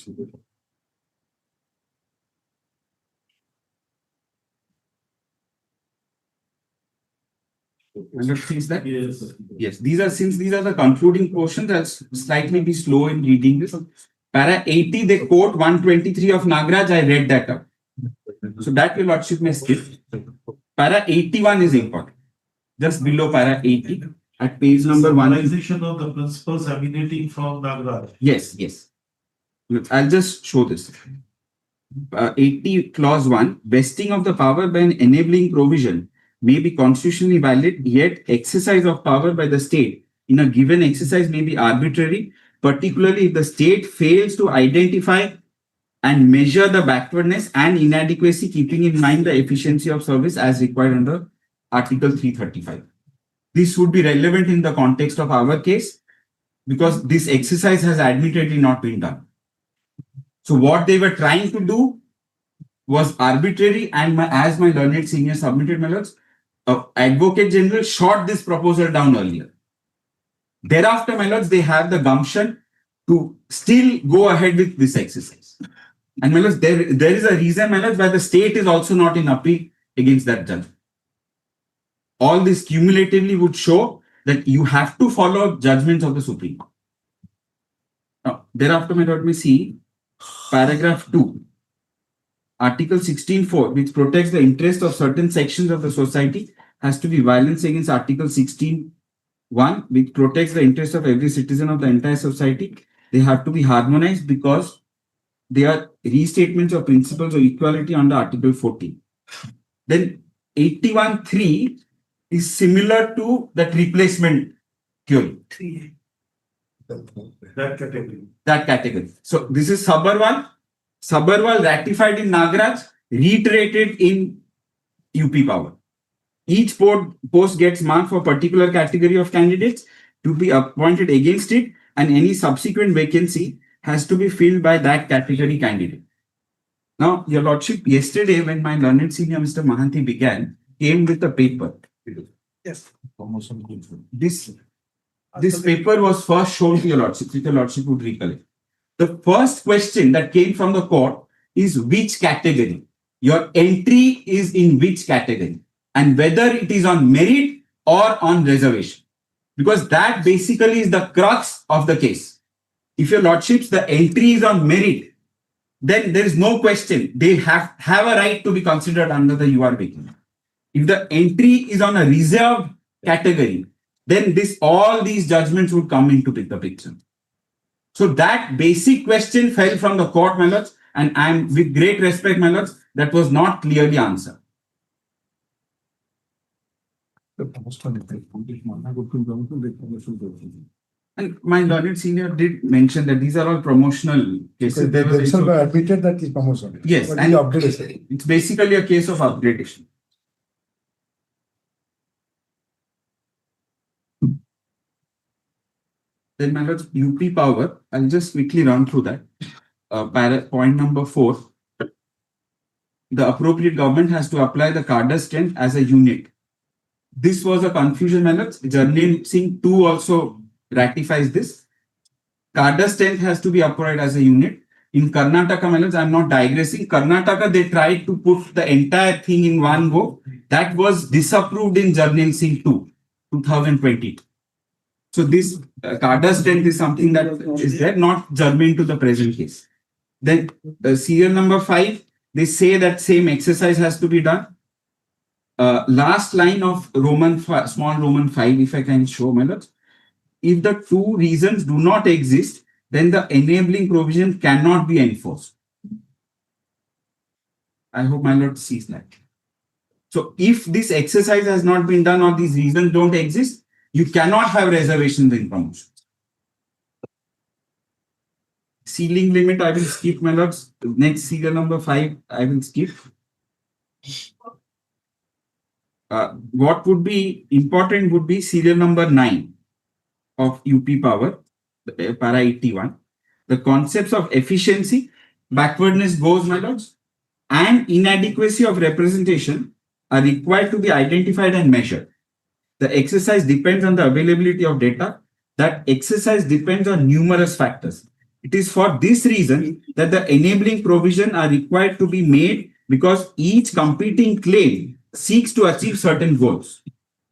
Understands that? Yes. Yes. Since these are the concluding portions, I'll slightly be slow in reading this. Para 80, they quote 123 of Nagraj. I read that up. So that your lordship may skip. Para 81 is important. Just below para 80 at page number 1. Summarization of the principles emanating from Nagraj. Yes, yes. I'll just show this. 80 clause 1, vesting of the power by an enabling provision may be constitutionally valid, yet exercise of power by the state in a given exercise may be arbitrary, particularly if the state fails to identify and measure the backwardness and inadequacy, keeping in mind the efficiency of service as required under Article 335. This would be relevant in the context of our case because this exercise has admittedly not been done. So what they were trying to do was arbitrary, and as my learned senior submitted, my lords, Advocate General shot this proposal down earlier. Thereafter, my lords, they have the gumption to still go ahead with this exercise. And my lords, there is a reason, my lords, why the state is also not in appeal against that judgment. All this cumulatively would show that you have to follow judgments of the Supreme Court. Now, thereafter, my lord, we see paragraph 2, Article 16(4), which protects the interest of certain sections of the society, has to be violence against Article 16(1), which protects the interest of every citizen of the entire society. They have to be harmonized because they are restatements of principles of equality under Article 14. Then 81(3) is similar to that replacement theory. That category. So this is Sabharwal. Sabharwal ratified in Nagaraj, reiterated in UP Power. Each post gets marked for a particular category of candidates to be appointed against it, and any subsequent vacancy has to be filled by that category candidate. Now, Your Lordship, yesterday when my learned senior Mr. Mahanti began, came with a paper. Yes. This paper was first shown to Your Lordship, if Your Lordship would recollect. The first question that came from the court is which category? Your entry is in which category? And whether it is on merit or on reservation. Because that basically is the crux of the case. If Your Lordships, the entry is on merit, then there is no question. They have a right to be considered under the URB. If the entry is on a reserved category, then all these judgments would come into the picture. So that basic question fell from the court, my lords, and I am with great respect, my lords, that was not clearly answered. And my learned senior did mention that these are all promotional cases. They themselves admitted that is promotion. Yes, But and he upgraded. it's basically a case of upgradation. Then, my lords, UP Power, I'll just quickly run through that. Point number 4. The appropriate government has to apply the cadre strength as a unit. This was a confusion, my lords. Jarnail Singh 2 also ratifies this. Cadre strength has to be applied as a unit. In Karnataka, my lords, I'm not digressing. Karnataka, they tried to put the entire thing in one go. That was disapproved in Jarnail Singh 2, 2020. So this cadre strength is something that is there, not germane to the present case. Then serial number 5, they say that same exercise has to be done. Last line of small Roman 5, if I can show, my lords. If the two reasons do not exist, then the enabling provision cannot be enforced. I hope my lord sees that. So if this exercise has not been done or these reasons don't exist, you cannot have reservations in promotion. Ceiling limit, I will skip, my lords. Next serial number 5, I will skip. What would be important would be serial number 9 of UP Power, para 81. The concepts of efficiency, backwardness goes, my lords, and inadequacy of representation are required to be identified and measured. The exercise depends on the availability of data. That exercise depends on numerous factors. It is for this reason that the enabling provision are required to be made because each competing claim seeks to achieve certain goals.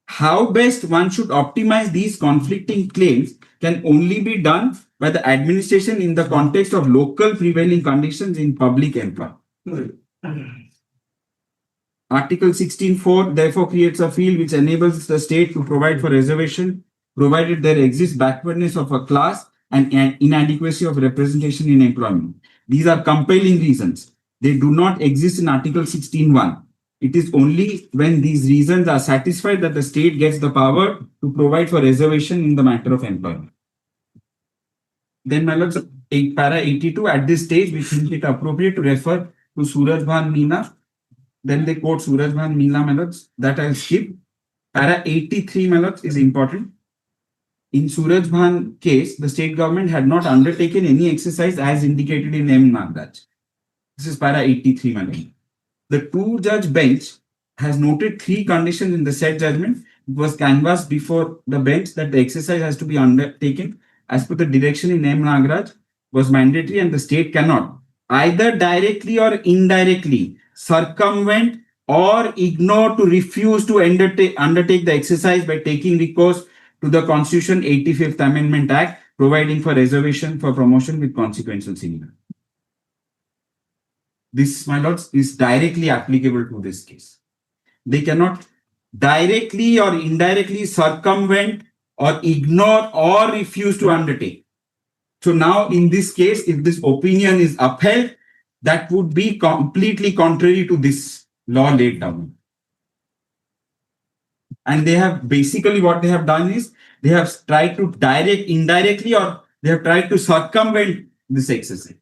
How best one should optimize these conflicting claims can only be done by the administration in the context of local prevailing conditions in public employment. Article 16(4) therefore creates a field which enables the state to provide for reservation, provided there exists backwardness of a class and inadequacy of representation in employment. These are compelling reasons. They do not exist in Article 16(1). It is only when these reasons are satisfied that the state gets the power to provide for reservation in the matter of employment. Then, my lords, para 82, at this stage, we think it appropriate to refer to Suraj Bhan Meena. Then they quote Suraj Bhan Meena, my lords. That I'll skip. Para 83, my lords, is important. In Suraj Bhan case, the state government had not undertaken any exercise as indicated in M. Nagaraj. This is para 83, my lords. The two-judge bench has noted 3 conditions in the said judgment. It was canvassed before the bench that the exercise has to be undertaken as per the direction in M. Nagaraj was mandatory, and the state cannot either directly or indirectly circumvent or ignore to refuse to undertake the exercise by taking recourse to the Constitution 85th Amendment Act, providing for reservation for promotion with consequential seniority. This, my lords, is directly applicable to this case. They cannot directly or indirectly circumvent or ignore or refuse to undertake. So now in this case, if this opinion is upheld, that would be completely contrary to this law laid down. And they have basically what they have done is they have tried to indirectly, or they have tried to circumvent this exercise.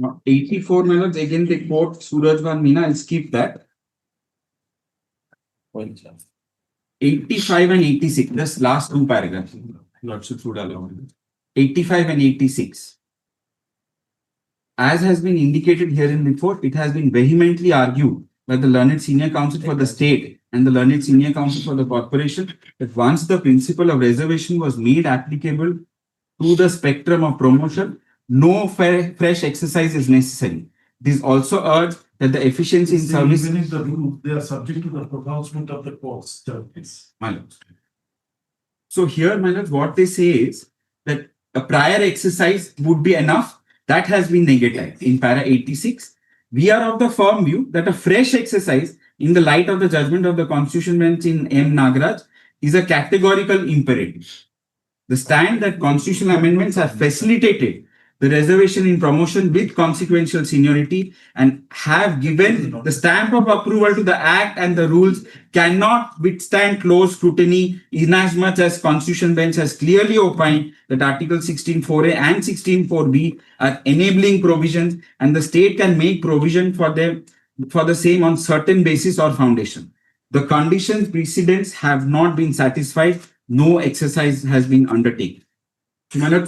Now, 84 minutes, again they quote Surajvan Meena, I'll skip that. 85 and 86, just last two paragraphs. Lordship should allow. 85 and 86. As has been indicated here in the report, it has been vehemently argued by the learned senior counsel for the state and the learned senior counsel for the corporation that once the principle of reservation was made applicable to the spectrum of promotion, no fresh exercise is necessary. It is also urged that the efficiency in service. Even if the rule, they are subject to the pronouncement of the courts. My lord. So here, my lord, what they say is that a prior exercise would be enough. That has been negated in para 86. We are of the firm view that a fresh exercise in the light of the judgment of the Constitution bench in M. Nagaraj is a categorical imperative. The stand that constitutional amendments have facilitated the reservation in promotion with consequential seniority and have given the stamp of approval to the act and the rules cannot withstand close scrutiny, inasmuch as Constitution bench has clearly opined that Article 16.4a and 16.4b are enabling provisions and the state can make provision for them for the same on certain basis or foundation. The conditions precedents have not been satisfied. No exercise has been undertaken.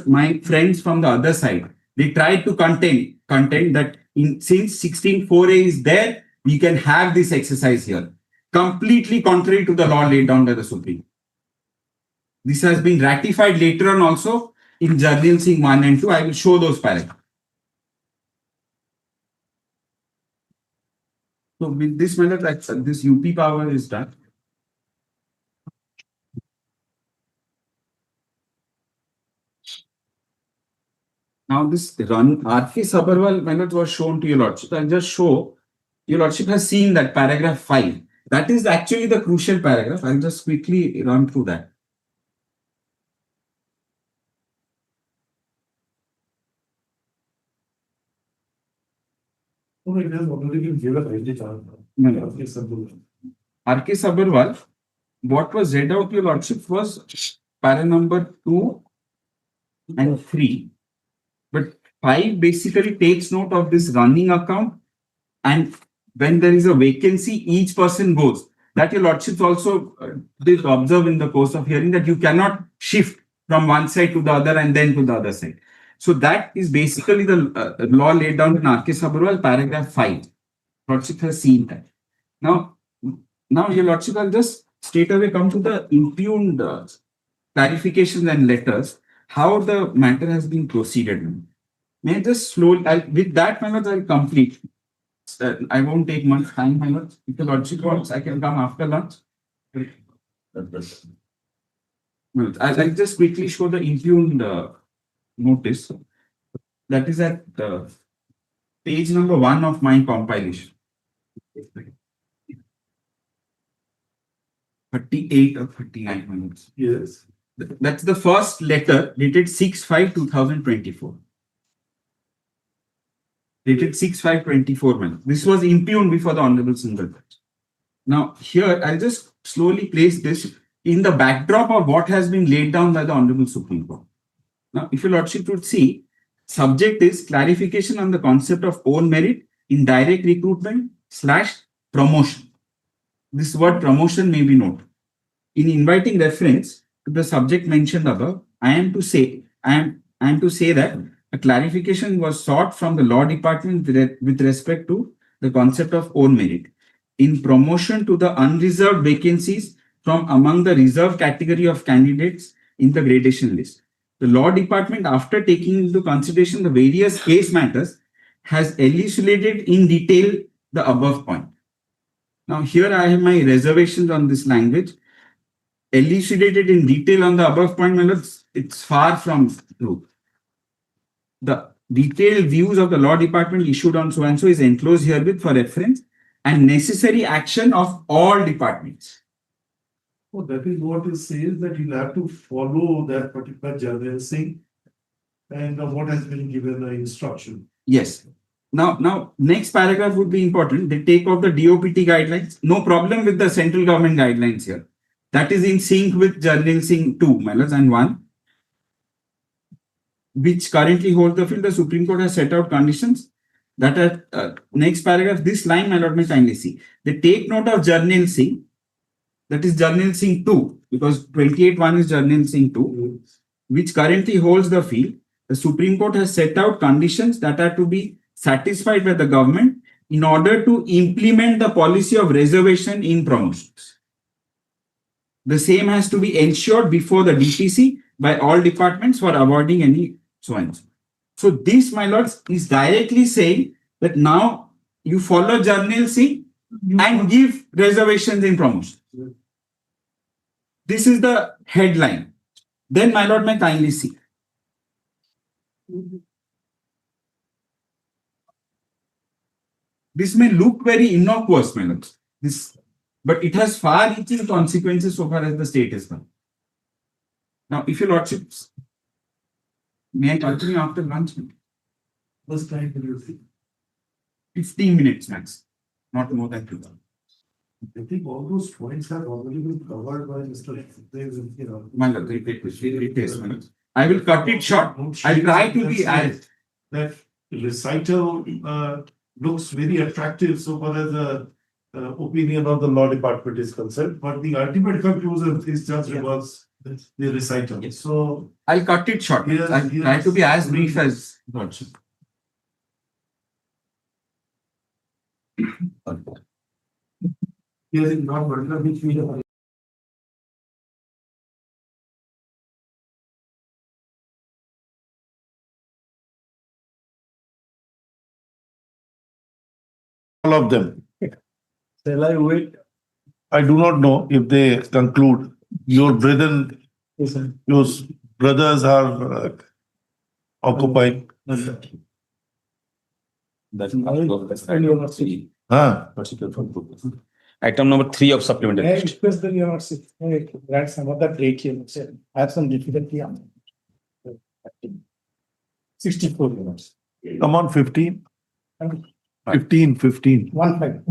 My friends from the other side, they tried to contend that since 16.4a is there, we can have this exercise here. Completely contrary to the law laid down by the Supreme. This has been ratified later on also in Jarnal Singh 1 and 2. I will show those paragraphs. So with this manner, this UP power is done. Now this run R.K. Sabharwal minute was shown to your lordship. I'll just show your lordship has seen that paragraph 5. That is actually the crucial paragraph. I'll just quickly run through that. R.K. Sabharwal, what was read out your lordship was para number 2 and 3. But 5 basically takes note of this running account, and when there is a vacancy, each person goes. That your lordships also did observe in the course of hearing that you cannot shift from one side to the other and then to the other side. So that is basically the law laid down in R.K. Sabharwal, paragraph 5. Lordship has seen that. Now your lordship, I'll just straight away come to the impugned clarifications and letters, how the matter has been proceeded. May I just slowly, with that, my lords, I'll complete. I won't take much time, my lords. If the lordship wants, I can come after lunch. I'll just quickly show the impugned notice. That is at page number 1 of my compilation. 38 or 39 minutes. Yes. That's the first letter dated 6/5/2024. Dated 6/5/24. This was impugned before the Honorable Single Judge. Now, here I'll just slowly place this in the backdrop of what has been laid down by the Honorable Supreme Court. Now, if your lordship would see, subject is clarification on the concept of own merit in direct recruitment / promotion. This word promotion may be noted. In inviting reference to the subject mentioned above, I am to say that a clarification was sought from the law department with respect to the concept of own merit in promotion to the unreserved vacancies from among the reserved category of candidates in the gradation list. The law department, after taking into consideration the various case matters, has elucidated in detail the above point. Now, here I have my reservations on this language. Elucidated in detail on the above point, my lords, it's far from true. The detailed views of the law department issued on so and so is enclosed herewith for reference and necessary action of all departments. Oh, that is what it says, that you'll have to follow that particular journal thing and what has been given the instruction. Yes. Now, next paragraph would be important. They take off the DOPT guidelines. No problem with the central government guidelines here. That is in sync with Journal Singh 2, my lords, and 1, which currently holds the field. The Supreme Court has set out conditions that are next paragraph. This line, my lord, may kindly see. They take note of Journal Singh, that is Journal Singh 2, because 28.1 is Journal Singh 2, which currently holds the field. The Supreme Court has set out conditions that are to be satisfied by the government in order to implement the policy of reservation in promotions. The same has to be ensured before the DPC by all departments for avoiding any so and so. So this, my lords, is directly saying that now you follow Journal Singh and give reservations in promotion. This is the headline. Then, my lord, may kindly see. This may look very innocuous, my lords. But it has far-reaching consequences so far as the state is concerned. Now, if your lordships, may I continue after lunch? First time will you see? 15 minutes max, not more than 2 hours. I think all those points have already been covered by Mr. My lord, repeat, my lord. I will cut it short. I try to be as. That recital looks very attractive so far as the opinion of the law department is concerned, but the ultimate conclusion is just reverse the recital. Yes. So I'll cut it short. I try to be as brief as lordship. here is not particular which we have. All of them. Shall I wait? I do not know if they conclude. Your brethren, your brothers are occupying. Item number 3 of supplementary. May I request the university, grant some other break here, I have some difficulty on 64 units. Come on, 15. 15. 1 5.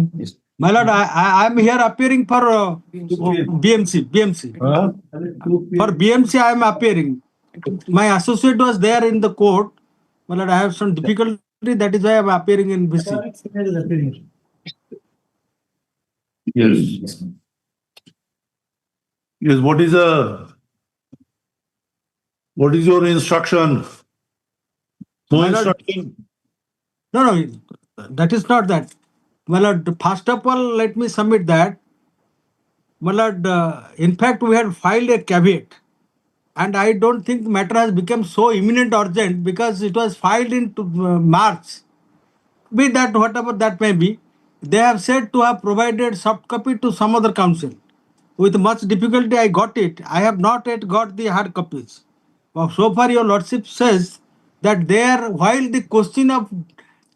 My lord, I am here appearing for BMC. Huh? For BMC, I am appearing. My associate was there in the court. My lord, I have some difficulty. That is why I am appearing in BC. Yes. Yes, what is your instruction? No My lord, instruction. No, that is not that. My lord, first of all, let me submit that. My lord, in fact, we had filed a caveat. And I don't think the matter has become so imminent urgent because it was filed in March. Be that whatever that may be, they have said to have provided soft copy to some other council. With much difficulty, I got it. I have not yet got the hard copies. So far, your lordship says that there, while the question of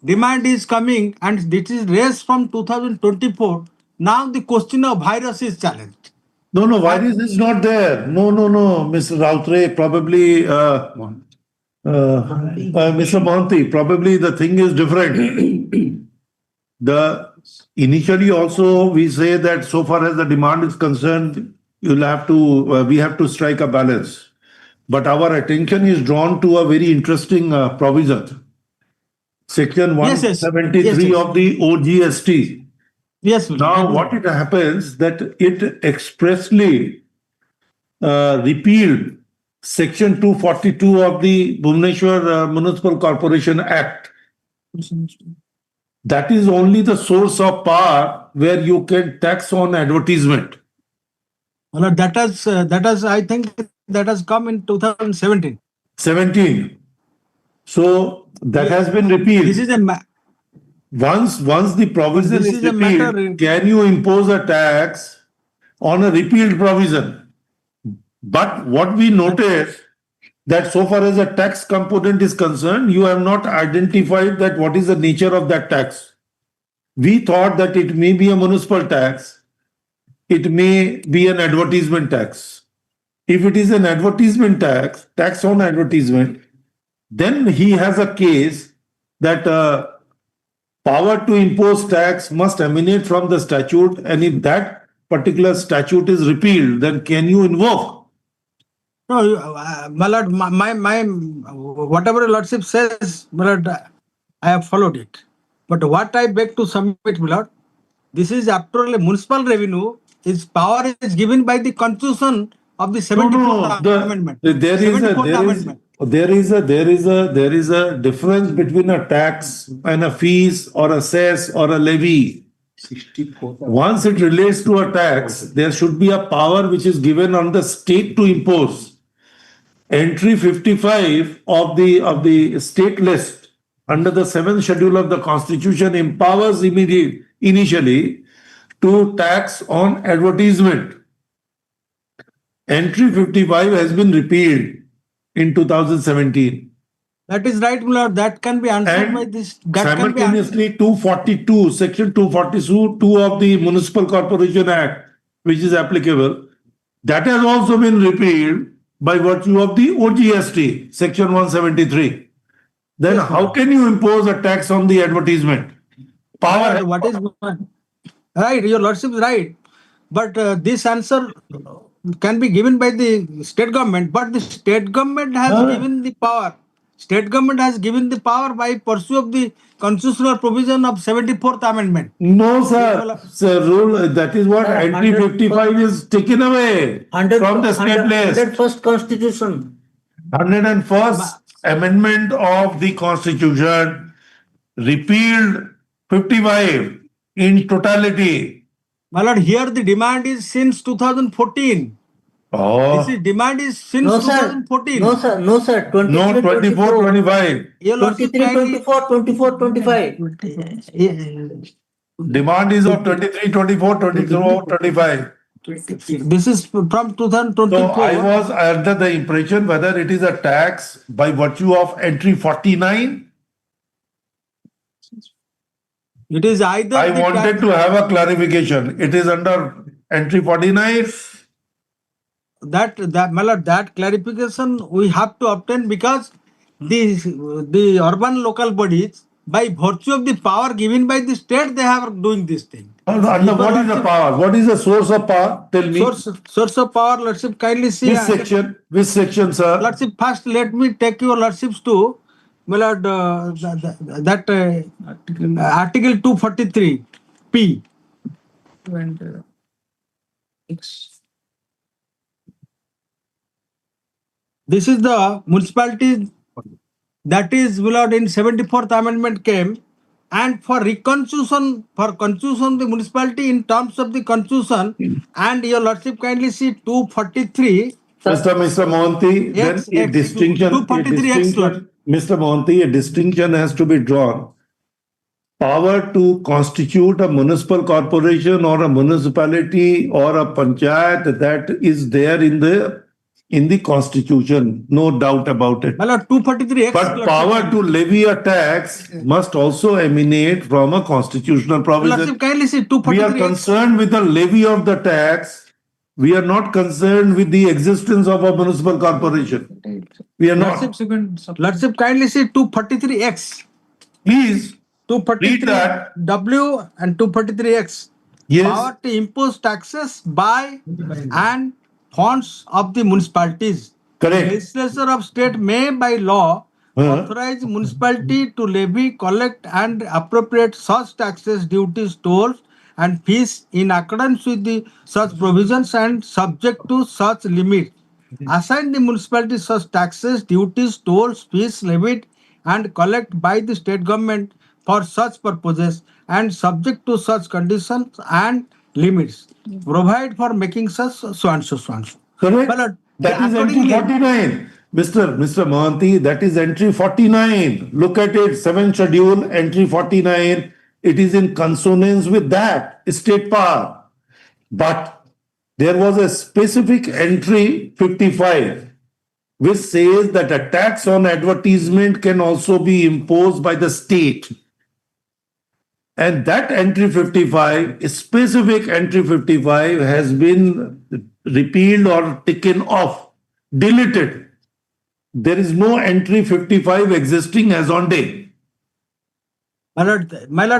demand is coming and this is raised from 2024, now the question of virus is challenged. No, virus is not there. No, Mr. Rautre, probably, Mr. Mohanty, probably the thing is different. Initially also we say that so far as the demand is concerned, we have to strike a balance. But our attention is drawn to a very interesting provision. Section 173 of the OGST. Yes. Now, what it happens that it expressly repealed Section 242 of the Bhubaneswar Municipal Corporation Act. that is only the source of power where you can tax on advertisement. Well, that has, I think that has come in 2017. 17. So that has been repealed. This is a Once the provision This is is a matter repealed, in- can you impose a tax on a repealed provision? But what we notice that so far as a tax component is concerned, you have not identified that what is the nature of that tax. We thought that it may be a municipal tax, it may be an advertisement tax. If it is an advertisement tax on advertisement, then he has a case that power to impose tax must emanate from the statute, and if that particular statute is repealed, then can you invoke? No, my lord, my whatever lordship says, my lord, I have followed it. But what I beg to submit, my lord, this is after all a municipal revenue. Its power is given by the Constitution of the 74th Amendment. There is a difference between a tax and a fees or a cess or a levy. Once it relates to a tax, there should be a power which is given on the state to impose. Entry 55 of the state list under the 7th schedule of the Constitution empowers initially to tax on advertisement. Entry 55 has been repealed in 2017. That is right, my lord. That can be answered And by this. That can be simultaneously, 242, section 242 of the Municipal Corporation Act, which is applicable, that has also been repealed by virtue of the OGST, section 173. Then how can you impose a tax on the advertisement? Power. What is right? Your lordship is right. But this answer can be given by the state government. But the state government has given the power. State government has given the power by pursuit of the constitutional provision of 74th Amendment. No, sir. Sir, rule, that is what entry 55 is taken away from the state list. 101st Constitution. 101st Amendment of the Constitution repealed 55 in totality. My lord, here the demand is since 2014. Oh. This is demand is since No, sir. 2014. No, sir. No, sir. 23, No, 24, 25. Your lordship 23, kindly- 24, 25. Demand is of 23, 24, 24, 25. This is from 2024. So I was under the impression whether it is a tax by virtue of entry 49. It is either I the wanted tax- to have a clarification. It is under entry 49. my lord, that clarification we have to obtain because the urban local bodies, by virtue of the power given by the state, they have doing this thing. Under what is the power? What is the source of power? Tell me. Source of power, lordship, kindly see. Which section? Which section, sir? Lordship, first let me take your lordships to, my lord, Article 243 P. This is the municipality that is, my lord, in 74th Amendment came, and for constitution, the municipality in terms of the constitution, and your lordship kindly see 243. Mr. Mohanty, then X, a X, distinction, 243 X, Lord. Mr. Mohanty, a distinction has to be drawn. Power to constitute a municipal corporation or a municipality or a panchayat, that is there in the constitution, no doubt about it. My lord, 243 X. But power to levy a tax must also emanate from a constitutional provision. Lordship, kindly see We 243 are X. concerned with the levy of the tax. We are not concerned with the existence of a municipal corporation. We are not. Lordship, kindly see 243 X. Please 243 read that. W and 243 X. Yes. Power to impose taxes by and funds of the municipalities. Correct. Legislature of state may by law authorize municipality to levy, collect and appropriate such taxes, duties, tolls and fees in accordance with the such provisions and subject to such limit. Assign the municipality such taxes, duties, tolls, fees levied and collect by the state government for such purposes and subject to such conditions and limits. Provide for making such so and so, so and so. Correct? Well, That is entry accordingly- 49. Mr. Mohanty, that is entry 49. Look at it, 7th schedule, entry 49. It is in consonance with that state power. But there was a specific entry 55, which says that a tax on advertisement can also be imposed by the state. And that entry 55, specific entry 55 has been repealed or taken off, deleted. There is no entry 55 existing as on date. My lord,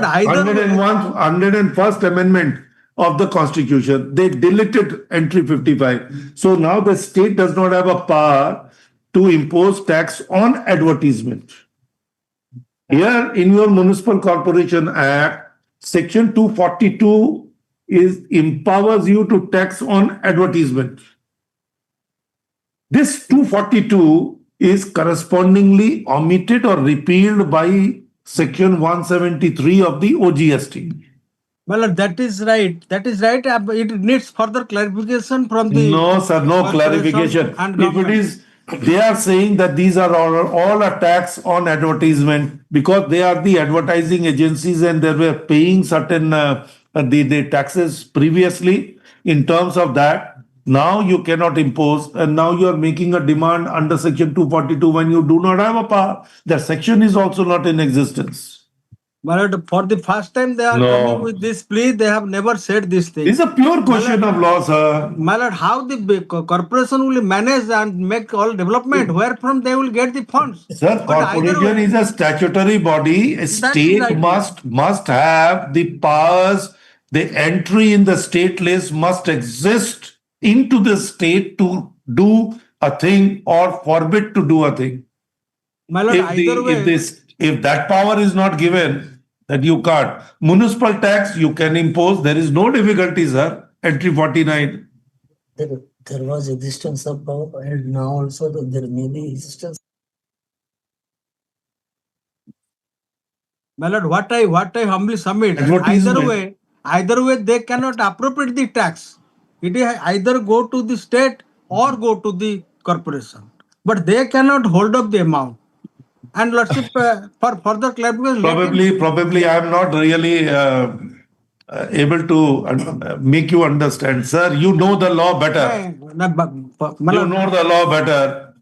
either way, 101st Amendment of the Constitution, they deleted entry 55. So now the state does not have a power to impose tax on advertisement. Here in your Municipal Corporation Act, Section 242 empowers you to tax on advertisement. This 242 is correspondingly omitted or repealed by Section 173 of the OGST. well, that is right. That is right. It needs further clarification from the. No, sir, no corporation clarification. and If government. it is, they are saying that these are all a tax on advertisement because they are the advertising agencies and they were paying certain the taxes previously. In terms of that, now you cannot impose, and now you are making a demand under Section 242 when you do not have a power. That section is also not in existence. My lord, for the first time they are No. coming with this plea. They have never said this thing. It's a pure question of law, sir. My lord, how the corporation will manage and make all development? Where from they will get the funds? Sir, But either corporation way- is a statutory body. A That is state right. must have the powers. The entry in the state list must exist into the state to do a thing or forbid to do a thing. My lord, either way, If that power is not given, that you can't. Municipal tax you can impose. There is no difficulty, sir. Entry 49. There was existence of power and now also there may be existence. my lord, what I humbly submit. Advertisement. Either way, they cannot appropriate the tax. It is either go to the state or go to the corporation. But they cannot hold up the amount. And lordship, for further clarification, Probably I am not really able to make you understand. Sir, you know the law better. You know the law better.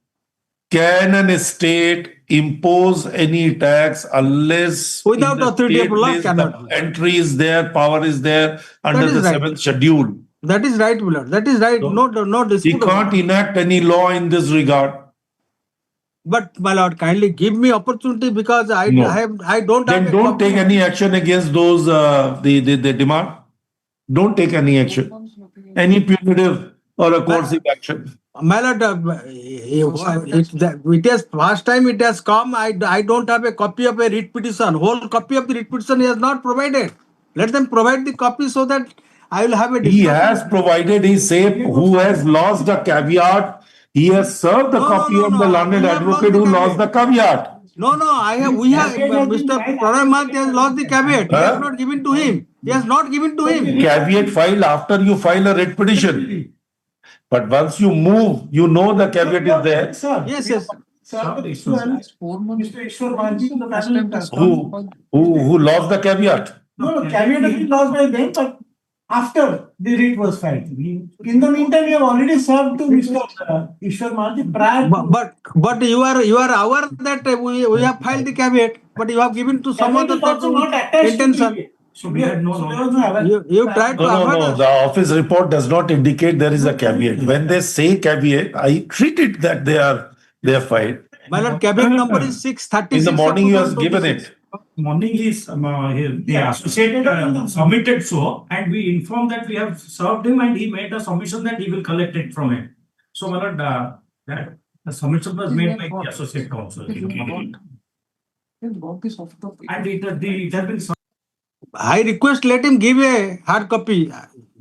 Can an state impose any tax unless Without in the authority of state law list cannot. the entry is there, power is there under is the right. 7th schedule? That is right, my lord. That is right. No He dispute. over can't that. enact any law in this regard. But my lord, kindly give me opportunity because I No. I don't have Then a don't copy. take any action against those the demand. Don't take any action. Any punitive or a coercive action. My lord, it has first time it has come. I don't have a copy of a writ petition. Whole copy of the writ petition he has not provided. Let them provide the copy so that I will have a He discussion. has provided, he said, who has lost the caveat, he has served the No, copy no, of no, the no. learned We have lost advocate the who lost the caveat. No, we have, Mr. Pranay has lost the caveat. He has not given to him. He has not given to him. Caveat file after you file a writ petition. But once you move, you know the caveat is there. Sir. Yes. Sir, the issue is, Mr. Ishwar Manji, the panel. Who lost the caveat? No, caveat has been lost by them, but after the writ was filed. In the meantime, we have already served to Mr. Ishwar Manji prior to. But you are aware that we have filed the caveat, but you have given to some Caveat other is also not attached to intention. the. So we had no. There was no awareness. You tried to avoid No. us. The office report does not indicate there is a caveat. When they say caveat, I treat it that they are filed. My lord, caveat number is 636. In the morning, you have given it. Morning is the associated submitted so, and we informed that we have served him, and he made a submission that he will collect it from him. So, my lord, that the submission was made by the associate counsel. And it has been. I request let him give a hard copy.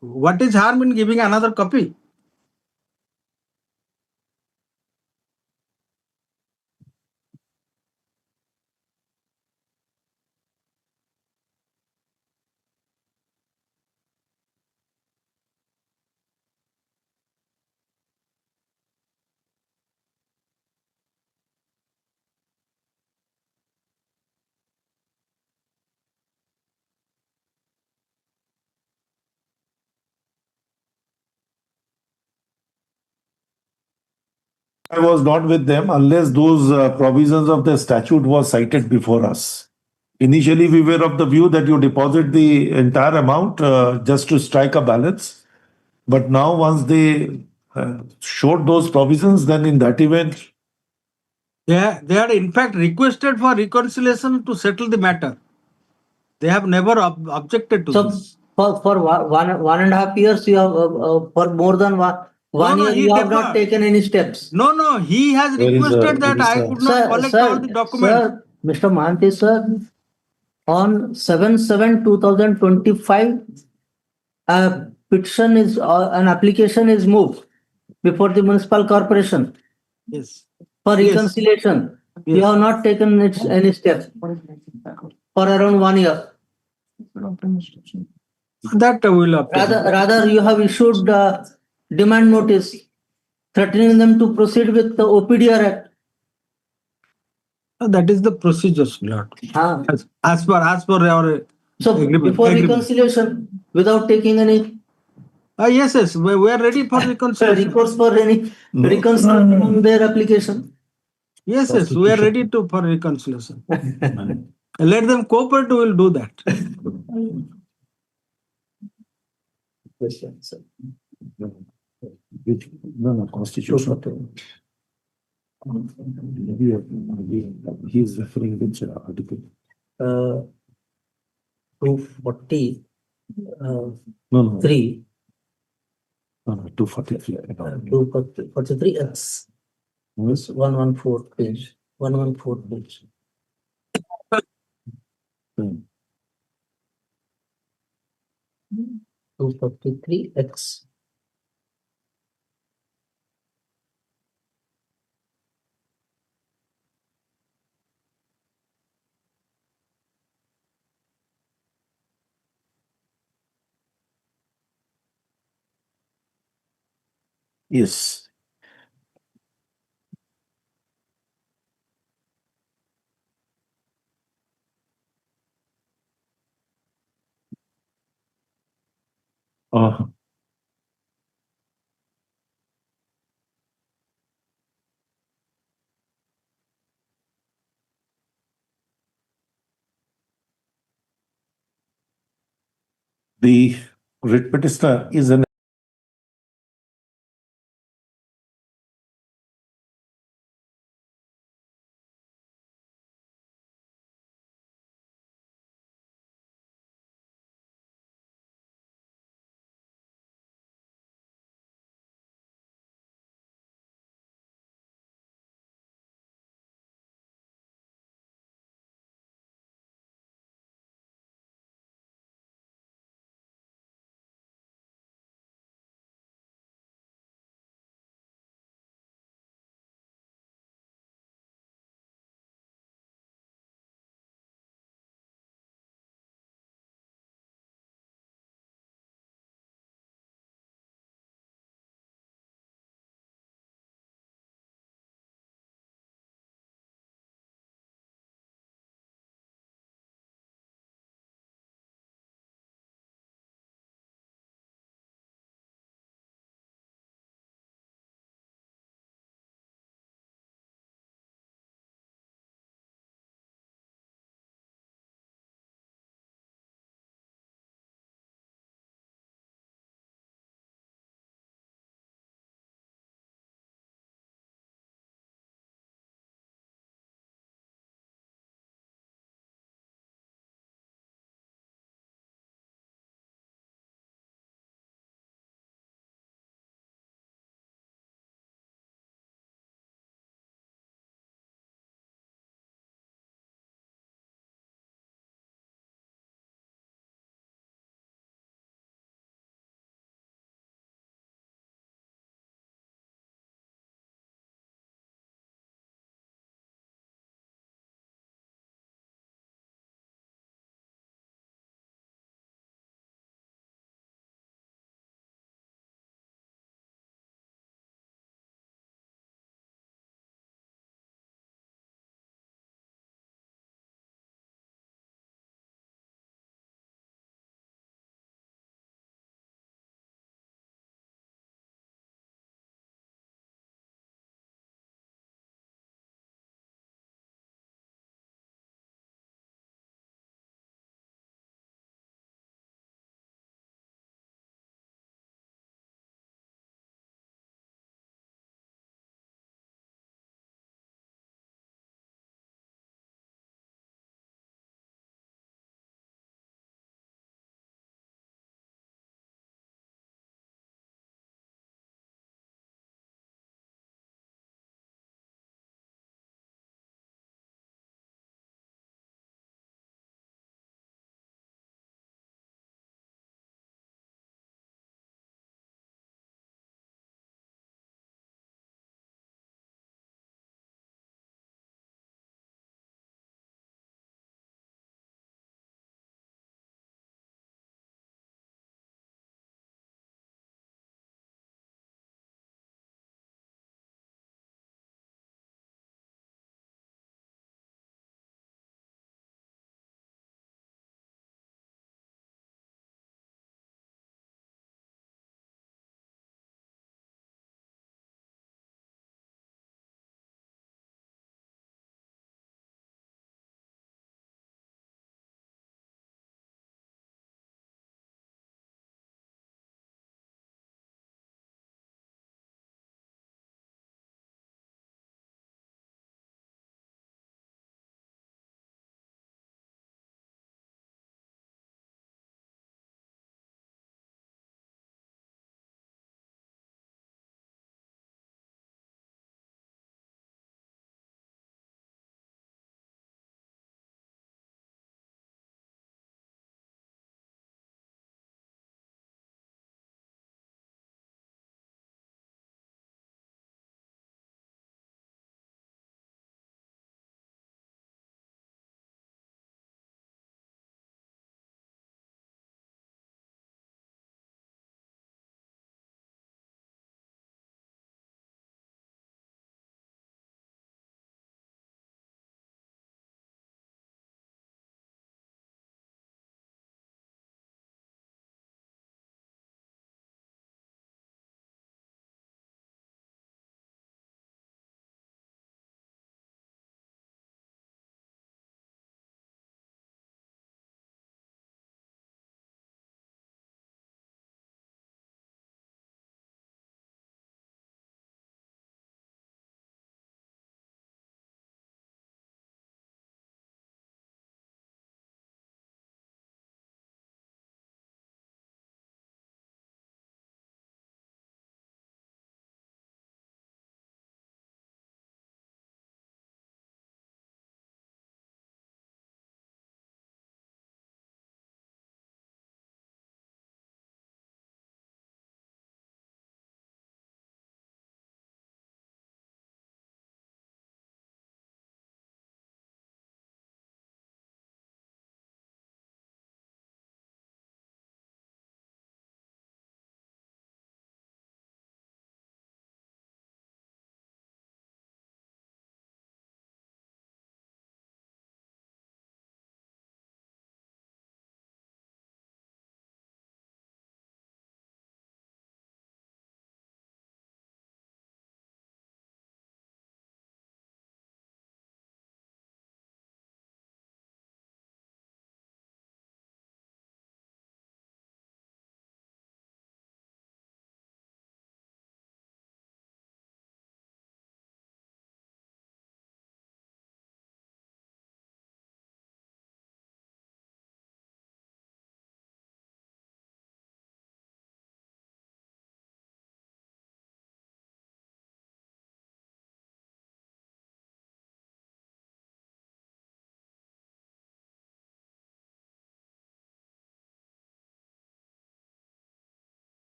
What is harm in giving another copy? I was not with them unless those provisions of the statute was cited before us. Initially, we were of the view that you deposit the entire amount just to strike a balance. But now, once they showed those provisions, then in that event, They had in fact requested for reconciliation to settle the matter. They have never objected to So this. for 1.5 years, you have, for more than one No, year, he you have not deferred. taken any steps. No, he has Where is, requested that where is, I could not collect all the documents. Sir, Mr. Mahanti, sir, on 7/7/2025, a petition is, an application is moved before the municipal corporation Yes. for Yes. reconciliation. You Yes. have not taken any steps for around 1 year. That will update. Rather, you have issued demand notice threatening them to proceed with the OPDR Act. That is the procedure, Lord. Ah. As per our So before reconciliation, without taking any yes, we are ready for reconciliation. recourse for any reconciliation on their application. Yes, we are ready for reconciliation. Let them cooperate, we will do that. Question, sir. no, constitutional. He is referring which article? 240. No. 3. No, 243. 243 X. 114 page. 114 page. 243 X. Yes. The writ petitioner is an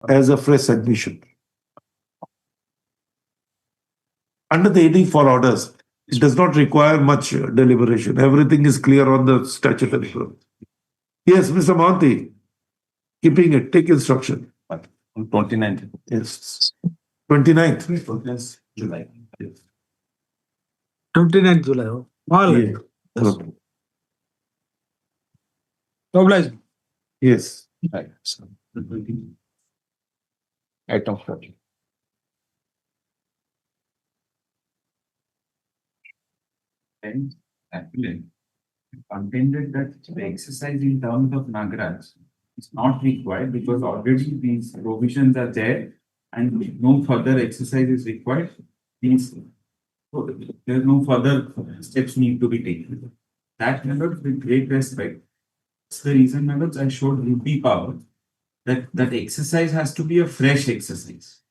as a fresh admission. Under the 84 orders, it does not require much deliberation. Everything is clear on the statutory ground. Yes, Mr. Monty, keeping it, take instruction. On 29th. Yes. 29th. Yes, July. Yes. 29th July. Oh. All right. Yes. Obliged. Yes. Right. Item 40. And applicant contended that the exercise in terms of Nagraj is not required because already these provisions are there and no further exercise is required. These, there are no further steps need to be taken. That method with great respect. That's the reason, members, I showed UP power that exercise has to be a fresh exercise.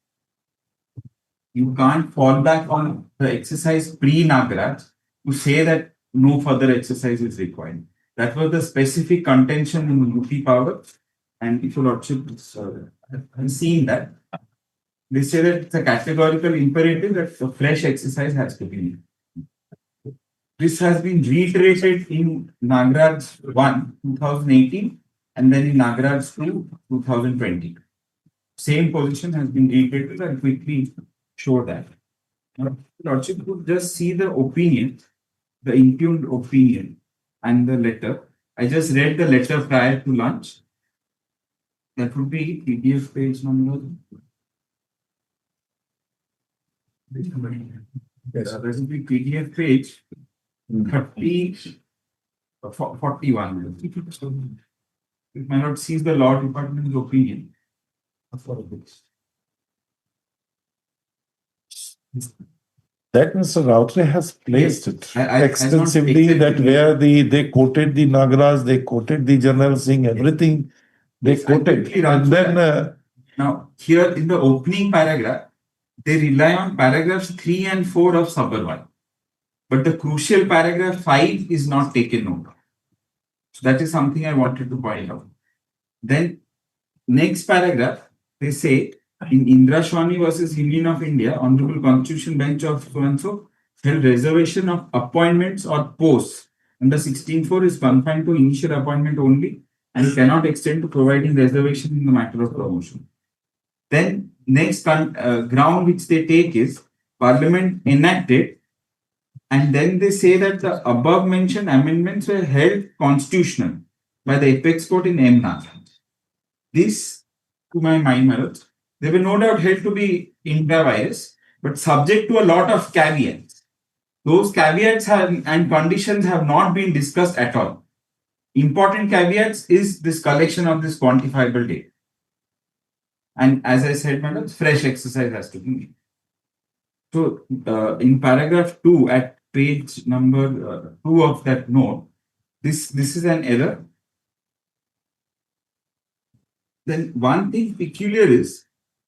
You can't fall back on the exercise pre-Nagraj to say that no further exercise is required. That was the specific contention in UP power. And if your lordship has seen that, they say that it's a categorical imperative that a fresh exercise has to be made. This has been reiterated in Nagraj 1, 2018, and then in Nagraj 2, 2020. Same position has been reiterated. I'll quickly show that. Now, lordship could just see the opinion, the impugned opinion, and the letter. I just read the letter prior to lunch. That would be PDF page number. Yes, that would be PDF page 41. If my lord sees the law department's opinion. That Mr. Rautre has placed it I extensively, that where they quoted the Nagraj, they quoted the General Singh, everything they Yes, I quoted. quickly run And through then Now, here in the opening paragraph, they rely on paragraphs 3 and 4 of Sabharwal. But the crucial paragraph 5 is not taken note of. So that is something I wanted to point out. Then, next paragraph, they say, in Indrashwani versus Union of India, Honorable Constitution Bench of so-and-so held reservation of appointments or posts under 16.4 is confined to initial appointment only and cannot extend to providing reservation in the matter of promotion. Then next ground which they take is Parliament enacted, and then they say that the above mentioned amendments were held constitutional by the apex court in Emna. This, to my mind, my lords, they were no doubt held to be intra-virus, but subject to a lot of caveats. Those caveats and conditions have not been discussed at all. Important caveats is this collection of this quantifiable data. And as I said, madam, fresh exercise has to be made. So, in paragraph 2 at page number 2 of that note, this is an error. Then one thing peculiar is,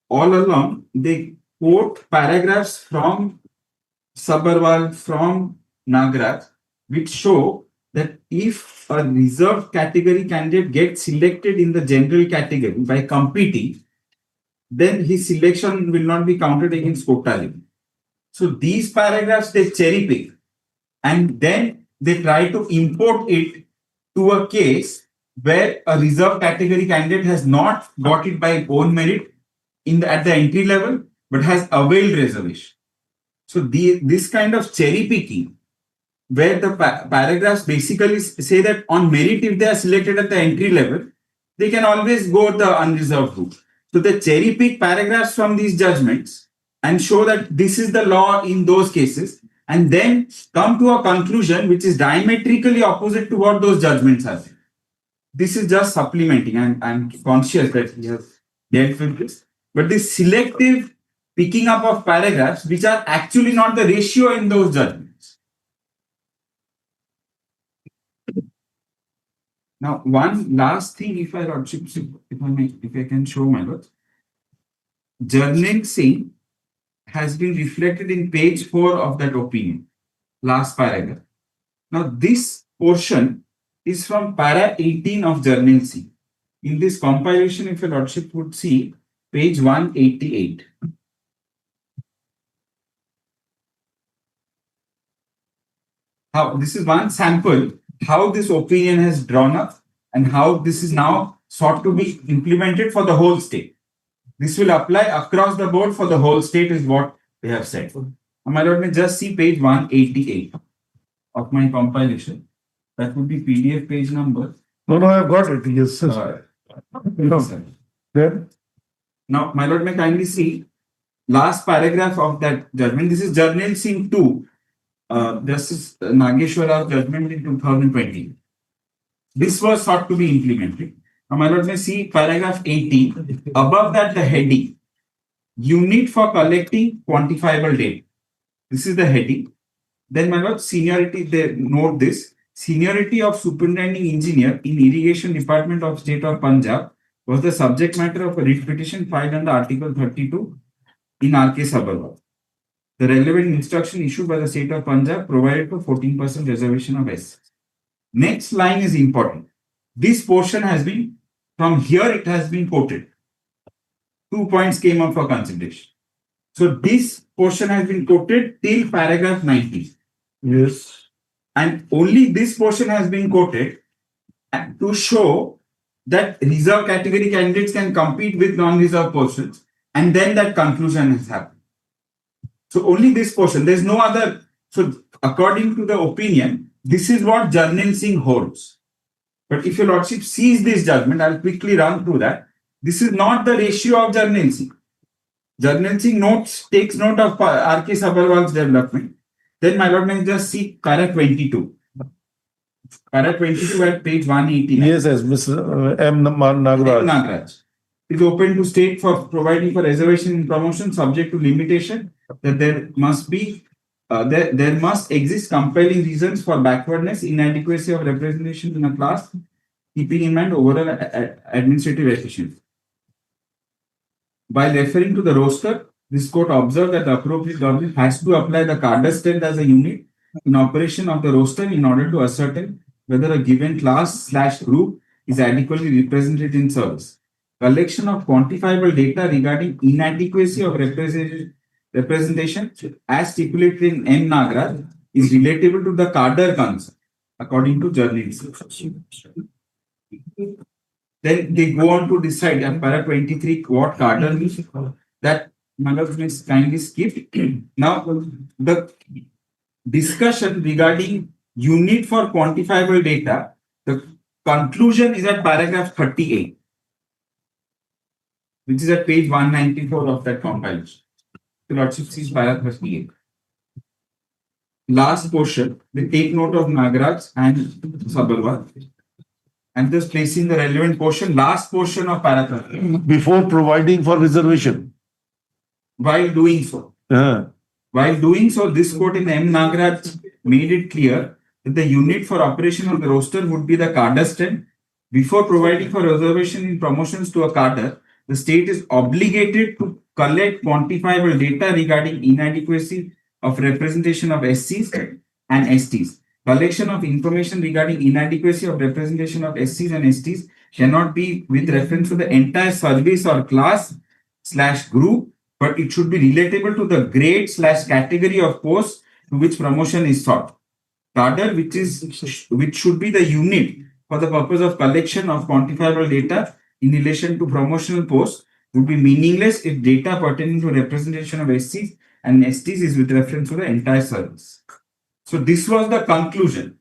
all along, they quote paragraphs from Sabharwal, from Nagraj, which show that if a reserved category candidate gets selected in the general category by competing, then his selection will not be counted against quota limit. So these paragraphs they cherry pick and then they try to import it to a case where a reserved category candidate has not got it by own merit at the entry level, but has availed reservation. So this kind of cherry picking, where the paragraphs basically say that on merit, if they are selected at the entry level, they can always go the unreserved route. So they cherry pick paragraphs from these judgments and show that this is the law in those cases, and then come to a conclusion which is diametrically opposite to what those judgments are. This is just supplementing, and I'm conscious that we have dealt with this. But this selective picking up of paragraphs which are actually not the ratio in those judgments. Now, one last thing, if I can show my lord, Jarnail Singh has been reflected in page 4 of that opinion, last paragraph. Now, this portion is from para 18 of Jarnail Singh. In this compilation, if your lordship would see, page 188. How this is one sample, how this opinion has drawn up and how this is now sought to be implemented for the whole state. This will apply across the board for the whole state is what they have said. My lord may just see page 188 of my compilation. That would be PDF page number. No, I've got it. Yes, sir. Then, Now, my lord may kindly see last paragraph of that judgment. This is Journal Singh 2, Justice Nageshwara's judgment in 2020. This was sought to be implemented. Now, my lord may see paragraph 18. Above that, the heading, unit for collecting quantifiable data. This is the heading. Then, my lord, seniority, they note this. Seniority of superintending engineer in irrigation department of state of Punjab was the subject matter of a writ petition filed under Article 32 in R.K. Sabharwal. The relevant instruction issued by the state of Punjab provided for 14% reservation of S. Next line is important. This portion has been, from here it has been quoted. 2 points came up for consideration. So this portion has been quoted till paragraph 90. yes. And only this portion has been quoted to show that reserve category candidates can compete with non-reserve portions, and then that conclusion has happened. So only this portion, there is no other. So according to the opinion, this is what Journal Singh holds. But if your lordship sees this judgment, I'll quickly run through that. This is not the ratio of Journal Singh. Journal Singh takes note of R.K. Sabharwal's development. Then my lord may just see para 22. Para 22 at page 189. Yes, Mr. M. Nagaraj. Nagaraj is open to state for providing for reservation in promotion subject to limitation that there must be there must exist compelling reasons for backwardness, inadequacy of representation in a class, keeping in mind overall administrative efficiency. By referring to the roster, this court observed that the appropriate government has to apply the cadre strength as a unit in operation of the roster in order to ascertain whether a given class/group is adequately represented in service. Collection of quantifiable data regarding inadequacy of representation as stipulated in M. Nagaraj is relatable to the cadre concern according to journals. Then they go on to decide in para 23 what cadre means. That Malak means kindly skip. Now the discussion regarding unit for quantifiable data, the conclusion is at paragraph 38, which is at page 194 of that compilation. The lordship sees paragraph 38. Last portion, they take note of Nagaraj and Sabharwal and just placing the relevant portion, last portion of paragraph. Before providing for reservation. While doing so. While doing so, this court in M. Nagaraj made it clear that the unit for operation of the roster would be the cadre strength. Before providing for reservation in promotions to a cadre, the state is obligated to collect quantifiable data regarding inadequacy of representation of SCs and STs. Collection of information regarding inadequacy of representation of SCs and STs cannot be with reference to the entire service or class/group, but it should be relatable to the grade/category of post to which promotion is sought. Cadre, which should be the unit for the purpose of collection of quantifiable data in relation to promotional posts, would be meaningless if data pertaining to representation of SCs and STs is with reference to the entire service. So this was the conclusion.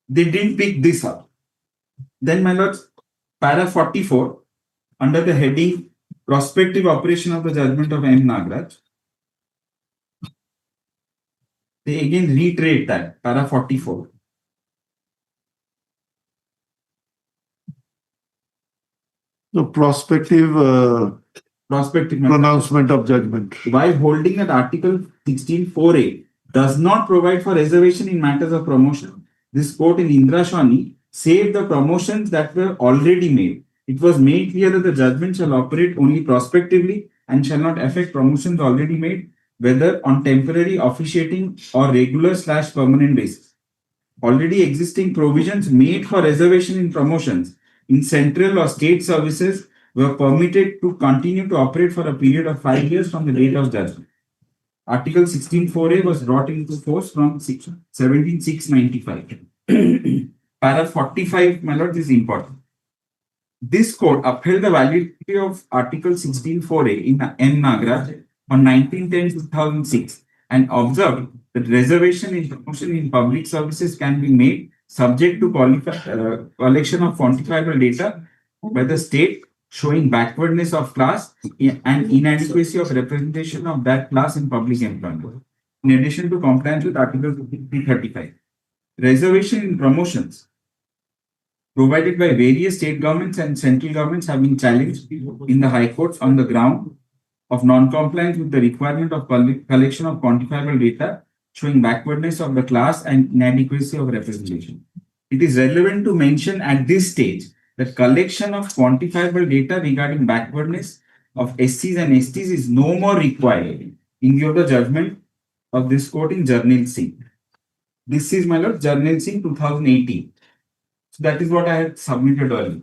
They didn't pick this up. Then, my lords, para 44, under the heading prospective operation of the judgment of M. Nagaraj, they again reiterate that, para 44. The prospective pronouncement of judgment. While holding that Article 16(4)(a) does not provide for reservation in matters of promotion, this court in Indrashwani saved the promotions that were already made. It was made clear that the judgment shall operate only prospectively and shall not affect promotions already made, whether on temporary, officiating, or regular/permanent basis. Already existing provisions made for reservation in promotions in central or state services were permitted to continue to operate for a period of 5 years from the date of judgment. Article 16(4)(a) was brought into force from 17,695. Para 45, my lord, is important. This court upheld the validity of Article 16(4)(a) in M. Nagaraj on 19/10/2006 and observed that reservation in promotion in public services can be made subject to collection of quantifiable data by the state showing backwardness of class and inadequacy of representation of that class in public employment. In addition to compliance with Article 335. Reservation in promotions provided by various state governments and central governments have been challenged in the High Courts on the ground of non-compliance with the requirement of collection of quantifiable data showing backwardness of the class and inadequacy of representation. It is relevant to mention at this stage that collection of quantifiable data regarding backwardness of SCs and STs is no more required in view of the judgment of this court in Journal Singh. This is, my lord, Journal Singh 2018. So that is what I had submitted earlier.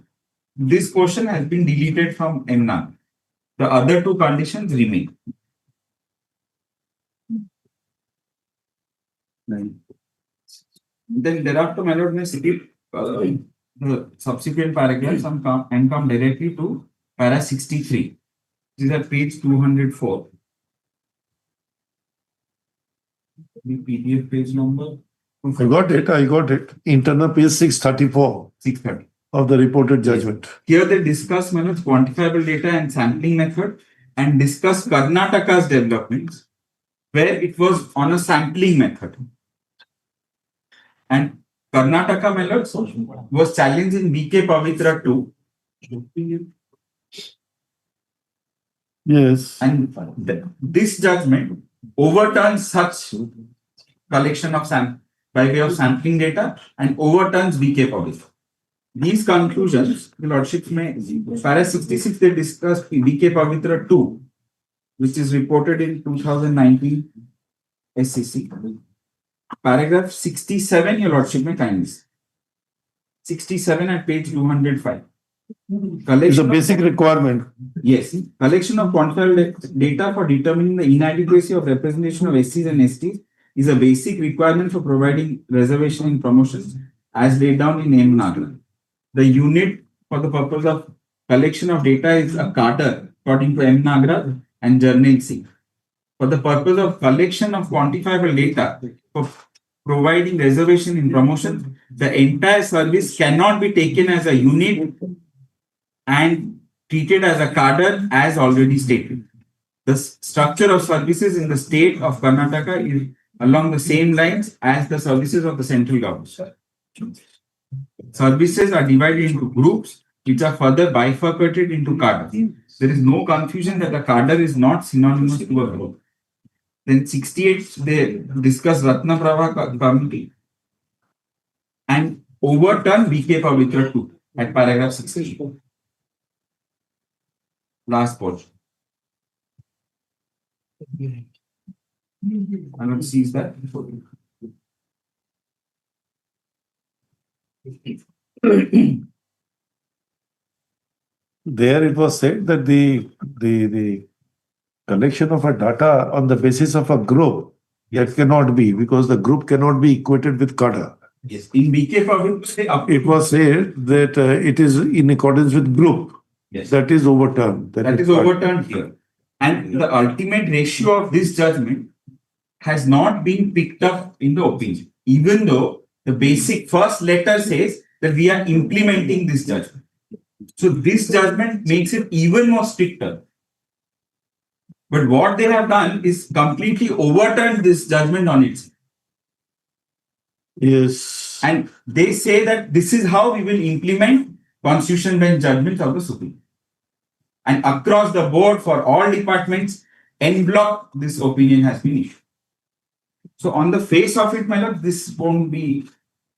This portion has been deleted from MNAG. The other two conditions remain. Then thereafter, my lord, may skip the subsequent paragraphs and come directly to para 63. This is at page 204. The PDF page number. I got it. Internal page 634 630. of the reported judgment. Here they discuss quantifiable data and sampling method and discuss Karnataka's developments where it was on a sampling method. And Karnataka, my lord, was challenged in BK Pavitra 2. Yes. And this judgment overturns such collection of by way of sampling data and overturns BK Pavitra. These conclusions, the lordships may, para 66, they discussed BK Pavitra 2, which is reported in 2019 SCC. Paragraph 67, your lordship may kindly see. 67 at page 205. It's a basic requirement. Yes. Collection of quantifiable data for determining the inadequacy of representation of SCs and STs is a basic requirement for providing reservation in promotions as laid down in M. Nagaraj. The unit for the purpose of collection of data is a cadre according to M. Nagaraj and Journal Singh. For the purpose of collection of quantifiable data for providing reservation in promotion, the entire service cannot be taken as a unit and treated as a cadre as already stated. The structure of services in the state of Karnataka is along the same lines as the services of the central government. Services are divided into groups which are further bifurcated into cadres. There is no confusion that a cadre is not synonymous to a group. Then 68, they discuss Ratna Prabha Committee and overturn BK Pavitra 2 at paragraph 60. Last portion. I'm going to seize that. There it was said that the collection of a data on the basis of a group, that cannot be, because the group cannot be equated with cadre. Yes. In BK Pavitra, it was said that it is in accordance with group. Yes. That is overturned. That is overturned here. And the ultimate ratio of this judgment has not been picked up in the opinion, even though the basic first letter says that we are implementing this judgment. So this judgment makes it even more stricter. But what they have done is completely overturned this judgment on its. Yes. And they say that this is how we will implement Constitution bench judgments of the Supreme. And across the board for all departments, en bloc, this opinion has been issued. So on the face of it, my lord, this won't be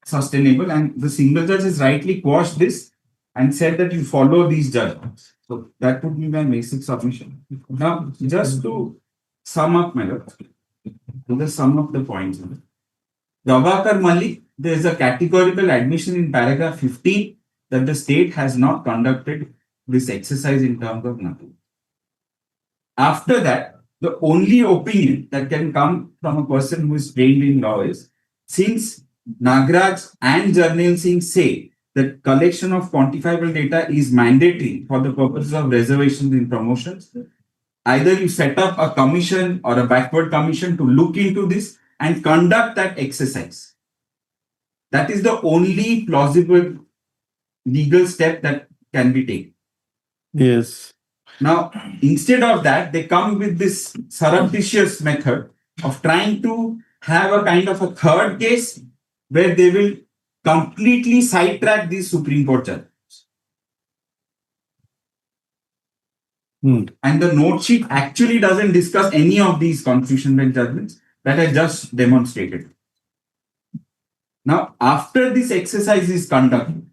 sustainable, and the single judge has rightly quashed this and said that you follow these judgments. So that would be my basic submission. Now, just to sum up, my lord, the sum of the points. Gavakar Malik, there is a categorical admission in paragraph 15 that the state has not conducted this exercise in terms of nothing. After that, the only opinion that can come from a person who is trained in law is, since Nagraj and Jarnail Singh say that collection of quantifiable data is mandatory for the purposes of reservations in promotions, either you set up a commission or a backward commission to look into this and conduct that exercise. That is the only plausible legal step that can be taken. Yes. Now, instead of that, they come with this surreptitious method of trying to have a kind of a third case where they will completely sidetrack these Supreme Court judges. And the note sheet actually doesn't discuss any of these constitution bench judgments that I just demonstrated. Now, after this exercise is conducted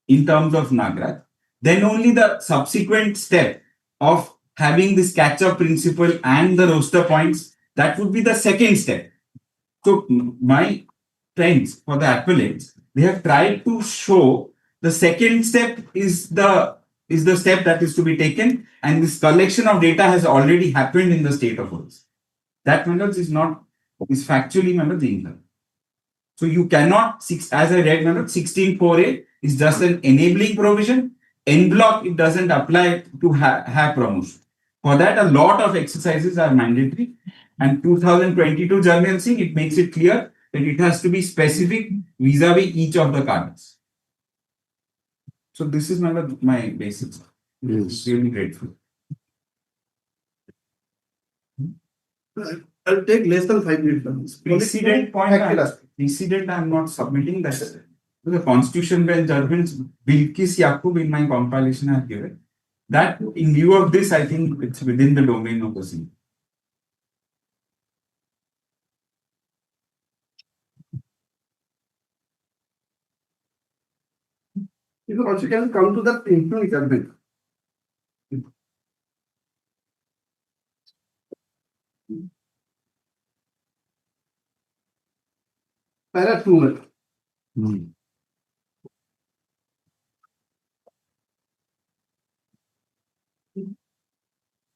in terms of Nagraj, then only the subsequent step of having this catch-up principle and the roster points, that would be the second step. So my friends for the appellates, they have tried to show the second step is the step that is to be taken, and this collection of data has already happened in the state of Orissa. That is factually incorrect. So you cannot, as I read, 16.4a is just an enabling provision. En bloc, it doesn't apply to have promotion. For that, a lot of exercises are mandatory. And 2022 Jarnail Singh, it makes it clear that it has to be specific vis-a-vis each of the cadres. So this is my basics. Yes. Really grateful. I'll take less than 5 minutes. Precedent I'm not submitting that. The constitution bench judgments Bilkis Yaqub in my compilation I have given. That in view of this, I think it's within the domain of the scene. You also can come to the improvement judgment. Para 2.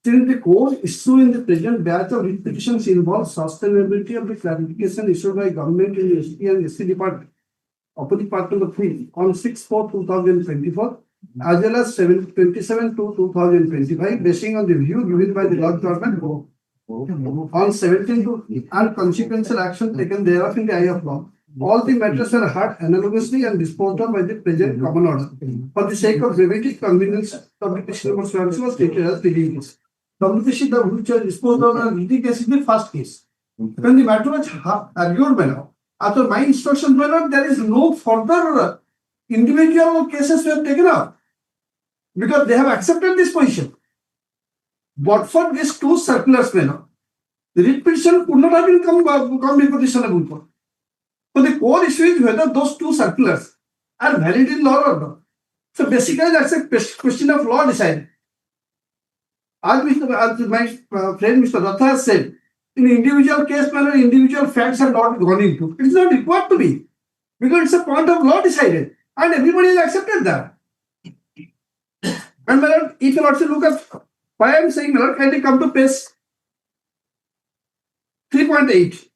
Since the core issue in the present batch of writ petitions involves sustainability of the clarification issued by government in the ST and SC department, opposite part of the field on 6/4/2024, as well as 27/2/2025, basing on the view given by the law department on 17 and consequential action taken thereof in the eye of law. All the matters were heard analogously and disposed of by the present common order. For the sake of brevity, convenience, publication number 70 was stated as leading case. Publication which was disposed of as leading case is the first case. When the matter was argued by now, after my instruction by now, there is no further individual cases were taken up because they have accepted this position. But for these two circulars by now, the writ petition could not have been come before the Honorable Court. So the core issue is whether those two circulars are valid in law or not. So basically, that's a question of law decided. As my friend Mr. Ratha has said, in individual case manner, individual facts are not gone into. It is not required to be because it's a point of law decided, and everybody has accepted that. And madam, if you also look at why I am saying, madam, can you come to page 3.8?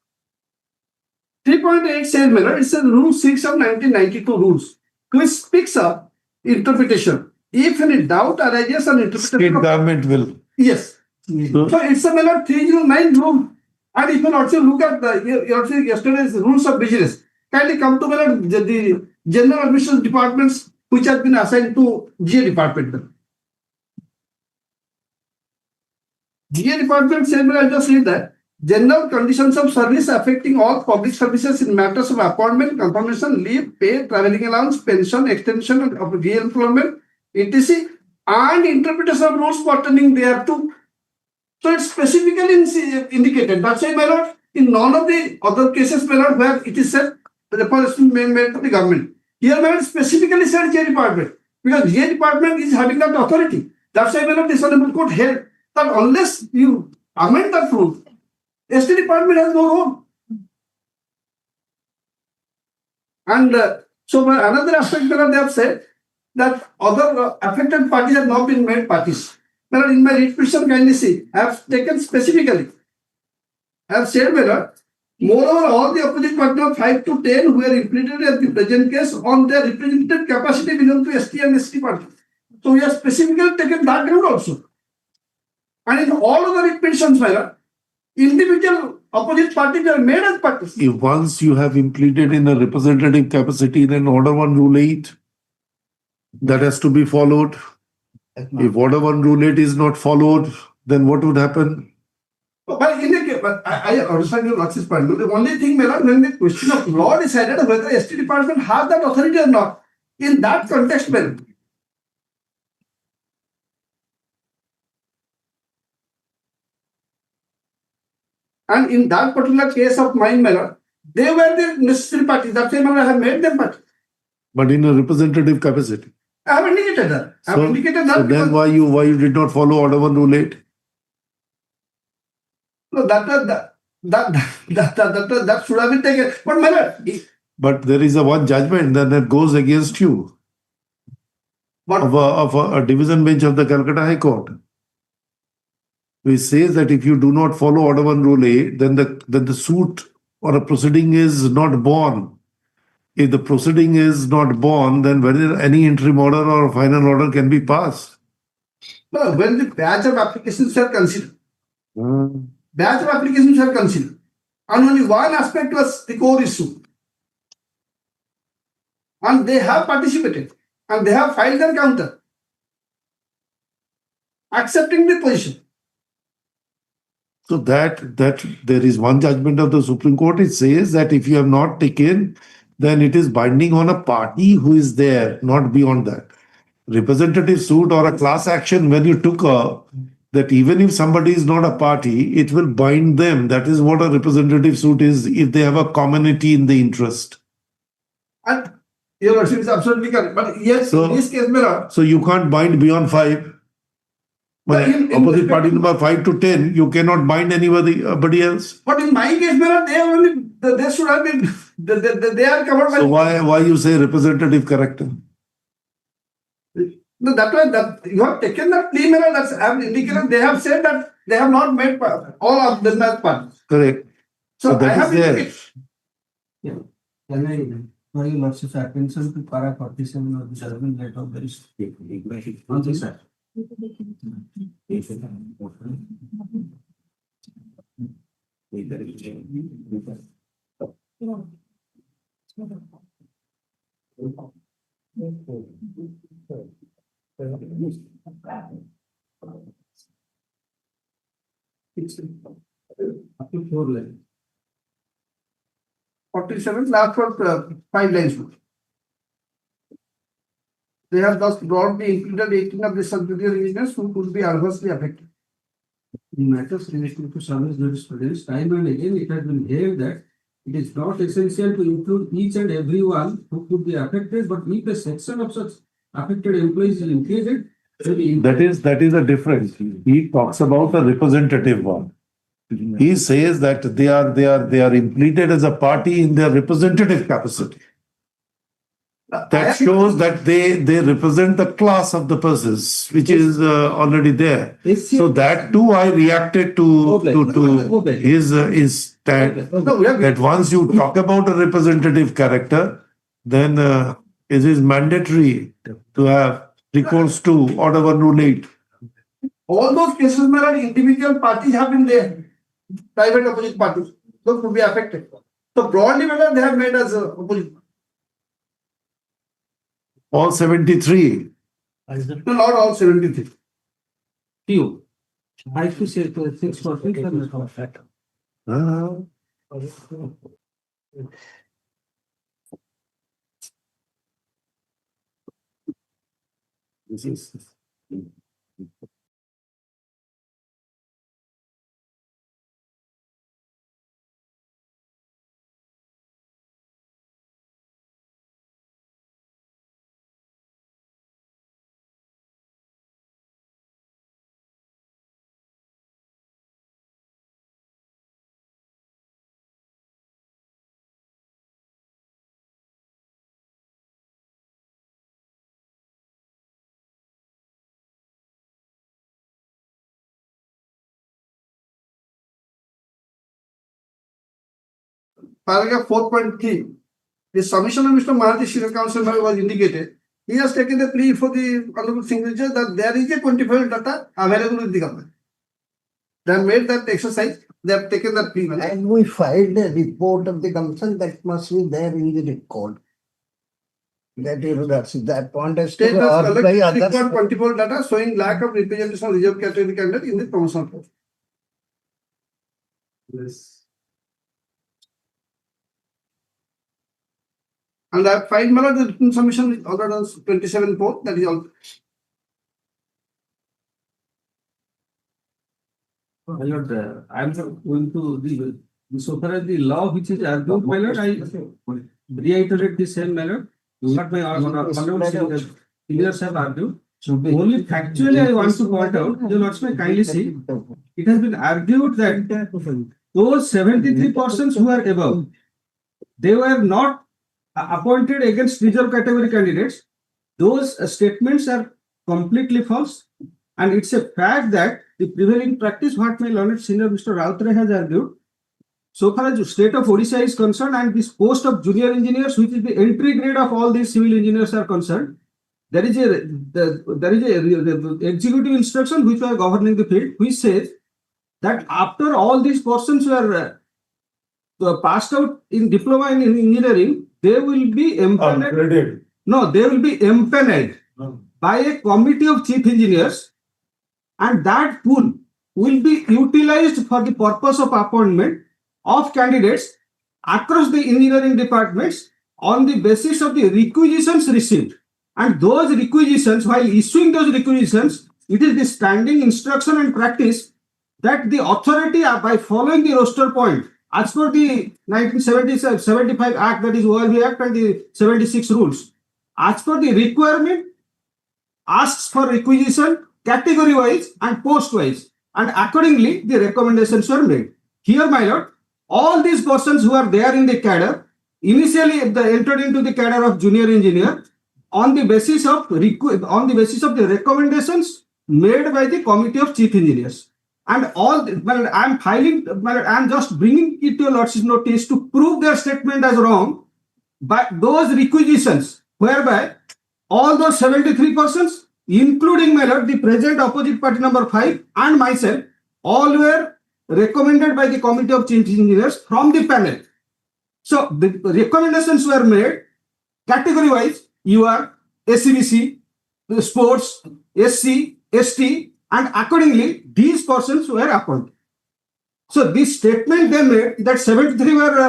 3.8 says, madam, it's a rule 6 of 1992 rules, which speaks of interpretation. If any doubt arises on interpretation, State government will. Yes. So it's a matter 309 rule. And if you also look at yesterday's rules of business, kindly come to the general admission departments which have been assigned to GA department. GA department said, I just read that general conditions of service affecting all public services in matters of appointment, confirmation, leave, pay, travelling allowance, pension, extension of re-employment, etc. and interpretation of rules pertaining thereto. So it's specifically indicated. That's why, my lord, in none of the other cases, my lord, where it is said the representation made to the government. Here, my lord, specifically said GA department, because GA department is having that authority. That's why, my lord, this Honorable Court held that unless you amend that rule, ST department has no role. And so another aspect that they have said, that other affected parties have not been made parties. But in my writ petition, kindly see, I have taken specifically. I have said, whether moreover, all the opposite parties of 5 to 10 who are implicated in the present case on their representative capacity belong to ST and ST parties. So we have specifically taken that ground also. And in all other writ petitions, individual opposite parties are made as parties. If once you have implemented in a representative capacity, then order 1 rule 8, that has to be followed. If order 1 rule 8 is not followed, then what would happen? But in the case, but I understand your lordship's point. The only thing, when the question of law decided whether ST department have that authority or not, in that context, and in that particular case of mine, they were the necessary parties. That's why I have made them parties. But in a representative capacity. I have indicated that. I have indicated that. So then why you did not follow order 1 rule 8? No, that should have been taken. But my lord, But there is a one judgment that goes against you. What? Of a division bench of the Calcutta High Court, which says that if you do not follow order 1 rule 8, then the suit or a proceeding is not born. If the proceeding is not born, then whether any interim order or final order can be passed. no, when the batch of applications are considered, batch of applications are considered, and only one aspect was the core issue, and they have participated, and they have filed their counter, accepting the position. So that there is one judgment of the Supreme Court. It says that if you have not taken, then it is binding on a party who is there, not beyond that. Representative suit or a class action, when you took that even if somebody is not a party, it will bind them. That is what a representative suit is, if they have a commonality in the interest. And your lordship is absolutely correct. But yes, So- in this case, Mera, So you can't bind beyond 5. in Opposite respect party to- number 5 to 10, you cannot bind anybody else. but in my case, Mera, they have only, they should have been, they are covered by. So why you say representative character? No, that's why that you have taken that plea, Mera, that's I have indicated. They have said that they have not made all of them as parties. Correct. So I that have is there. indicated. Can I, for your lordship's attention to para 47 of the judgment letter of the district? On this side. Up to 4 lines. 47 last for 5 lines. They have thus broadly included 18 of the subsidiary regions who could be adversely affected. In matters related to service jurisprudence, time and again it has been held that it is not essential to include each and every one who could be affected, but if a section of such affected employees is included, That is a difference. He talks about a representative one. He says that they are implemented as a party in their representative capacity. That shows that they represent the class of the persons, which is already there. So that too, I reacted to his stand, that once you talk about a representative character, then it is mandatory to have recourse to order 1 rule 8. All those cases where individual parties have been there, private opposite parties, those could be affected. So broadly, whether they have made as opposite. All 73. No, not all 73. few. 5 to 6 percent. This is paragraph 4.3, the submission of Mr. Mahathi Senior Counsel was indicated. He has taken the plea for the honorable signature that there is a quantifiable data available with the government. They have made that exercise, they have taken that plea. And we filed a report of the concern that must be there in the record. That point has State to has or by collected others. quantifiable data showing lack of representation of reserve category candidate in the promotional post. Yes. And I have filed the written submission ordered on 27/4, that is all. My lord, I am not going to the so far as the law which is argued, my lord, I reiterate the same, my lord. What my honorable seniors have argued. Only factually I want to point out, you lords may kindly see, it has been argued that those 73 persons who are above, they were not appointed against reserve category candidates. Those statements are completely false. And it's a fact that the prevailing practice, what my learned senior Mr. Rautre has argued, so far as the state of Odisha is concerned and this post of junior engineers, which is the entry grade of all these civil engineers are concerned, there is a executive instruction which was governing the field, which says that after all these persons were passed out in diploma in engineering, they will be empaneled. No, they will be empaneled by a committee of chief engineers, and that pool will be utilized for the purpose of appointment of candidates across the engineering departments on the basis of the requisitions received. And those requisitions, while issuing those requisitions, it is the standing instruction and practice that the authority, by following the roster point, as per the 1975 Act, that is ORV Act, and the 76 rules, as per the requirement, asks for requisition category wise and post wise, and accordingly the recommendations were made. Here, my lord, all these persons who are there in the cadre initially they entered into the cadre of junior engineer on the basis of the recommendations made by the committee of chief engineers. And all, well, I'm just bringing it to your lordship's notice to prove their statement as wrong. But those requisitions, whereby all those 73 persons, including my lord, the present opposite party number 5 and myself, all were recommended by the committee of chief engineers from the panel. So the recommendations were made category wise. You are SCBC, sports, SC, ST, and accordingly these persons were appointed. So this statement they made that 73 were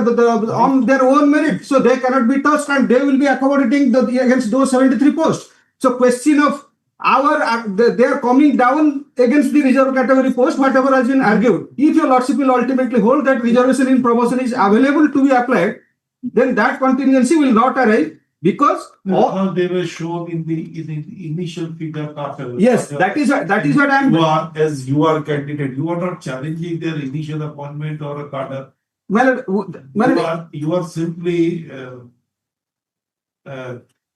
on their own merit, so they cannot be touched and they will be accommodating against those 73 posts. So question of they are coming down against the reserve category post, whatever has been argued. If your lordship will ultimately hold that reservation in promotion is available to be applied, then that contingency will not arise. Because they were shown in the initial figure after. Yes, that is what I am. As you are candidate, you are not challenging their initial appointment or a cadre. You are simply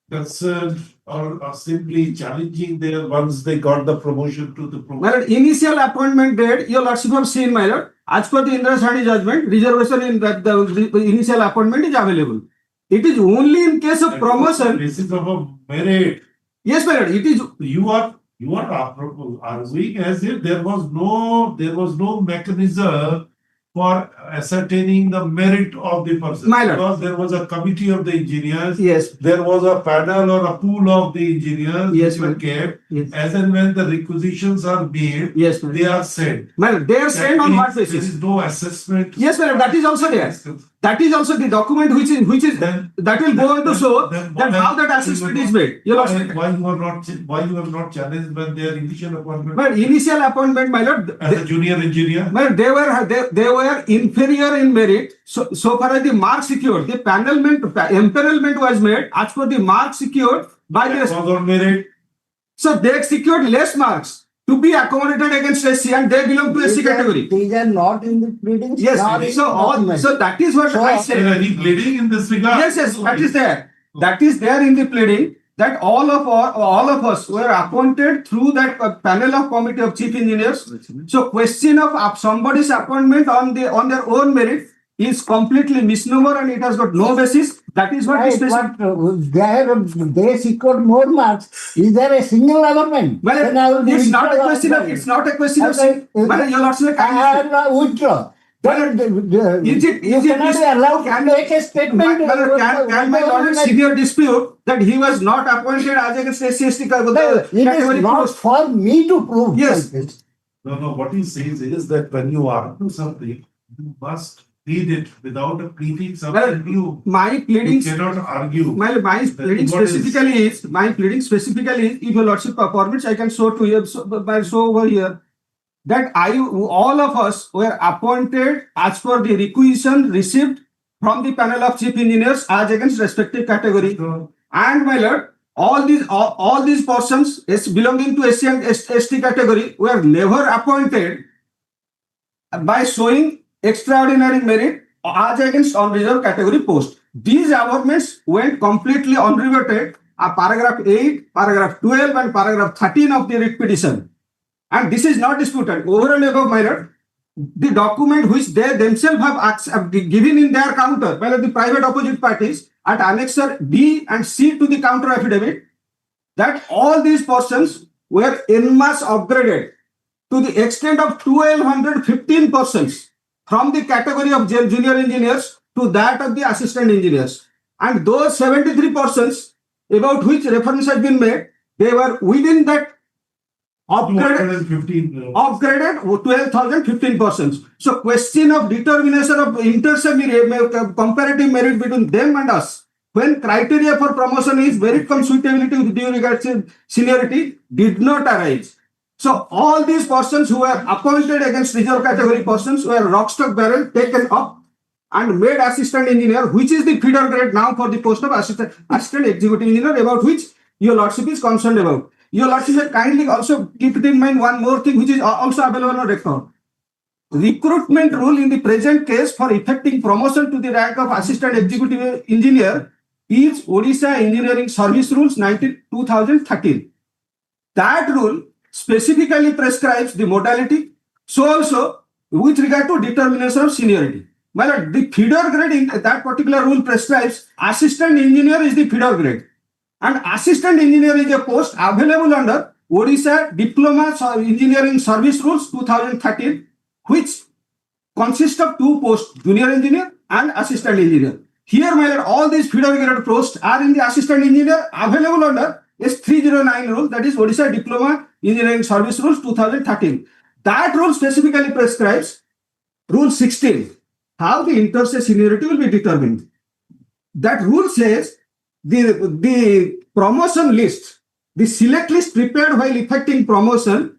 concerned or simply challenging their once they got the promotion to the promotion. My lord, initial appointment date, your lordship have seen, my lord. As per the Indra Sani judgment, reservation in that the initial appointment is available. It is only in case of promotion. This is of a merit. Yes, my lord. It is. You are arguing as if there was no mechanism for ascertaining the merit of the person. My lord. Because there was a committee of the engineers. Yes. There was a panel or a pool of the engineers. Yes, which were kept. Yes. As and when the requisitions are made. Yes, they are sent. My lord, they are sent on what basis? There is no assessment. Yes, my lord, that is also there. That is also the document which is then, that will go on to show that how that assessment is made. Why you have not challenged when their initial appointment? Well, initial appointment, my lord, as a junior engineer. Well, they were inferior in merit. So far as the mark secured, the empanelment was made as per the mark secured by the. Was on merit. So they secured less marks to be accommodated against SC, and they belong to SC category. These are not in the pleadings. Yes, so that is what I said. Is there any pleading in this regard? Yes, that is there. That is there in the pleading that all of us were appointed through that panel of committee of chief engineers. So question of somebody's appointment on their own merit is completely misnomer and it has got no basis. That is what Right, is specific. but they secured more marks. Is there a single government? Then I will Well, it's not a withdraw question of, also. it's not a question of, Okay, Madam, your lordship, I will withdraw. Then Is it- you is it cannot this- be allowed to can- make a statement. Can my lord senior dispute that he was not appointed as against SC/ST It category is not post? for me to prove. Yes. No, what he says is that when you argue something, you must plead it without a pleading something you. My You pleadings, cannot argue. my pleading What is- specifically is, if your lordship permits, I can show to you, show over here. That all of us were appointed as per the requisition received from the panel of chief engineers as against respective category. And my lord, all these persons belonging to SC and ST category were never appointed by showing extraordinary merit as against unreserved category post. These appointments went completely unreverted. Paragraph 8, paragraph 12 and paragraph 13 of the writ petition. And this is not disputed. Over and above, my lord, the document which they themselves have given in their counter, well, the private opposite parties at annexure B and C to the counter affidavit, that all these persons were en masse upgraded to the extent of 1215 persons from the category of junior engineers to that of the assistant engineers. And those 73 persons about which reference has been made, they were within that upgraded 12,015 persons. So question of determination of comparative merit between them and us, when criteria for promotion is merit cum suitability with due regard to seniority, did not arise. So all these persons who were appointed against reserve category persons were rock stock barrel taken up and made assistant engineer, which is the feeder grade now for the post of assistant executive engineer, about which your lordship is concerned about. Your lordship kindly also keep it in mind one more thing which is also available on record. Recruitment rule in the present case for effecting promotion to the rank of assistant executive engineer is Odisha Engineering Service Rules 2013. That rule specifically prescribes the modality, so also with regard to determination of seniority. Well, the feeder grade in that particular rule prescribes assistant engineer is the feeder grade. And assistant engineer is a post available under Odisha Diploma Engineering Service Rules 2013, which consists of two posts, junior engineer and assistant engineer. Here, my lord, all these feeder grade posts are in the assistant engineer available under S309 rule, that is Odisha Diploma Engineering Service Rules 2013. That rule specifically prescribes Rule 16, how the inter-se seniority will be determined. That rule says the promotion list, the select list prepared while effecting promotion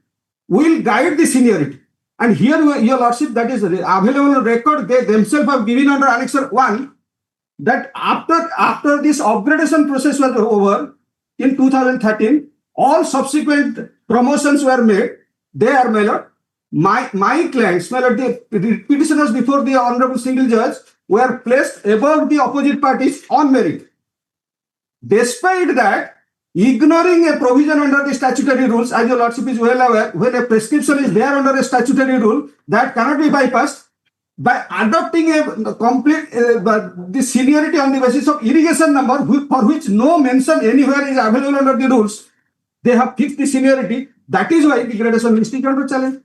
will guide the seniority. And here, your lordship, that is available on record, they themselves have given under Annexure 1 that after this upgradation process was over in 2013, all subsequent promotions were made. They are, my lord, my clients, my lord, the petitioners before the Honorable Single Judge were placed above the opposite parties on merit. Despite that, ignoring a provision under the statutory rules, as your lordship is well aware, when a prescription is there under a statutory rule, that cannot be bypassed. By adopting a complete the seniority on the basis of irrigation number, for which no mention anywhere is available under the rules, they have fixed the seniority. That is why the gradation list is not challenge.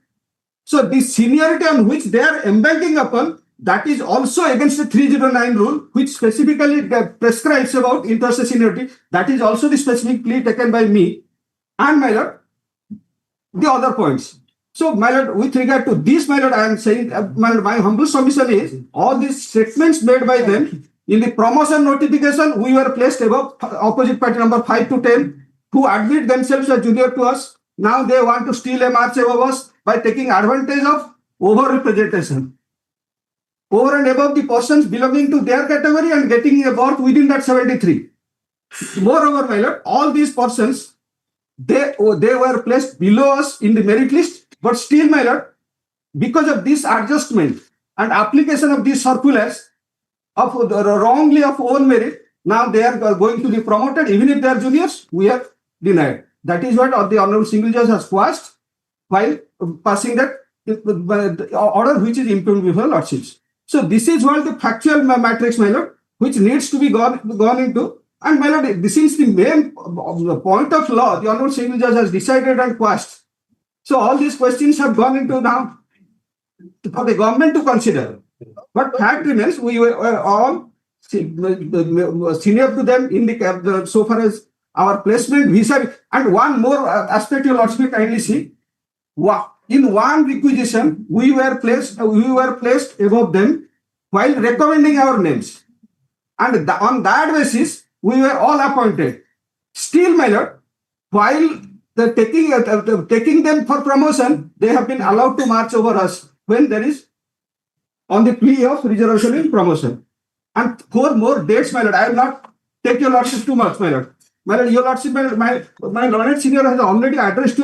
So the seniority on which they are embanking upon, that is also against the 309 rule, which specifically prescribes about inter-se seniority. That is also the specific plea taken by me and my lord, the other points. So, my lord, with regard to this, my lord, I am saying, my humble submission is, all these statements made by them, in the promotion notification, we were placed above opposite party number 5 to 10, who admit themselves as junior to us. Now they want to steal a march above us by taking advantage of over-representation. Over and above the persons belonging to their category and getting a berth within that 73. Moreover, my lord, all these persons, they were placed below us in the merit list, but still, my lord, because of this adjustment and application of these circulars of wrongly of own merit, now they are going to be promoted, even if they are juniors, we have denied. That is what the Honorable Single Judge has quashed while passing that order which is impugned before lordships. So this is what the factual matrix, my lord, which needs to be gone into. And my lord, this is the main point of law. The honorable single judge has decided and quashed. So all these questions have gone into now for the government to consider. But fact remains, we were all senior to them in the so far as our placement visa. And one more aspect you lordship kindly see. In one requisition, we were placed above them while recommending our names. And on that basis, we were all appointed. Still, my lord, while taking them for promotion, they have been allowed to march over us when there is on the plea of reservation in promotion. And 4 more dates, my lord. I will not take your lordship too much, my lord. My lord, your lordship, my learned senior has already addressed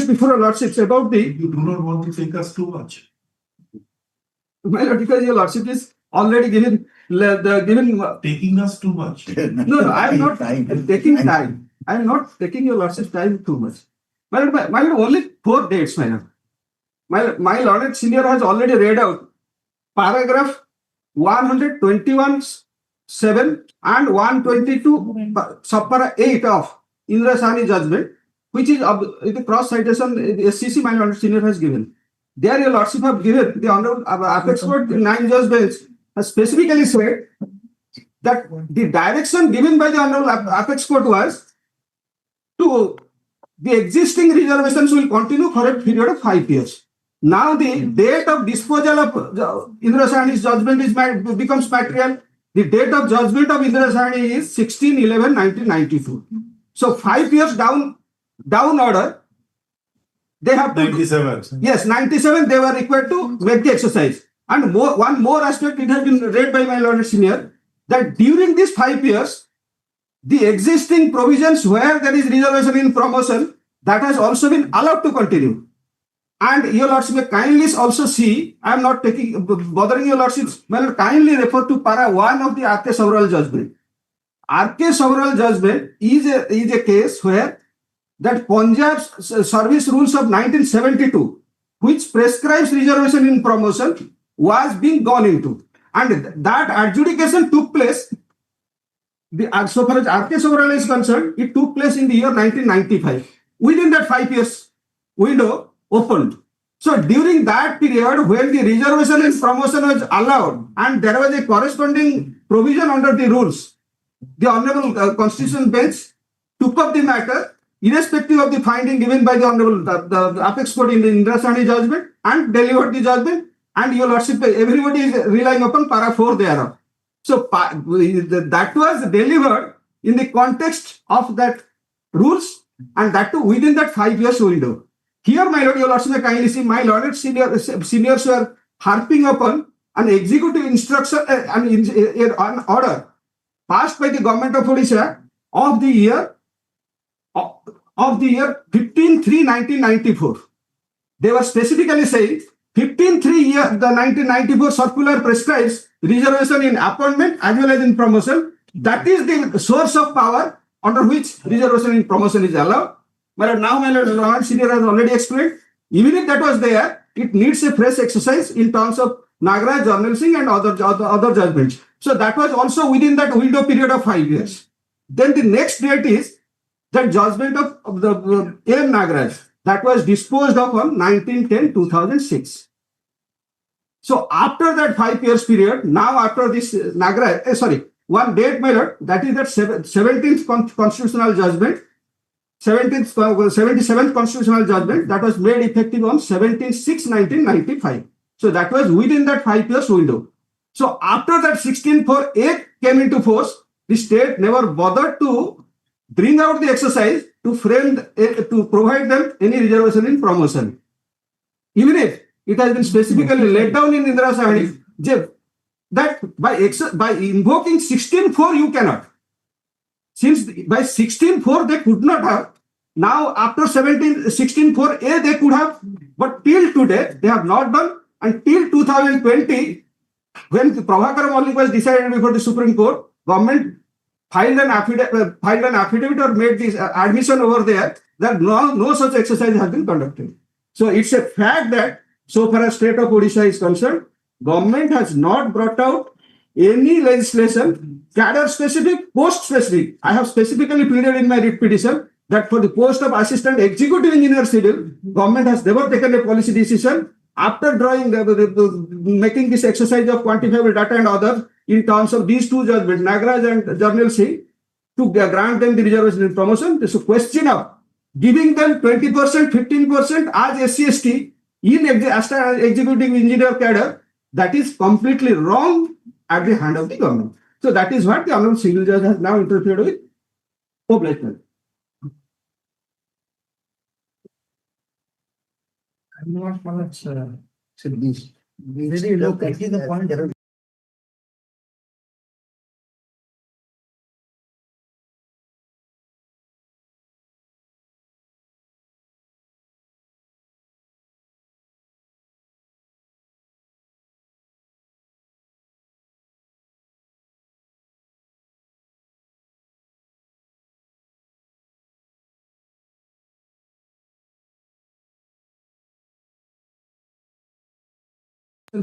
before your lordships about the. You do not want to take us too much. My lord, because your lordship is already given Taking us too much. No, I am not taking time. I am not taking your lordship's time too much. My lord, only 4 dates, my lord. My learned senior has already read out paragraph 121(7) and 122 subpara 8 of Indra Sahni judgment, which is the cross citation the SCC my learned senior has given. There your lordship have given the honorable apex court 9 judge bench has specifically said that the direction given by the honorable apex court was to the existing reservations will continue for a period of 5 years. Now the date of disposal of Indra Sahni's judgment becomes material. The date of judgment of Indra Sahni is 16/11/1994. So 5 years down order, they have to 97. Yes, 97. They were required to make the exercise. And one more aspect, it has been read by my learned senior that during these 5 years, the existing provisions where there is reservation in promotion that has also been allowed to continue. And your lordship may kindly also see, I am not bothering your lordships, may kindly refer to para 1 of the RK Several judgment. RK Several judgment is a case where that Punjab's service rules of 1972, which prescribes reservation in promotion, was being gone into. And that adjudication took place, so far as RK Several is concerned, it took place in the year 1995. Within that 5 years window, opened. So during that period when the reservation in promotion was allowed and there was a corresponding provision under the rules, the Honorable Constitutional Bench took up the matter irrespective of the finding given by the Honorable the apex court in the Indra Sahni judgment and delivered the judgment, and your lordship, everybody is relying upon para 4 thereof. So that was delivered in the context of that rules and that too within that 5 years window. Here, my lord, your lordship may kindly see, my learned seniors were harping upon an executive instruction, an order passed by the government of Odisha of the year 15/3/1994. They were specifically saying 15/3 the 1994 circular prescribes reservation in appointment as well as in promotion. That is the source of power under which reservation in promotion is allowed. But now my lord senior has already explained, even if that was there, it needs a fresh exercise in terms of Nagaraj, Jarnal Singh and other judgments. So that was also within that window period of 5 years. Then the next date is the judgment of the M. Nagaraj that was disposed of on 19/10/2006. So after that 5 years period, now after this Nagaraj, one date, my lord, that is that 17th constitutional judgment, 77th constitutional judgment that was made effective on 17/6/1995. So that was within that 5 years window. So after that 16/4/8 came into force, the state never bothered to bring out the exercise to provide them any reservation in promotion. Even if it has been specifically laid down in Indra Sahni that by invoking 16/4 you cannot. Since by 16/4 they could not have, now after 16/4A they could have, but till today they have not done. Until 2020, when Prabhakar Mallik was decided before the Supreme Court, government filed an affidavit or made this admission over there that no such exercise has been conducted. So it's a fact that so far as state of Odisha is concerned, government has not brought out any legislation, cadre specific, post specific. I have specifically pleaded in my writ petition that for the post of assistant executive engineer civil, government has never taken a policy decision after drawing, making this exercise of quantifiable data and other in terms of these two judgments, Nagraj and Journal Singh, to grant them the reservation and promotion. There's a question of giving them 20%, 15% as SC/ST in executive engineer cadre. That is completely wrong at the hand of the government. So that is what the Honorable Single Judge has now interfered with. Obligation. I'm not much, very low, the point.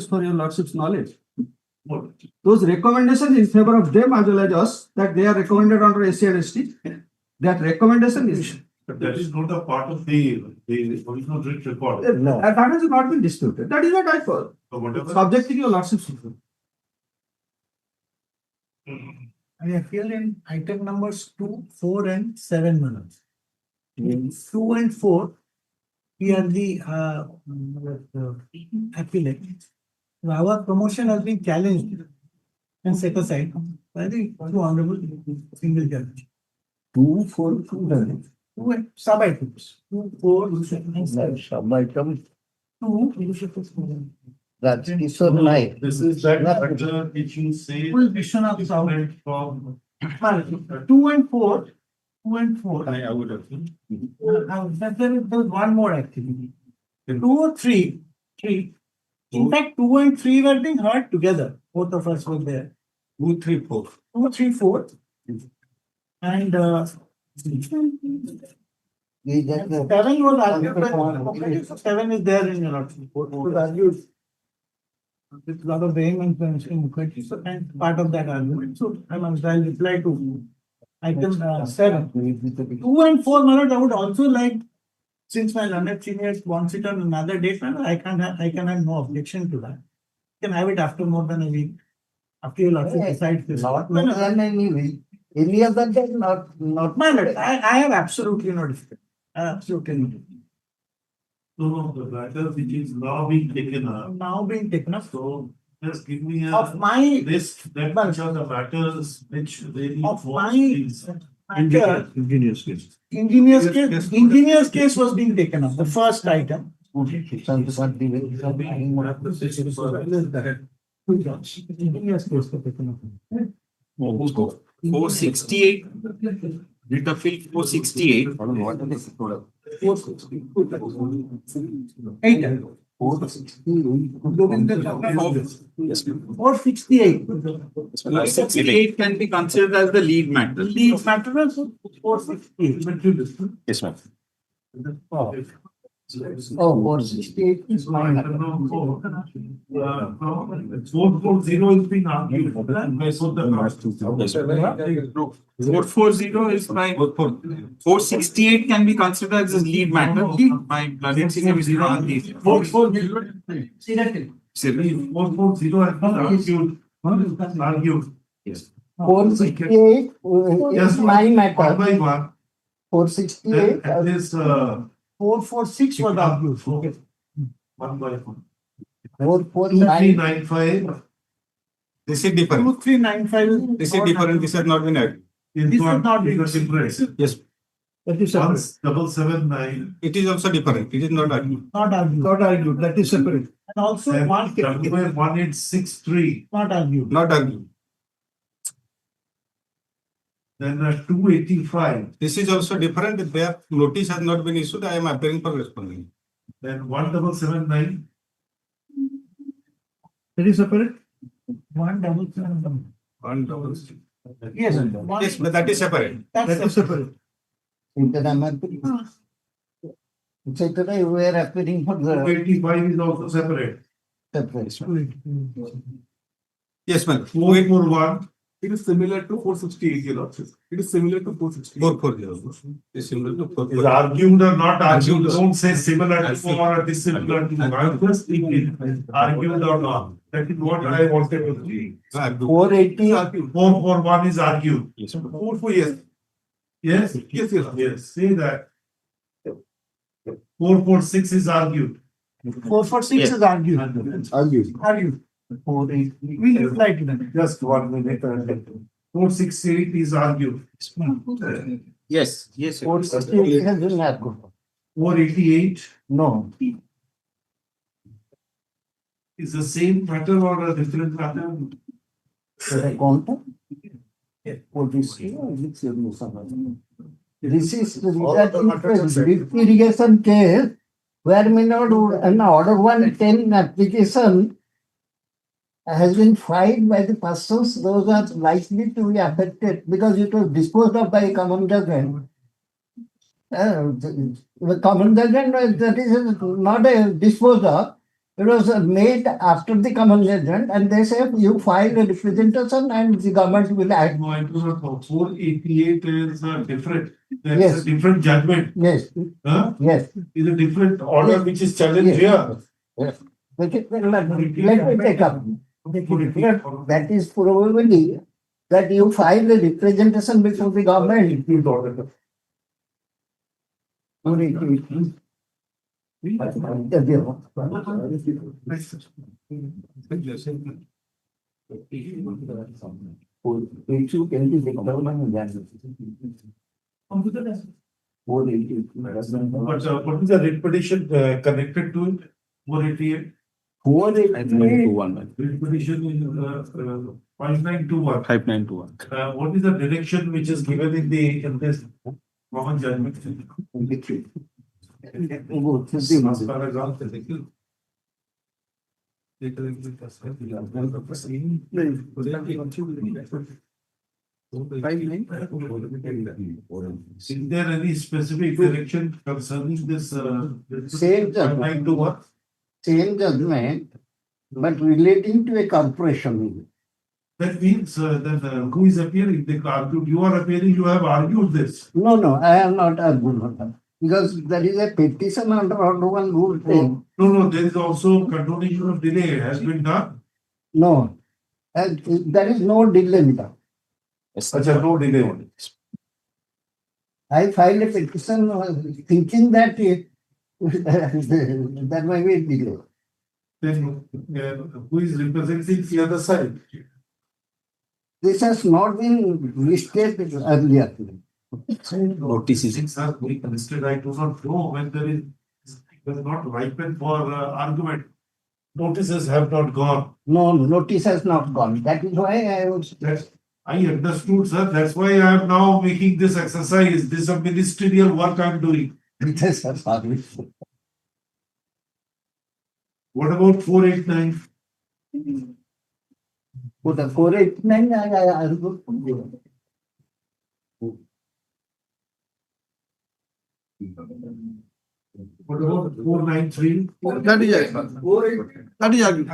For your lordship's knowledge. Those recommendations in favor of them as well as us, that they are recommended under SC and ST, that recommendation is. But that is not a part of the original writ record. No. That has not been disputed. That is what I call. So whatever. Subject to your lordship's. I appeal in item numbers 2, 4 and 7 minutes. In 2 and 4, we are the appellate. Our promotion has been challenged and set aside by the two honorable single judge. 2, 4, 2, Two sub items. 2, 4, and 7. sub-item, 2, that's Kishore Naik. This is that matter which you say. full vision of sub From. 2 and 4. 2 and 4. I would have. There is one more activity. 2 or 3. In fact, 2 and 3 were being heard together. Both of us were there. 2, 3, 4. 2, 3, 4. And 7 was argued. Okay, so 7 is there in your lordship. Was argued with a lot of vehemence in Mukherjee, so and part of that argument. So I'll reply to item 7. 2 and 4, my lord, I would also like, since my learned senior wants it on another date, I can have no objection to that. You can have it after more than a week. After you lordship decides this. Not more than any week. Any other day, not. My lord, I have absolutely no difficulty. Absolutely no difficulty. No, the matter which is now being taken up. Now being taken up. So just give me a. Of my. List that which are the matters which really. Of want my. these. Engineer's case was being taken up, the first item. Engineer's case was taken up. 468. Writ appeal 468. 468. 468 can be considered as the lead matter. Lead matter was 468. Yes, ma'am. Oh, 468 is mine. 440 is being argued. Yes, 440 is my 468 can be considered as a lead matter. My learning senior is on the 440 has been argued. Yes. 468 is my matter. One by one. 468. Then at this 446 was argued. Okay. one by one. 449. 2395. This is different. 2395. This is different. This has not been argued. This is not being impressive. Yes. That is separate. 1779. It is also different. It is not argued. Not argued. Not argued, that is separate. And also And 1863. Not argued. Not argued. Then 285. This is also different. Their notice has not been issued. I am appearing for responding. Then 1779. That is separate. 177. 166. Yes. Yes, but that is separate. That is separate. So today we are appearing for the. 285 is also separate. Yes, ma'am. 441, It is similar to 468, your lordship. It is similar to 468. 440. It's similar to is 440. argued or not argued, Argued. don't say similar to or dissimilar to. I'm just thinking, argued or not. That is what I wanted to see. 480, 441 is argued. Yes. 44, yes. Yes? Yes, yes. Yes, say that. 446 is argued. 446 is argued. argued. Argued. 480. We'll reply to that. Just 1 minute. 468 is argued. Yes, yes. 468 has been argued. 488 No. is the same matter or a different matter? The quantum? For this, this is the irrigation case where may not an order 110 application has been filed by the persons those are likely to be affected because it was disposed of by a common judgment. The common judgment that is not a disposed of. It was made after the common judgment, and they say you file a representation and the government will act. No, I do not know. 488 is different. That's Yes. a different judgment. Yes, Huh? yes. Is a different order Yes. which is challenged Yes. here. Let me take up. That is probably that you file a representation before the government. But what is the writ petition connected to it? 488? 5921. Writ petition is 5921. 5921. What is the direction which is given in this common judgment? Paragraph. Is there any specific direction concerning this? Same judgment. 5921? Same judgment, but relating to a corporation. That means that who is appearing? They argued. You are appearing. You have argued this. No, I am not arguing because there is a petition under order 1 rule 10. No. There is also continuation of delay has been done. No, and there is no delay. Such a no delay. I filed a petition thinking that that might be a delay. Then who is representing the other side? This has not been listed earlier. Notices. Things are being listed. I do not know when there is not ripened for argument. Notices have not gone. No, notice has not gone. That is why I was. I understood, sir. That's why I am now making this exercise. This is a ministerial work I am doing. Sorry. What about 489? For the 489, I argued. What about 493? That is argued.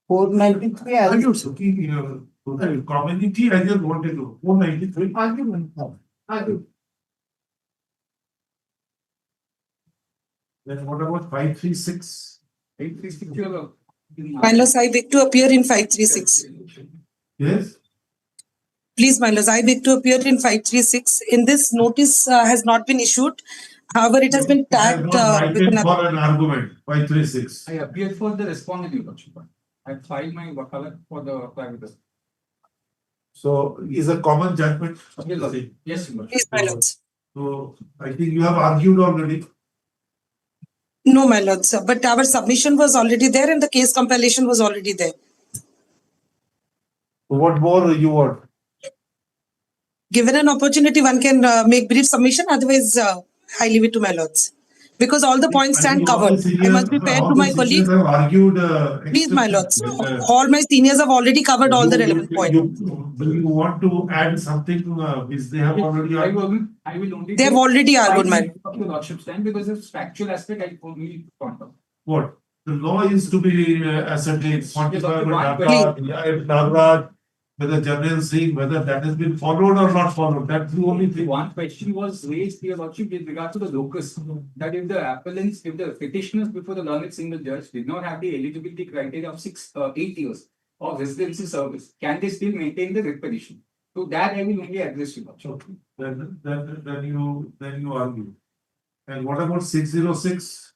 493 argued. Community, I just wanted to. 493. Argument. Then what about 536? 836, your lord. My lords, I beg to appear in 536. Yes? Please, my lords, I beg to appear in 536. In this, notice has not been issued. However, it has been tagged with Ripened an for an argument. 536. I appeared for the respondent, your lordship. I filed my wakalat for the private. So is a common judgment. Yes, your lordship. Please, my lords. So I think you have argued already. No, my lords, but our submission was already there and the case compilation was already there. What more you want? Given an opportunity, one can make brief submission. Otherwise, I leave it to my lords. Because all the points stand covered. I must be fair to my colleagues. Have argued, Please, my lords. All my seniors have already covered all the relevant points. Do you want to add something which they have already argued? I will only. They have already argued, my Your lordship stand because it's factual aspect. I only point out. What? The law is to be ascertained, quantified by Please. Nagaraj, whether General Singh, whether that has been followed or not followed. That's the only thing. One question was raised here, Lordship, with regard to the locus, that if the appellants, if the petitioners before the learned single judge did not have the eligibility criteria of 8 years of residency service, can they still maintain the writ petition? So that I will only address you, Lordship. Then you argue. And what about 606?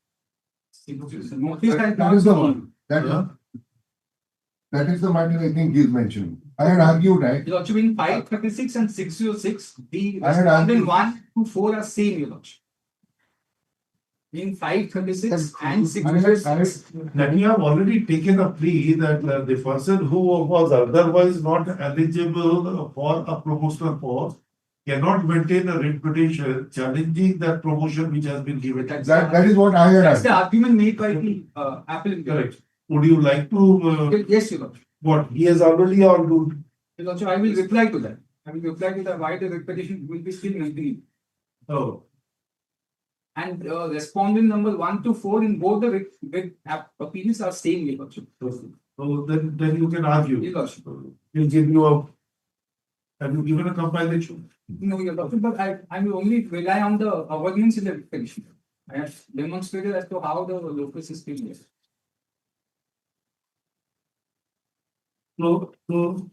Notice that That is the one. That is the matter I think he is mentioning. I had argued, right? Your Lordship, in 536 and 606, the I had respondent argued- 1 to 4 are same, Your Lordship. In 536 and I 606. Then you have already taken a plea that the person who was otherwise not eligible for a promotional post cannot maintain a writ petition challenging that promotion which has been given. That is what I had That's the argued. argument made by the appellant. Correct. Would you like to, Yes, Your Lordship. what, he has already argued? Your Lordship, I will reply to that. I will reply to that why the writ petition will be still maintained. Oh, And respondent number 1 to 4 in both the writ opinions are same, Your Lordship. so then you can argue. Your Lordship. He'll give you a, have you given a compilation? No, Your Lordship, but I will only rely on the ordinance in the writ petition. I have demonstrated as to how the locus is still there. So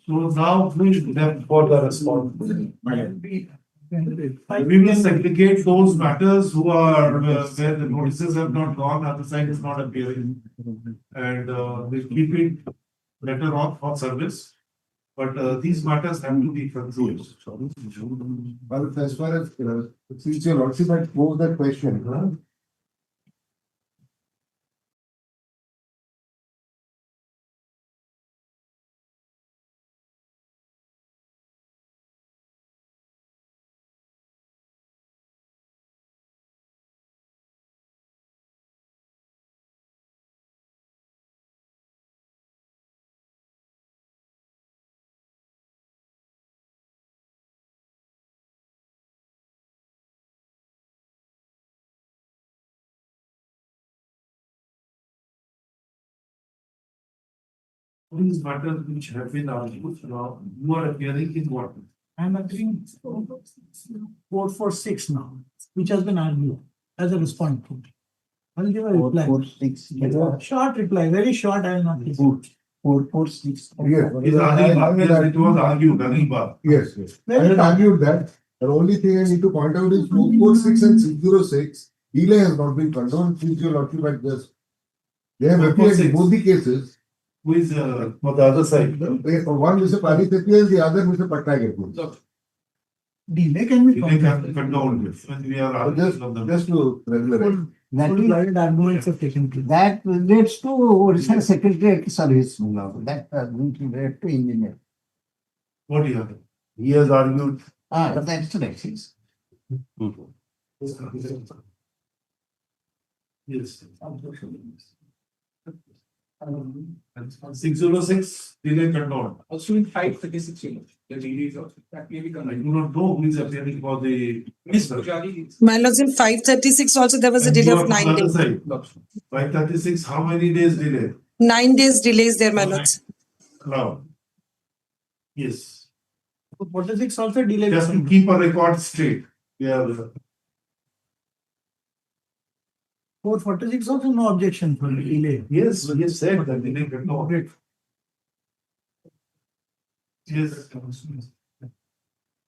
now please them for the response. We will segregate those matters who are where the notices have not gone, other side is not appearing. And we'll keep it better on for service. But these matters have to be controlled. But as far as, since your lordship had posed that question, These matters which have been argued now, you are appearing in what? I'm agreeing 446 now, which has been argued as a response. I'll give a reply. 446. Short reply, very short, I will not give. 446. yes, Is it was argued, Anilba. yes, I had argued that. The only thing I need to point out is 446 and 606, delay has not been condoned, since your lordship had just. They have appeared in 446. both the cases. Who is for the other side? One Mr. Paris appears, the other Mr. Patnaik appears. Delay can be. They can be condoned when we are arguing of them. Just to regularize. Full valid arguments have taken place. That relates to Orissa Secretariat Service. That doesn't relate to engineer. What do you have? He has argued. That's right. Yes. 606, delay condoned. Also in 536, Your Lordship, the delay is also that may be I condoned. do not know who is appearing for the. Miss Pujari. My lords, in 536 also there was a And delay you of are 9 on the days. other side. 536, how many days delay? 9 days delays there, my lords. Now. Yes, 446 also delay. just to keep a record straight. Yeah. 446 also no objection for delay. Yes, he has said that delay condoned. Yes.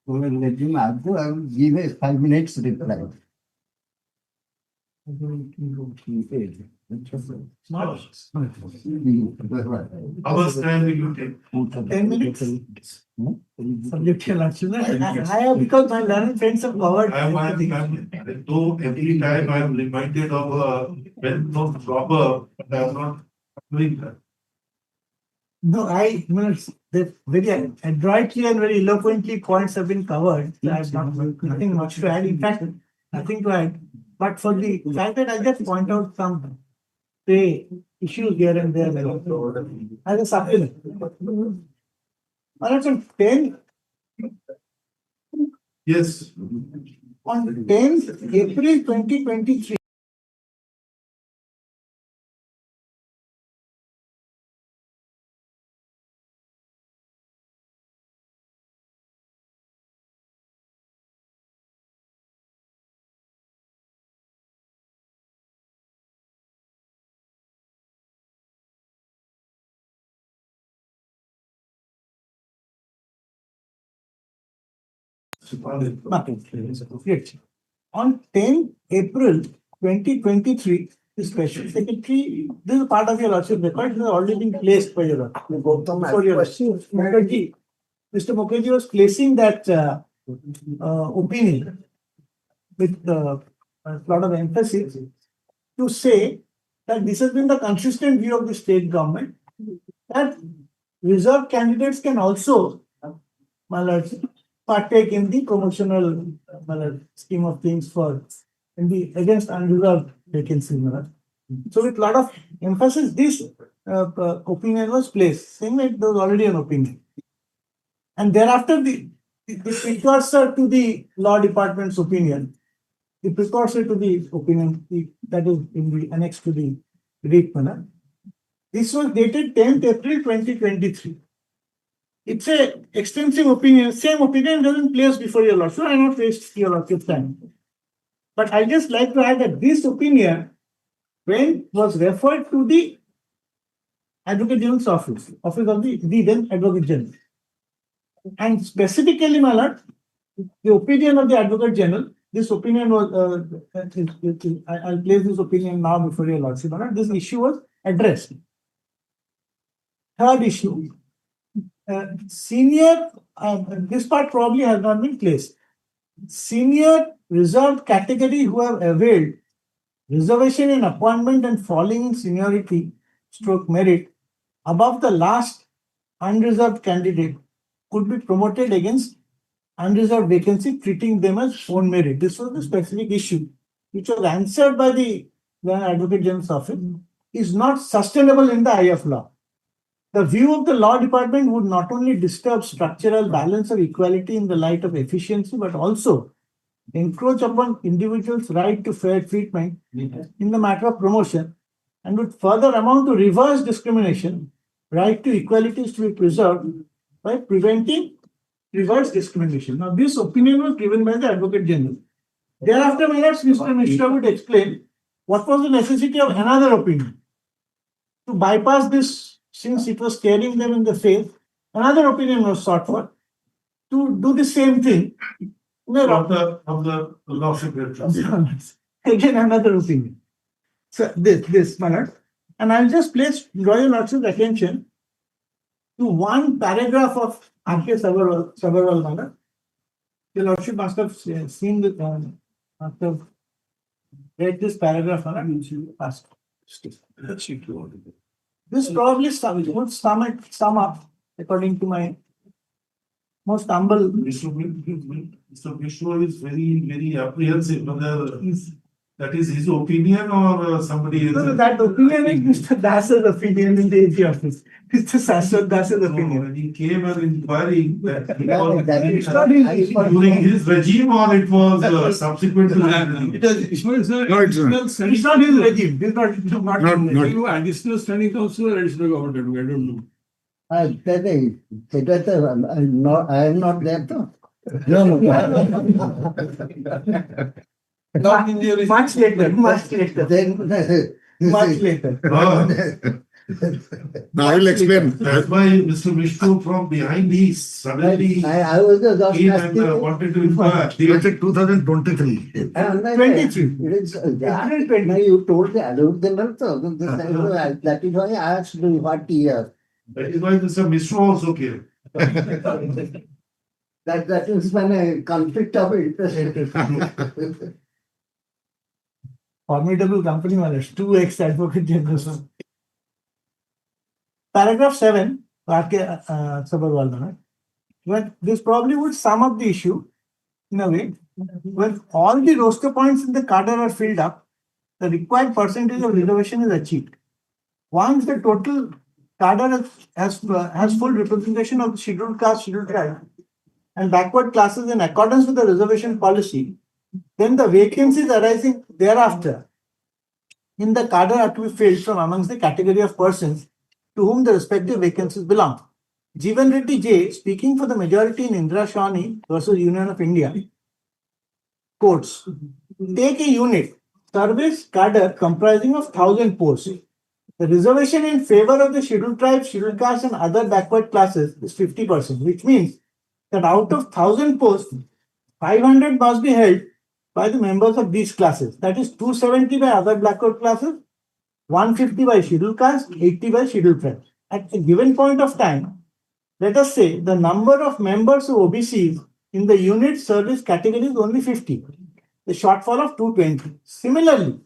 Let him argue, I will give a 5 minutes reply. Not How much time will you take? 10 minutes. Subject to election. I have, because my learned friends have covered. Though every time I am reminded of a well-known robber, but I am not doing that. No, the very adroitly and very eloquently points have been covered. I have nothing much to add. In fact, nothing to add. But for the fact that I just point out some issues here and there as a supplement. On 10, Yes. on 10th April 2023. Great. On 10 April 2023, the special secretary, this is part of your lordship record, it has already been placed by your lordship. Before your lordship. Mr. Mukherjee was placing that opinion with a lot of emphasis to say that this has been the consistent view of the state government, that reserved candidates can also, my lord, partake in the promotional scheme of things for in the against unreserved vacancies. So with lot of emphasis, this opinion was placed, saying that there was already an opinion. And thereafter, the precursor to the law department's opinion, the precursor to the opinion that is in the annex to the REIT manner. This was dated 10th April 2023. It's a extensive opinion. Same opinion doesn't place before your lordship. So I will not waste your lordship's time. But I just like to add that this opinion, when was referred to the Advocate General's office of the then Advocate General. And specifically, my lord, the opinion of the Advocate General, this opinion was, I'll place this opinion now before your lordship. This issue was addressed. Third issue, senior, this part probably has not been placed. Senior reserved category who have availed reservation in appointment and falling in seniority stroke merit above the last unreserved candidate could be promoted against unreserved vacancy, treating them as own merit. This was the specific issue which was answered by the Advocate General's office, is not sustainable in the eye of law. The view of the law department would not only disturb structural balance of equality in the light of efficiency, but also encroach upon individuals' right to fair treatment in the matter of promotion, and would further amount to reverse discrimination. Right to equality is to be preserved by preventing reverse discrimination. Now, this opinion was given by the Advocate General. Thereafter, my lords, Mr. Mishra would explain what was the necessity of another opinion. To bypass this, since it was staring them in the face, another opinion was sought for to do the same thing. Of the lordship. Again, another opinion. So this, my lord. And I'll just place Royal Lordship's attention to one paragraph of R.K. Sabharwal, my lord. Your Lordship must have seen the, must have read this paragraph, my lord. Past. This probably would sum up, according to my most humble. Mr. Vishnu is very apprehensive whether that is his opinion or somebody else. No, that opinion is Mr. Das's opinion in the AG office. Mr. Sashwat Das's opinion. When he came and inquiring that It's not his- during his regime or it was subsequent to his regime. It is, Ishmael, sir. No, it's not. It's not his regime. This is not Not- Additional standing council or additional government, I don't know. I tell you, I am not there though. No, Not in the much later. then. Much later. Now I will explain. That's why Mr. Vishnu from behind he suddenly I was just came and asking. wanted to inquire. Dated 2023. 23. It is, April 20. no, you told the adult general, so that is why I asked you what year. That is why Mr. Vishnu also came. That is when a conflict of interest. Formidable company, my lord. 2x Advocate General. Paragraph 7, R.K. Sabharwal, my lord. When this probably would sum up the issue in a way. When all the roster points in the cadre are filled up, the required percentage of reservation is achieved. Once the total cadre has full representation of the scheduled caste, scheduled tribe, and backward classes in accordance with the reservation policy, then the vacancies arising thereafter in the cadre are to be filled from amongst the category of persons to whom the respective vacancies belong. Jeevan Reddy J, speaking for the majority in Indra Shawni versus Union of India, quotes, take a unit, service cadre comprising of 1,000 posts. The reservation in favor of the scheduled tribes, scheduled castes and other backward classes is 50%, which means that out of 1,000 posts, 500 must be held by the members of these classes. That is 270 by other backward classes, 150 by scheduled caste, 80 by scheduled tribe. At a given point of time, let us say the number of members of OBCs in the unit service category is only 50, the shortfall of 220. Similarly,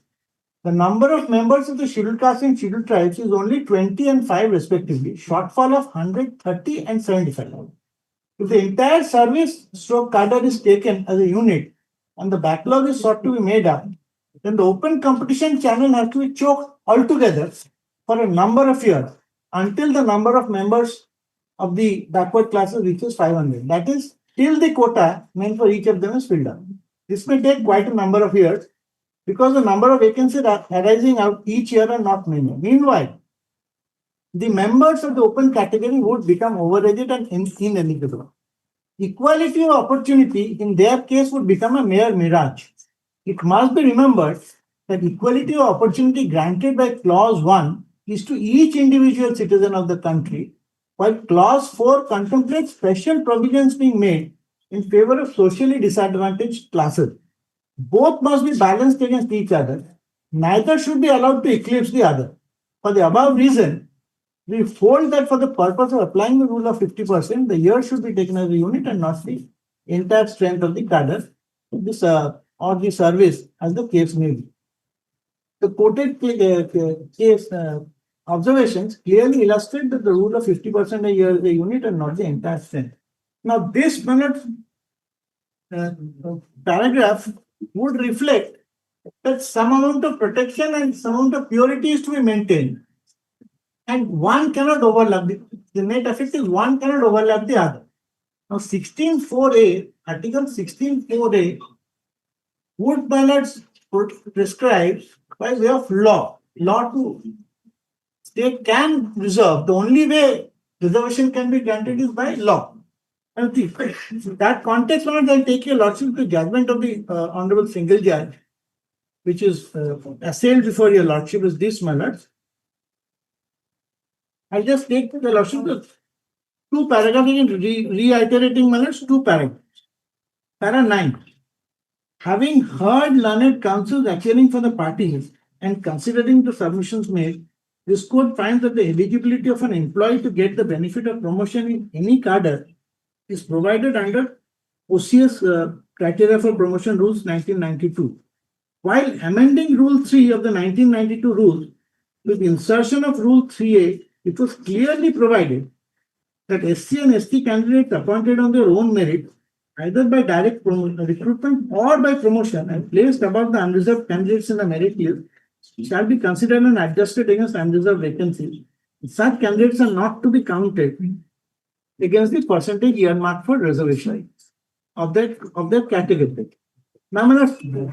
the number of members of the scheduled caste and scheduled tribes is only 20 and 5 respectively, shortfall of 130 and 75. If the entire service stroke cadre is taken as a unit and the backlog is sought to be made up, then the open competition channel has to be choked altogether for a number of years until the number of members of the backward classes reaches 500. That is, till the quota meant for each of them is filled up. This may take quite a number of years because the number of vacancies arising out each year are not many. Meanwhile, the members of the open category would become overaged and ineligible. Equality of opportunity in their case would become a mere mirage. It must be remembered that equality of opportunity granted by clause 1 is to each individual citizen of the country, while clause 4 contemplates special provisions being made in favor of socially disadvantaged classes. Both must be balanced against each other. Neither should be allowed to eclipse the other. For the above reason, we hold that for the purpose of applying the rule of 50%, the year should be taken as a unit and not the entire strength of the cadre, this or the service, as the case may be. The quoted case observations clearly illustrate that the rule of 50% a year is a unit and not the entire strength. Now, this paragraph would reflect that some amount of protection and some amount of purity is to be maintained. And one cannot overlap, the net effect is one cannot overlap the other. Now, 16.4a, Article 16.4a, would balance prescribes by way of law. Law to state can reserve. The only way reservation can be granted is by law. And that context, I'll take your lordship to judgment of the Honorable Single Judge, which is assailed before your lordship is this, my lords. I'll just take the lordship to two paragraphs again, reiterating, my lords, two paragraphs. Para 9. Having heard learned counsels appearing for the parties and considering the submissions made, this court finds that the eligibility of an employee to get the benefit of promotion in any cadre is provided under OCS criteria for promotion rules 1992. While amending Rule 3 of the 1992 rules, with insertion of Rule 3A, it was clearly provided that SC and ST candidates appointed on their own merit, either by direct recruitment or by promotion, and placed above the unreserved candidates in the merit list, shall be considered and adjusted against unreserved vacancies. Such candidates are not to be counted against the percentage earmarked for reservation of that category. Now,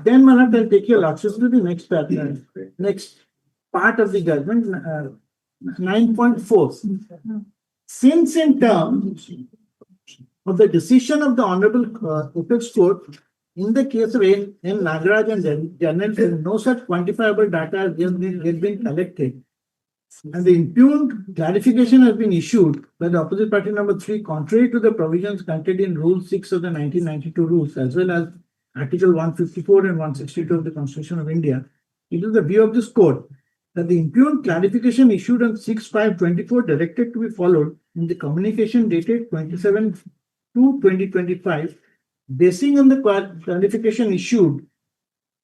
then I'll take your lordship to the next part of the judgment, 9.4. Since in terms of the decision of the Honorable Apex Court, in the case of N. Nagaraj and General, no such quantifiable data has yet been collected, and the impugned clarification has been issued by the opposite party number 3, contrary to the provisions contained in Rule 6 of the 1992 rules, as well as Article 154 and 162 of the Constitution of India. It is the view of this court that the impugned clarification issued on 6/5/24 directed to be followed in the communication dated 27/2/2025, basing on the clarification issued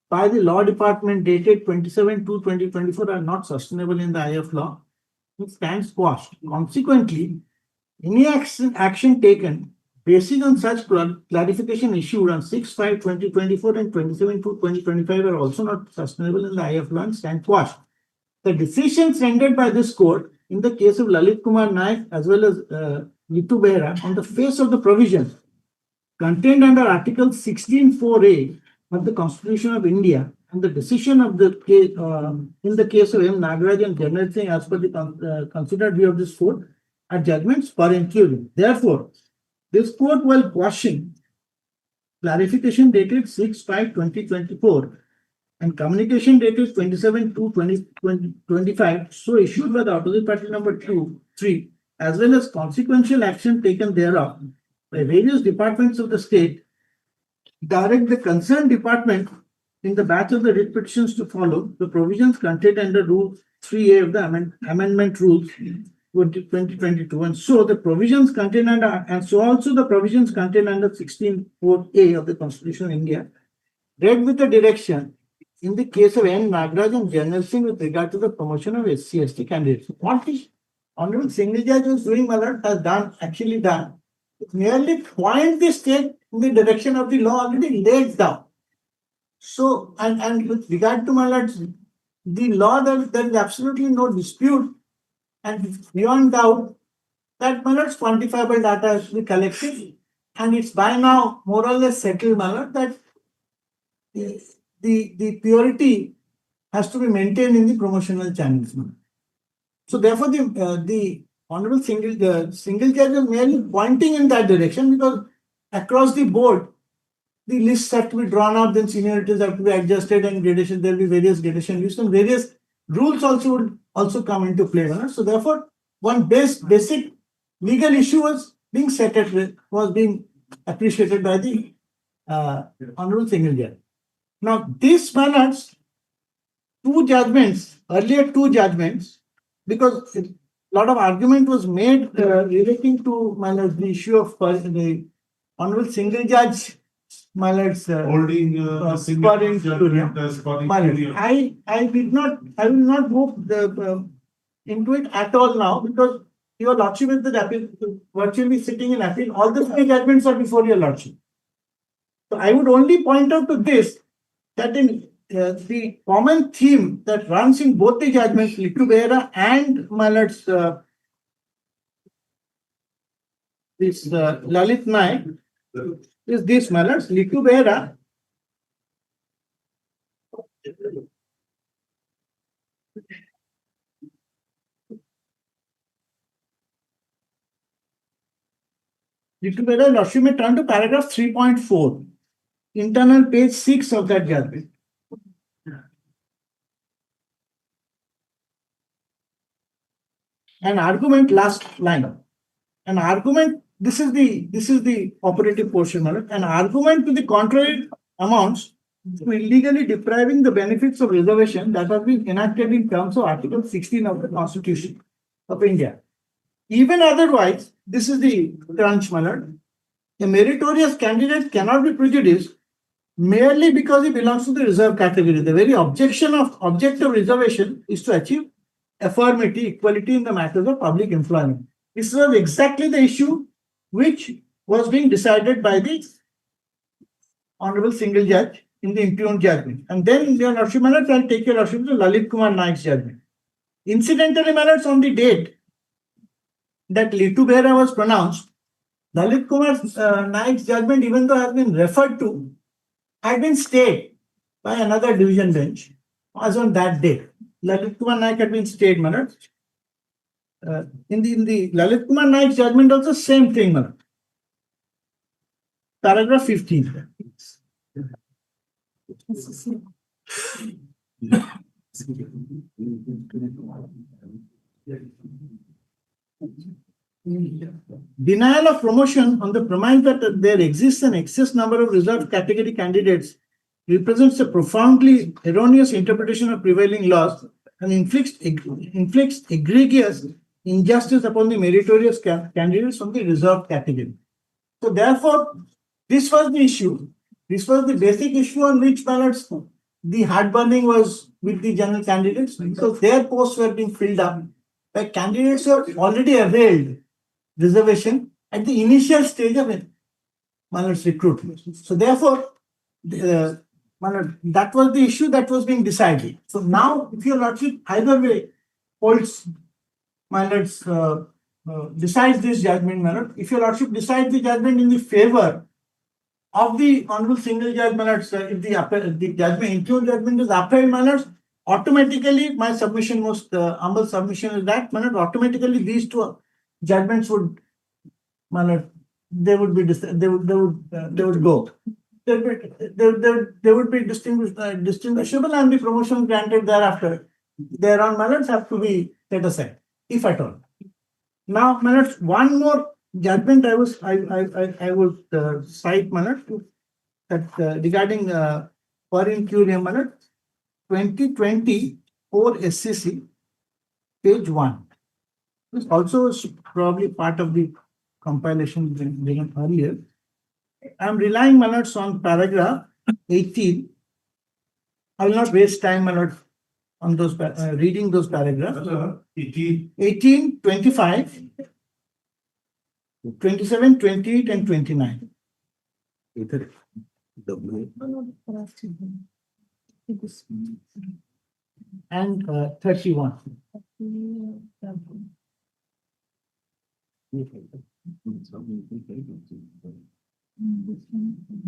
by the Law Department dated 27/2/2024 are not sustainable in the eye of law. It stands quashed. Consequently, any action taken basing on such clarification issued on 6/5/2024 and 27/2/2025 are also not sustainable in the eye of law and stand quashed. The decisions rendered by this court in the case of Lalit Kumar Naik as well as Ritu Behra on the face of the provision contained under Article 16.4a of the Constitution of India and the decision of the case in the case of M. Nagaraj and General Singh as per the considered view of this court are judgments per inclusion. Therefore, this court, while quashing clarification dated 6/5/2024 and communication dated 27/2/2025, so issued by the opposite party number 3, as well as consequential action taken thereof by various departments of the state, direct the concerned department in the batch of the writ petitions to follow the provisions contained under Rule 3A of the amendment rules 2022. And so the provisions contained under, and so also the provisions contained under 16(4)A of the Constitution of India, read with the direction in the case of N. Nagaraj and General Singh with regard to the promotion of SC/ST candidates. What is Honorable Single Judge was doing, my lord, has actually done, merely point the state in the direction of the law already laid down. So, and with regard to, my lord, the law, there is absolutely no dispute and beyond doubt that, my lord, quantifiable data has to be collected, and it's by now more or less settled, my lord, that the purity has to be maintained in the promotional channels. So therefore, the Honorable Single Judge was merely pointing in that direction, because across the board, the lists have to be drawn out, then seniorities have to be adjusted, and gradation, there will be various gradation lists, and various rules also would also come into play. So therefore, one basic legal issue was being settled, was being appreciated by the Honorable Single Judge. Now, this managed earlier two judgments, because a lot of argument was made relating to the issue of the Honorable Single Judge, Holding scoring judgment theory. as scoring My lord, theory. I will not move into it at all now, because your lordship is the appeal, virtually sitting in appeal. All the three judgments are before your lordship. So I would only point out to this, that in the common theme that runs in both the judgments, Litu Behera and my lord's this Lalit Naik, is this, my lords, Litu Behera lordship may turn to paragraph 3.4, internal page 6 of that judgment. An argument, last line. An argument, this is the operative portion, my lord. An argument to the contrary amounts to illegally depriving the benefits of reservation that have been enacted in terms of Article 16 of the Constitution of India. Even otherwise, this is the crunch, my lord. A meritorious candidate cannot be prejudiced merely because he belongs to the reserved category. The very object of reservation is to achieve affirmity, equality in the matters of public employment. This was exactly the issue which was being decided by the Honorable Single Judge in the impugned judgment. And then, your lordship, my lord, I'll take your lordship to Lalit Kumar Naik's judgment. Incidentally, my lords, on the date that Litu Behera was pronounced, Lalit Kumar Naik's judgment, even though has been referred to, had been stayed by another division bench as on that day. Lalit Kumar Naik had been stayed, my lord. In the Lalit Kumar Naik's judgment also same thing, my lord. Paragraph 15. Denial of promotion on the premise that there exists an excess number of reserved category candidates represents a profoundly erroneous interpretation of prevailing laws and inflicts egregious injustice upon the meritorious candidates from the reserved category. So therefore, this was the issue. This was the basic issue on which ballots the heartburning was with the general candidates, because their posts were being filled up by candidates who have already availed reservation at the initial stage of recruitment. So therefore, that was the issue that was being decided. So now, if your lordship either way holds, decides this judgment, my lord, if your lordship decides the judgment in the favor of the Honorable Single Judge, my lords, if the judgment, impugned judgment is upheld, my lords, automatically my submission, most humble submission is that, my lord, automatically these two judgments would, my lord, they would go. They would be distinguishable, and the promotion granted thereafter. Thereon, my lords, have to be set aside, if at all. Now, my lords, one more judgment I would cite, my lord, that regarding per incurium, 2020 SCC, page 1. This also is probably part of the compilation given earlier. I'm relying, my lords, on paragraph 18. I will not waste time, my lord, on those reading those paragraphs. 18, 25, 27, 28, and 29. And 31.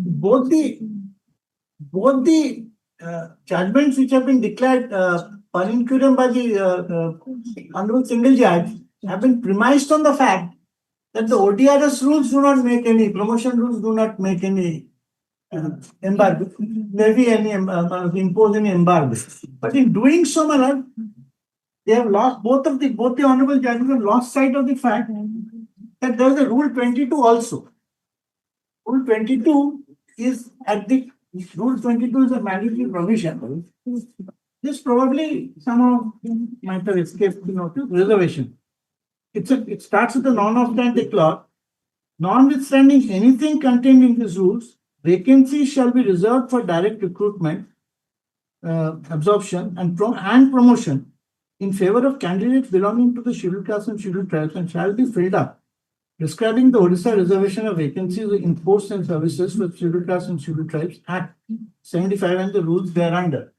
Both the judgments which have been declared per incurium by the Honorable Single Judge have been premised on the fact that the ODRS rules do not make any, promotion rules do not make any embargo, maybe any impose any embargo. But in doing so, my lord, they have lost, both the honorable judges have lost sight of the fact that there is a rule 22 also. Rule 22 is Rule 22 is a mandatory provision. This probably somehow might have escaped the notice. Reservation. It starts with the non-obstante clause. Notwithstanding anything contained in these rules, vacancies shall be reserved for direct recruitment, absorption, and promotion in favor of candidates belonging to the scheduled castes and scheduled tribes, and shall be filled up, prescribing the Orissa Reservation of Vacancies in Posts and Services for Scheduled Castes and Scheduled Tribes Act 75 and the rules thereunder.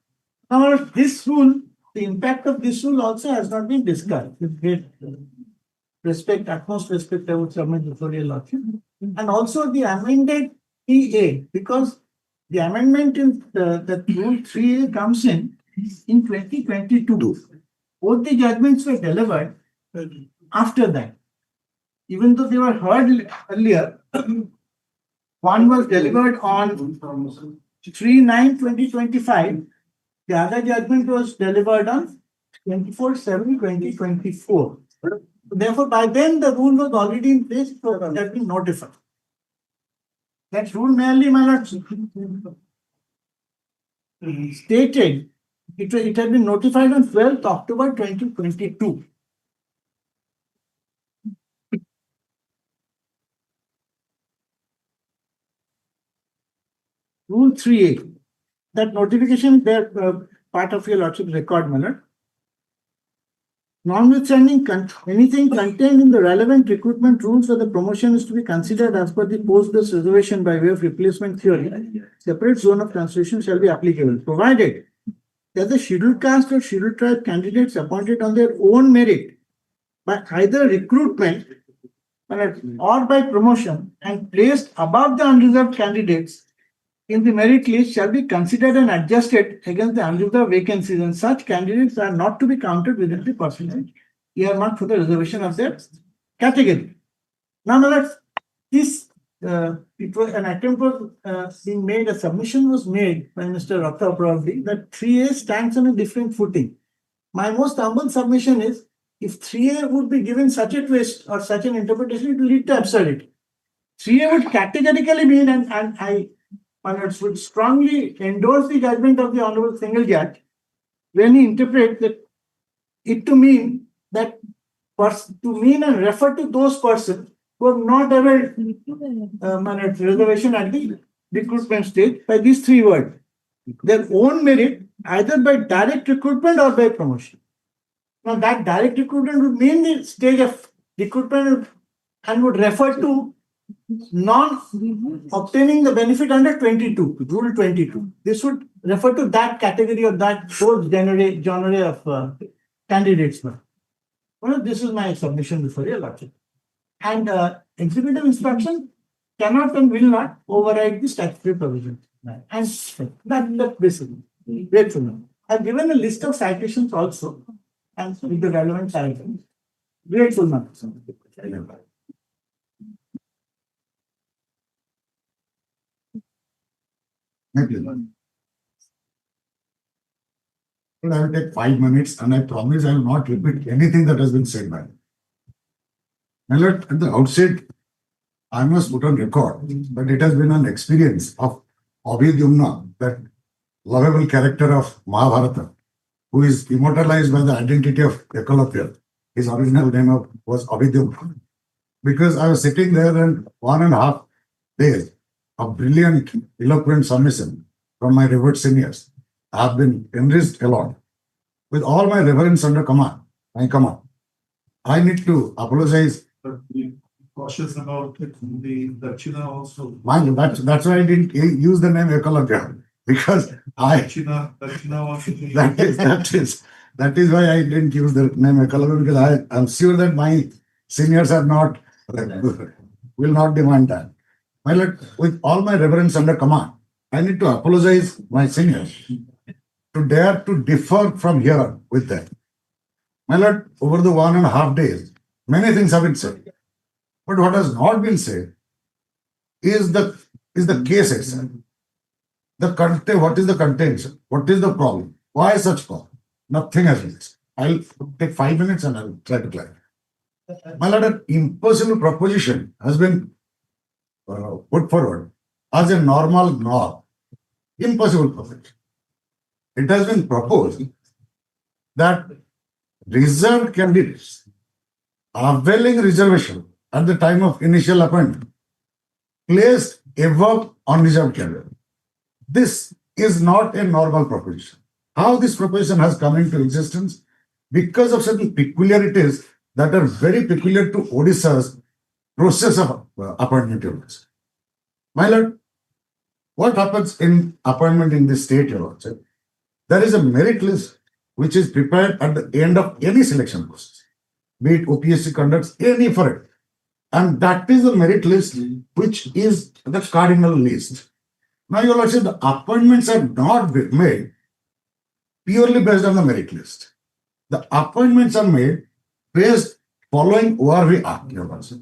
Now, this rule, the impact of this rule also has not been discussed. With great respect, utmost respect, I would submit before your lordship. And also the amended PA, because the amendment in the rule 3A comes in 2022. Both the judgments were delivered after that. Even though they were heard earlier, one was delivered on 3/9/2025. The other judgment was delivered on 24/7/2024. Therefore, by then the rule was already in place, so it had been notified. That rule merely, my lord, stated it had been notified on 12th October 2022. Rule 3A, that notification, there part of your lordship's record, my lord. Notwithstanding anything contained in the relevant recruitment rules for the promotion is to be considered as per the post-based reservation by way of replacement theory, separate zone of constitution shall be applicable, provided that the scheduled caste or scheduled tribe candidates appointed on their own merit by either recruitment or by promotion and placed above the unreserved candidates in the merit list shall be considered and adjusted against the unreserved vacancies, and such candidates are not to be counted within the percentage earmarked for the reservation of their category. Now, this it was an attempt was being made, a submission was made by Mr. Ratha probably that 3A stands on a different footing. My most humble submission is, if 3A would be given such a twist or such an interpretation, it will lead to absurdity. 3A would categorically mean, and I would strongly endorse the judgment of the Honorable Single Judge when he interprets it to mean that to mean and refer to those persons who have not ever reservation at the recruitment stage by these three words: their own merit, either by direct recruitment or by promotion. Now, that direct recruitment would mean the stage of recruitment and would refer to non-obtaining the benefit under 22, Rule 22. This would refer to that category or that whole genre of candidates. Well, this is my submission before your lordship. And executive instruction cannot and will not override the statutory provision. And that's basically grateful. I've given a list of citations also and with the relevant citations. Grateful, ma'am. I will take 5 minutes and I promise I will not repeat anything that has been said by me. Now, at the outset, I must put on record that it has been an experience of Abhidyumna, that lovable character of Mahabharata, who is immortalized by the identity of Ekalavya. His original name was Abhidyumna. Because I was sitting there and 1.5 days of brilliant, eloquent submission from my revered seniors. I have been enriched a lot. With all my reverence under command, I need to apologize. But be cautious about it, the Dakshina also. Mind you, that's why I didn't use the name Ekalavya, because Dakshina also. that is why I didn't use the name Ekalavya, because I'm sure that my seniors are not, will not demand that. My lord, with all my reverence under command, I need to apologize my seniors to dare to differ from here on with them. My lord, over the 1.5 days, many things have been said. But what has not been said is the case itself. What is the contention? What is the problem? Why such problem? Nothing has been said. I'll take 5 minutes and I'll try to clarify. My lord, an impossible proposition has been put forward as a normal norm. Impossible proposition. It has been proposed that reserved candidates availing reservation at the time of initial appointment placed above unreserved candidate. This is not a normal proposition. How this proposition has come into existence? Because of certain peculiarities that are very peculiar to Odisha's process of appointment. My lord, what happens in appointment in this state, your lordship? There is a merit list which is prepared at the end of any selection process, be it OPSC conducts any for it. And that is the merit list which is the cardinal list. Now, your lordship, the appointments are not made purely based on the merit list. The appointments are made based following ORV Act, your lordship.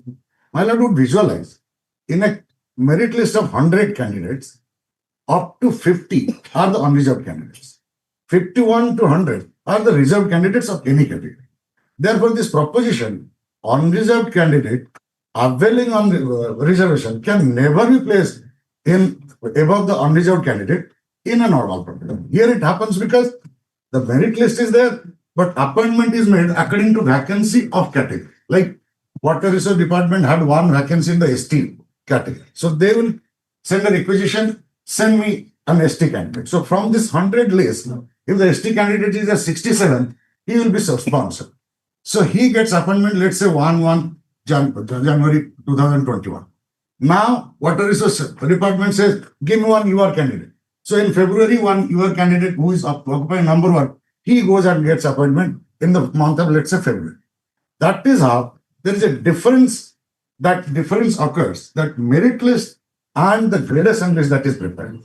My lord would visualize in a merit list of 100 candidates, up to 50 are the unreserved candidates. 51 to 100 are the reserved candidates of any category. Therefore, this proposition, unreserved candidate availing on reservation can never be placed in above the unreserved candidate in a normal proposition. Here it happens because the merit list is there, but appointment is made according to vacancy of category. Like Water Resource Department had one vacancy in the ST category. So they will send a requisition, send me an ST candidate. So from this 100 list, if the ST candidate is a 67, he will be sponsored. So he gets appointment, let's say 1 January 2021. Now, Water Resource Department says, give me one UR candidate. So in February, one UR candidate who is occupying number 1, he goes and gets appointment in the month of, let's say, February. That is how there is a difference. That difference occurs, that merit list and the gradation list that is prepared.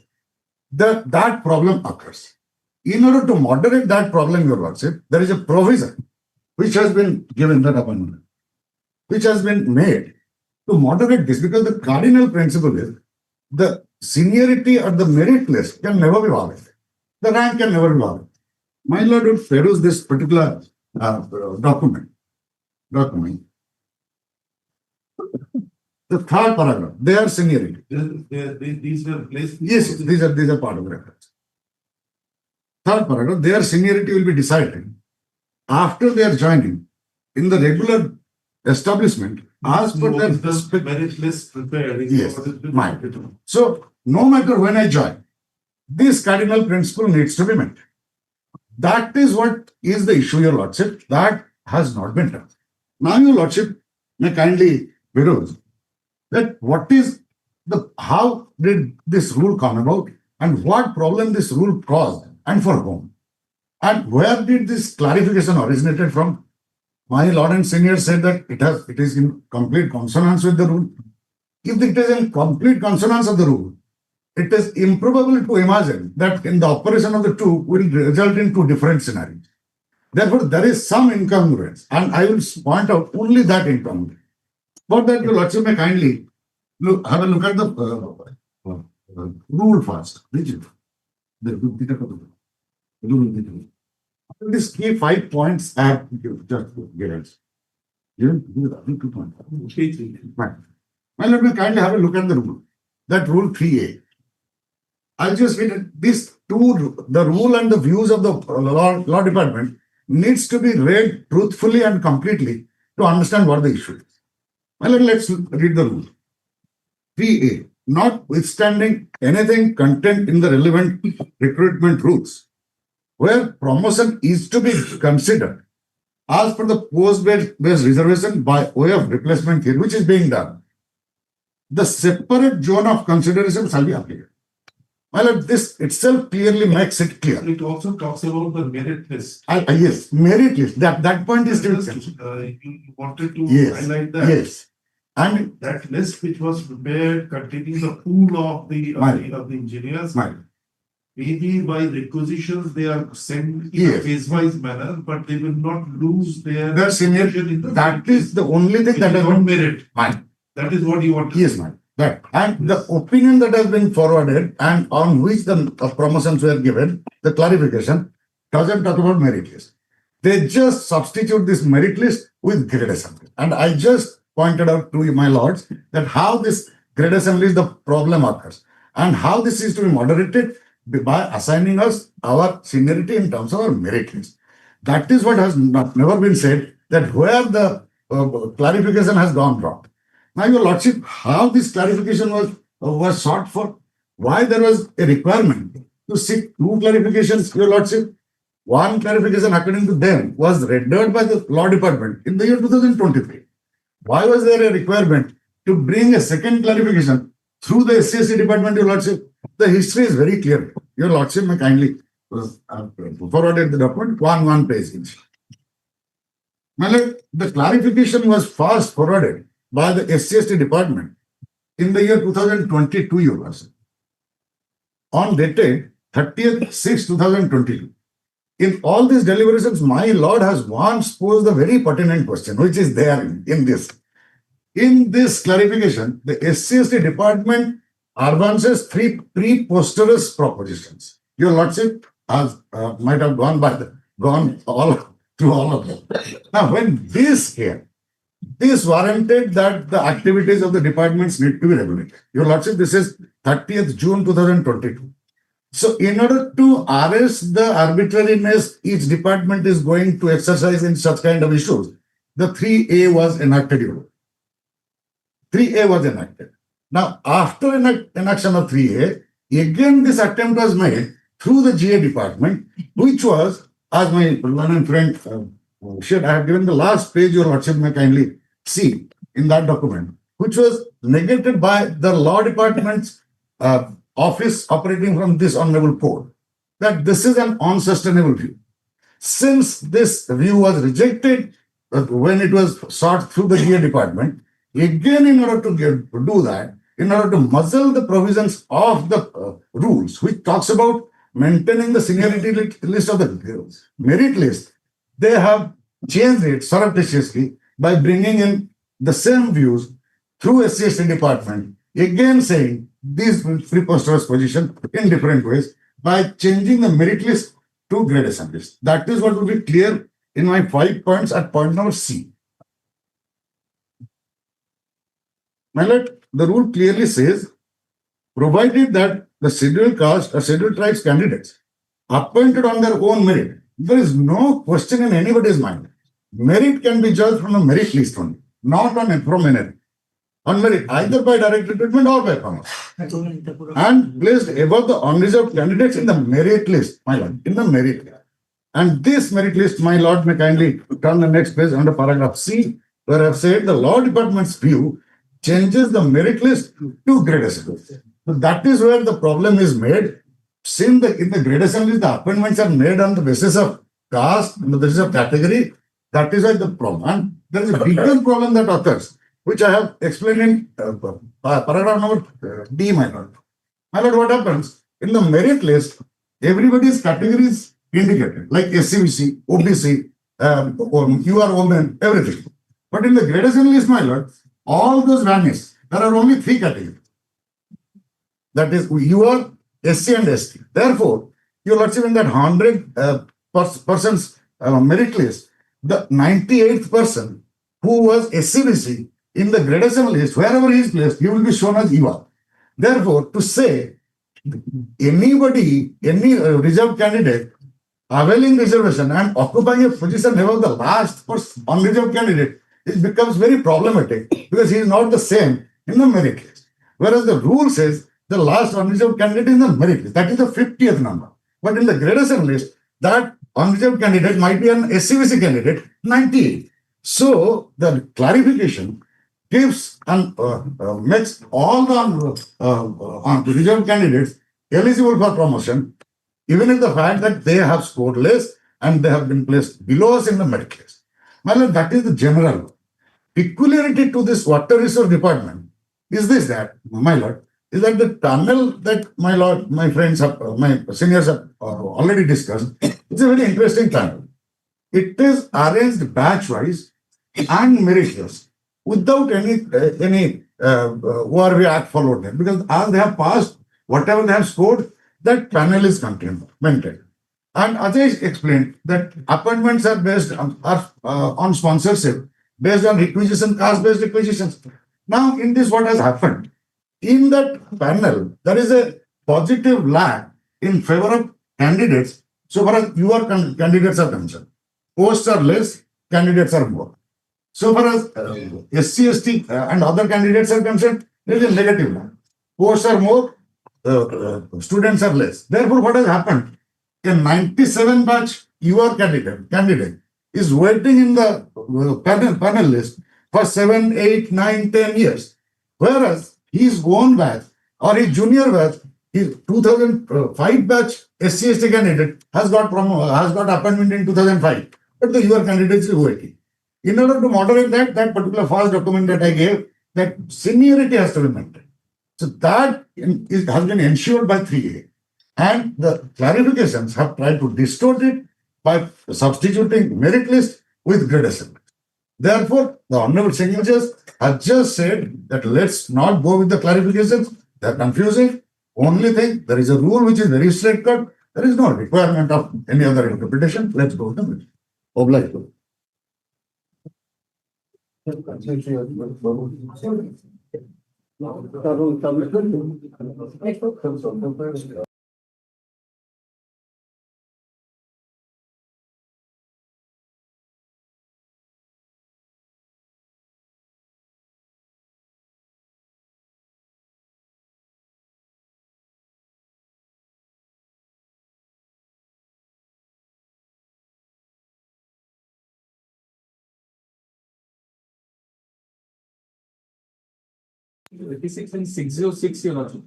That problem occurs. In order to moderate that problem, your lordship, there is a provision which has been given that appointment, which has been made to moderate this, because the cardinal principle is the seniority or the merit list can never be violated. The rank can never be violated. My lord will peruse this particular document. The third paragraph, their seniority. These were placed. Yes, these are part of the records. Third paragraph, their seniority will be decided after they are joining in the regular establishment as per their merit list prepared. Yes, mine. So no matter when I join, this cardinal principle needs to be met. That is what is the issue, your lordship. That has not been done. Now, your lordship may kindly peruse that what is how did this rule come about and what problem this rule caused and for whom, and where did this clarification originated from? My lord and senior said that it is in complete consonance with the rule. If it is in complete consonance of the rule, it is improbable to imagine that in the operation of the two will result in two different scenarios. Therefore, there is some incongruence, and I will point out only that incongruence. For that, your lordship may kindly have a look at the rule first. These key 5 points I have just given. Given 2 points. Right. Well, let me kindly have a look at the rule. That rule 3A. I just read these two, the rule and the views of the law department needs to be read truthfully and completely to understand what the issue is. Well, let's read the rule. 3A, notwithstanding anything contained in the relevant recruitment rules, where promotion is to be considered as per the post-based reservation by way of replacement here, which is being done, the separate zone of consideration shall be applicable. Well, this itself clearly makes it clear. It also talks about the merit list. Yes, merit list. That point is still. You wanted to Yes, highlight that. yes. And That list which was prepared containing the pool of the engineers. Right. Maybe by requisitions they are sent in a Yes. phase-wise manner, but they will not lose their senior, position in the that is the only thing that is has not been merit. mine. That is what you want to Yes, say. ma'am. Right. And the opinion that has been forwarded and on which the promotions were given, the clarification doesn't talk about merit list. They just substitute this merit list with gradation. And I just pointed out to you, my lords, that how this gradation list, the problem occurs, and how this is to be moderated by assigning us our seniority in terms of our merit list. That is what has never been said, that where the clarification has gone wrong. Now, your lordship, how this clarification was sought for, why there was a requirement to seek two clarifications, your lordship. One clarification, according to them, was rendered by the law department in the year 2023. Why was there a requirement to bring a second clarification through the SCSC department, your lordship? The history is very clear. Your lordship may kindly forwarded the document, one page each. My lord, the clarification was first forwarded by the SCST department in the year 2022, your lordship, on dated 30th 6, 2022. In all these deliberations, my lord has once posed the very pertinent question, which is there in this. In this clarification, the SCST department advances three preposterous propositions. Your lordship has might have gone through all of them. Now, when this here, this warranted that the activities of the departments need to be regulated. Your lordship, this is 30th June 2022. So, in order to arrest the arbitrariness each department is going to exercise in such kind of issues, the 3A was enacted. 3A was enacted. Now, after enaction of 3A, again this attempt was made through the GA department, which was, as my learned friend shared, I have given the last page, your lordship may kindly see in that document, which was negated by the law department's office operating from this honorable court, that this is an unsustainable view. Since this view was rejected when it was sought through the GA department, again, in order to do that, in order to muzzle the provisions of the rules, which talks about maintaining the seniority list of the merit list, they have changed it surreptitiously by bringing in the same views through SCST department, again saying these preposterous position in different ways by changing the merit list to gradation list. That is what will be clear in my 5 points at point number C. My lord, the rule clearly says, provided that the scheduled caste or scheduled tribes candidates appointed on their own merit, there is no question in anybody's mind. Merit can be judged from a merit list only, not from merit. On merit, either by direct recruitment or by promotion, and placed above the unreserved candidates in the merit list, my lord, in the merit list. And this merit list, my lord, may kindly turn the next page under paragraph C, where I have said the law department's view changes the merit list to gradation list. So that is where the problem is made. Since in the gradation list, the appointments are made on the basis of caste, on the basis of category, that is why the problem. And there is a bigger problem that occurs, which I have explained in paragraph number D, my lord. My lord, what happens? In the merit list, everybody's category is indicated, like SCBC, OBC, you are women, everything. But in the gradation list, my lord, all those vanish. There are only 3 categories. That is, you are SC and ST. Therefore, your lordship, in that 100 persons merit list, the 98th person who was SCBC in the gradation list, wherever he is placed, he will be shown as EVA. Therefore, to say anybody, any reserved candidate availing reservation and occupying a position above the last or unreserved candidate, it becomes very problematic because he is not the same in the merit list. Whereas the rule says the last unreserved candidate in the merit list, that is the 50th number. But in the gradation list, that unreserved candidate might be an SCVC candidate, 98. So the clarification gives and makes all the reserved candidates eligible for promotion, even if the fact that they have scored less and they have been placed below us in the merit list. My lord, that is the general. Peculiarity to this water resource department is this that, my lord, is that the tunnel that my lord, my friends have, my seniors have already discussed, it's a very interesting tunnel. It is arranged batch-wise and merit-wise without any ORV Act followed them, because as they have passed, whatever they have scored, that panel is maintained. And Ajay explained that appointments are based on sponsorship, based on requisition, caste-based requisitions. Now, in this, what has happened? In that panel, there is a positive lag in favor of candidates, so far as your candidates are concerned. Posts are less, candidates are more. So far as SC, ST and other candidates are concerned, there is a negative lag. Posts are more, students are less. Therefore, what has happened? A 97 batch your candidate is waiting in the panel list for 7, 8, 9, 10 years. Whereas his own batch or his junior batch, his 2005 batch SC, ST candidate has got appointment in 2005. But the your candidate is waiting. In order to moderate that particular false document that I gave, that seniority has to be maintained. So that has been ensured by 3A. And the clarifications have tried to distort it by substituting merit list with gradation. Therefore, the Honorable Single Judge has just said that let's not go with the clarifications. They are confusing. Only thing, there is a rule which is very straightforward. There is no requirement of any other interpretation. Let's go with the merit. Obliged. And 606, your lordship.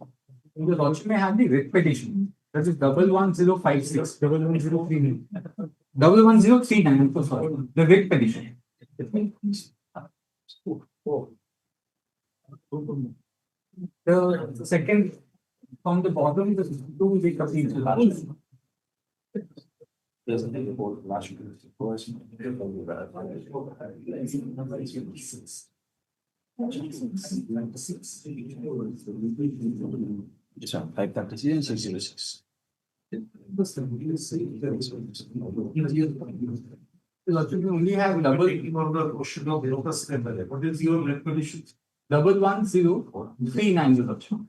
The lordship may have the writ petition. That is 11056. 11039. 11039, I'm so sorry. The writ petition. The second from the bottom, the two writ petition. This one, 536 and 606. You only have double. What is your recognition? 11039.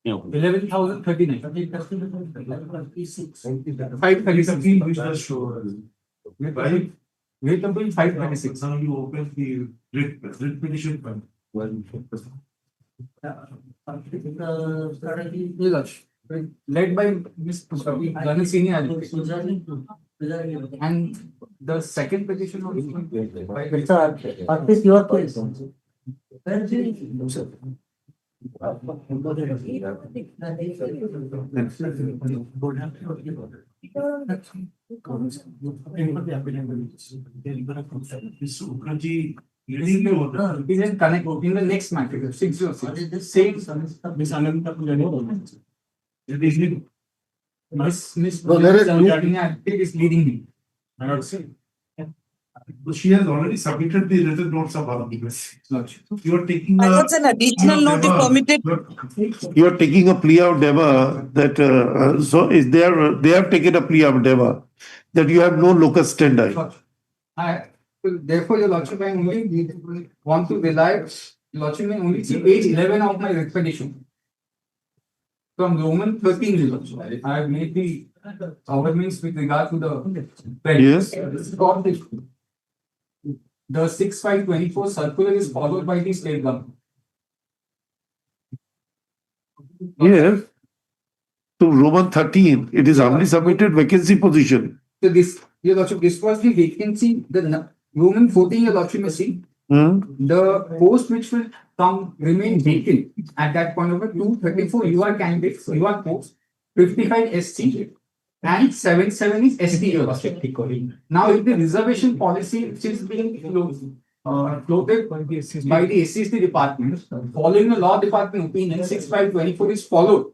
11,039. 536. Which does show. Wait until 536. Now you open the writ petition fund. Led by Ms. Gani Senior and the second petition was What is your case? It is connect in the next matrix 606. Same Miss Ananta Miss No, there is no- is leading me. I not say. She has already submitted the written notes of arguments. You are taking I a. got an additional note if permitted. You are taking a plea of deva that, so is there, they have taken a plea of deva that you have no locus standi. Therefore, your lordship, I only want to rely, lordship may only see page 11 of my writ petition. from Roman 13 results. I have made the governments with regard to the. Yes. The 6524 circular is followed by the state government. Yes. To Roman 13, it is only submitted vacancy position. So this, Your Lordship, this was the vacancy, the Roman 14, Your Lordship, you see, the post which will come remain vacant at that point of 234 UR candidates, UR posts, 55 SC, and 77 is ST, Your Lordship. Now, if the reservation policy which is being floated by the SCST department, following the law department opinion, 6524 is followed.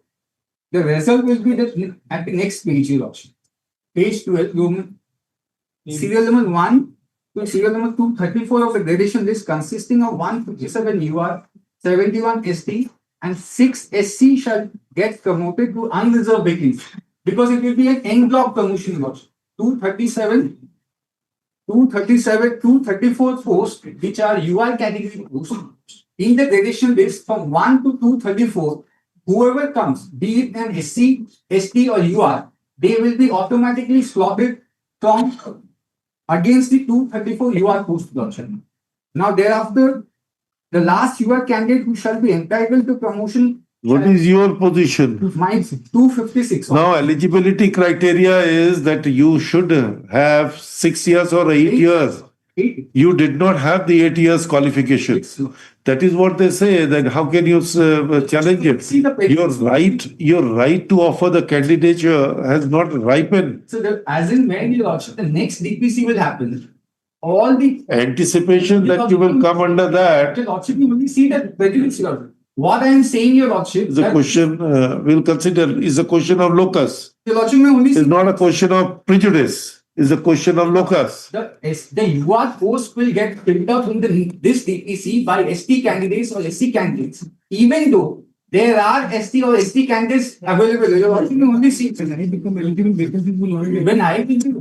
The result will be that at the next page, Your Lordship. Page 12, serial number 1 to serial number 234 of the gradation list consisting of 157 UR, 71 ST, and 6 SC shall get promoted to unreserved vacancy because it will be an en bloc promotion, Your Lordship. 234 posts which are UR category posts in the gradation list from 1 to 234. Whoever comes, be it an SC, ST or UR, they will be automatically slotted from against the 234 UR post production. Now thereafter, the last UR candidate who shall be entitled to promotion. What is your position? Mine 256. Now eligibility criteria is that you should have 6 years or 8 years. You did not have the 8 years qualification. That is what they say. That how can you challenge it? Your right to offer the candidature has not ripened. So as in when the next DPC will happen, all the anticipation that you will come under that. Your Lordship, you only see that prejudice. What I am saying, Your Lordship, the question we'll consider is a question of locus. Your Lordship, it's not a question of prejudice. It's a question of locus. The UR post will get filled up in this DPC by ST candidates or SC candidates, even though there are ST or ST candidates available. Your Lordship, you only see when I become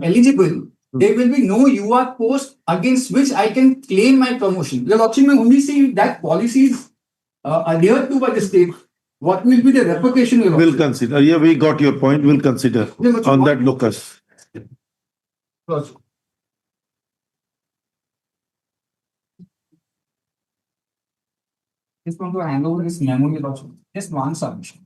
eligible, there will be no UR post against which I can claim my promotion. Your Lordship, you only see that policy is adhered to by the state. What will be the repercussion? We'll consider. Yeah, we got your point. We'll consider on that locus. Just want to hand over this memo, Your Lordship. Just one submission.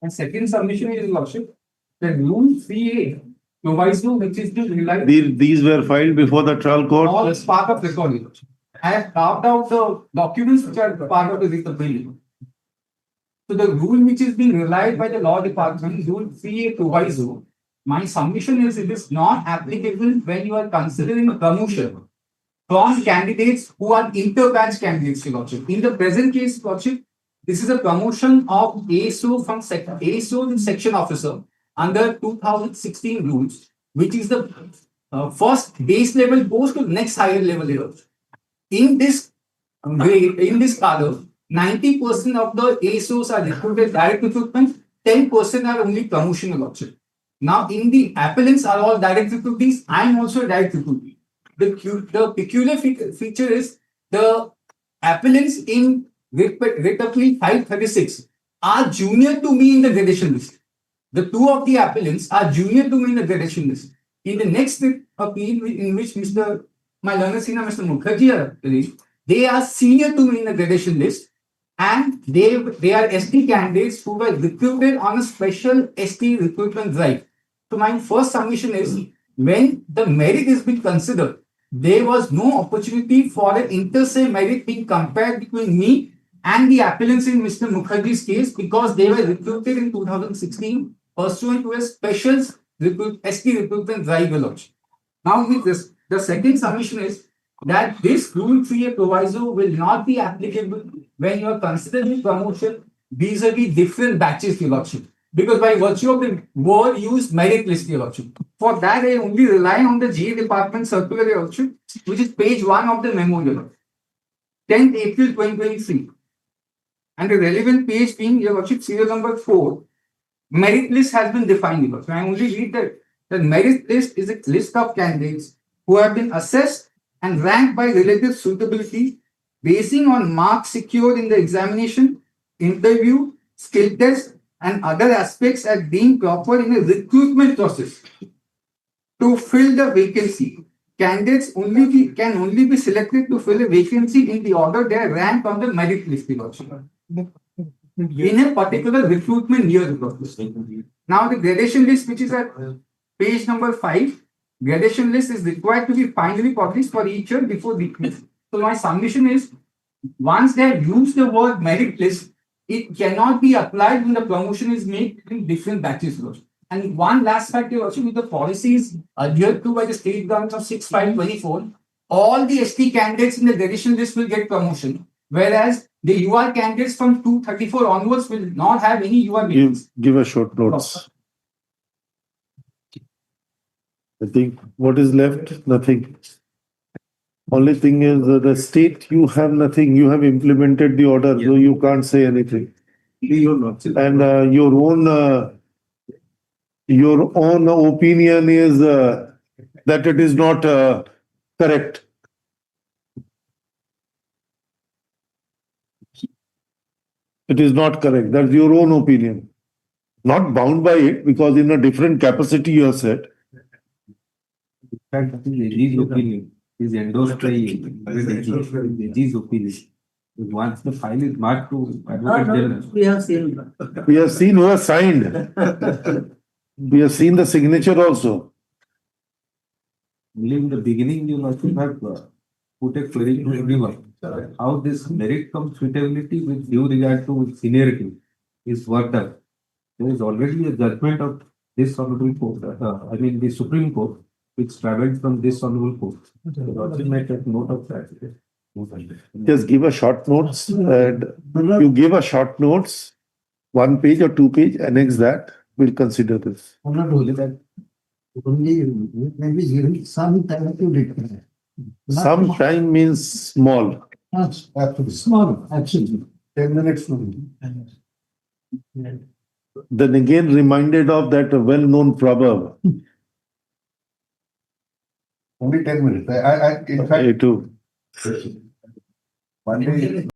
And second submission, Your Lordship, the rule 3A proviso, which is to rely. These were filed before the trial court. All as part of record, Your Lordship. I have carved out the documents which are part of the bill. So the rule which is being relied by the law department, rule 3A proviso, my submission is it is not applicable when you are considering a promotion from candidates who are inter-batch candidates, Your Lordship. In the present case, Lordship, this is a promotion of ASO from ASO section officer under 2016 rules, which is the first base level post to next higher level. In this grade, in this cadre, 90% of the ASOs are recruited direct recruitment, 10% are only promotion, Your Lordship. Now, in the appellants are all direct recruitees. I am also a direct recruitee. The peculiar feature is the appellants in writ appeal 536 are junior to me in the gradation list. The two of the appellants are junior to me in the gradation list. In the next appeal, in which my learned senior Mr. Mukherjee are released, they are senior to me in the gradation list. And they are ST candidates who were recruited on a special ST recruitment drive. So my first submission is, when the merit is being considered, there was no opportunity for an inter-se merit being compared between me and the appellants in Mr. Mukherjee's case because they were recruited in 2016 pursuant to a special ST recruitment drive. Now with this, the second submission is that this rule 3A proviso will not be applicable when you are considering promotion vis-a-vis different batches, Your Lordship. Because by virtue of the word used merit list, Your Lordship. For that, I only rely on the GA department circular, Your Lordship, which is page 1 of the memo, Your Lordship. 10th April 2023. And the relevant page being, Your Lordship, serial number 4. Merit list has been defined, Your Lordship. I only read that the merit list is a list of candidates who have been assessed and ranked by relative suitability, basing on marks secured in the examination, interview, skill test, and other aspects as being proper in a recruitment process. To fill the vacancy, candidates can only be selected to fill a vacancy in the order they are ranked on the merit list. In a particular recruitment year. Now the gradation list, which is at page number 5, gradation list is required to be finally published for each year before recruitment. So my submission is, once they have used the word merit list, it cannot be applied when the promotion is made in different batches. And one last factor also, with the policies adhered to by the state government of 6/5/24, all the ST candidates in the gradation list will get promotion, whereas the UR candidates from 234 onwards will not have any UR vacancies. Give a short notes. I think what is left, nothing. Only thing is the state, you have nothing, you have implemented the order, so you can't say anything. And your own opinion is that it is not correct. It is not correct. That's your own opinion. Not bound by it, because in a different capacity you have said. In fact, I think AG's opinion is endorsed by AG's opinion. Once the file is marked to Advocate General. We have seen. We have seen who has signed. We have seen the signature also. Only in the beginning, you must have put a query to everyone. How this merit cum suitability with due regard to seniority is worked out. There is already a judgment of this honorable court, the Supreme Court, which travelled from this honorable court. So also might take note of that. Just give a short notes, and you give a short notes, 1 page or 2 page, annex that, we'll consider this. Only that only maybe given some time to declare. Some time means small. Absolutely. Small, absolutely. 10 minutes. Then again reminded of that well-known proverb. Only 10 minutes. In fact, A2. one day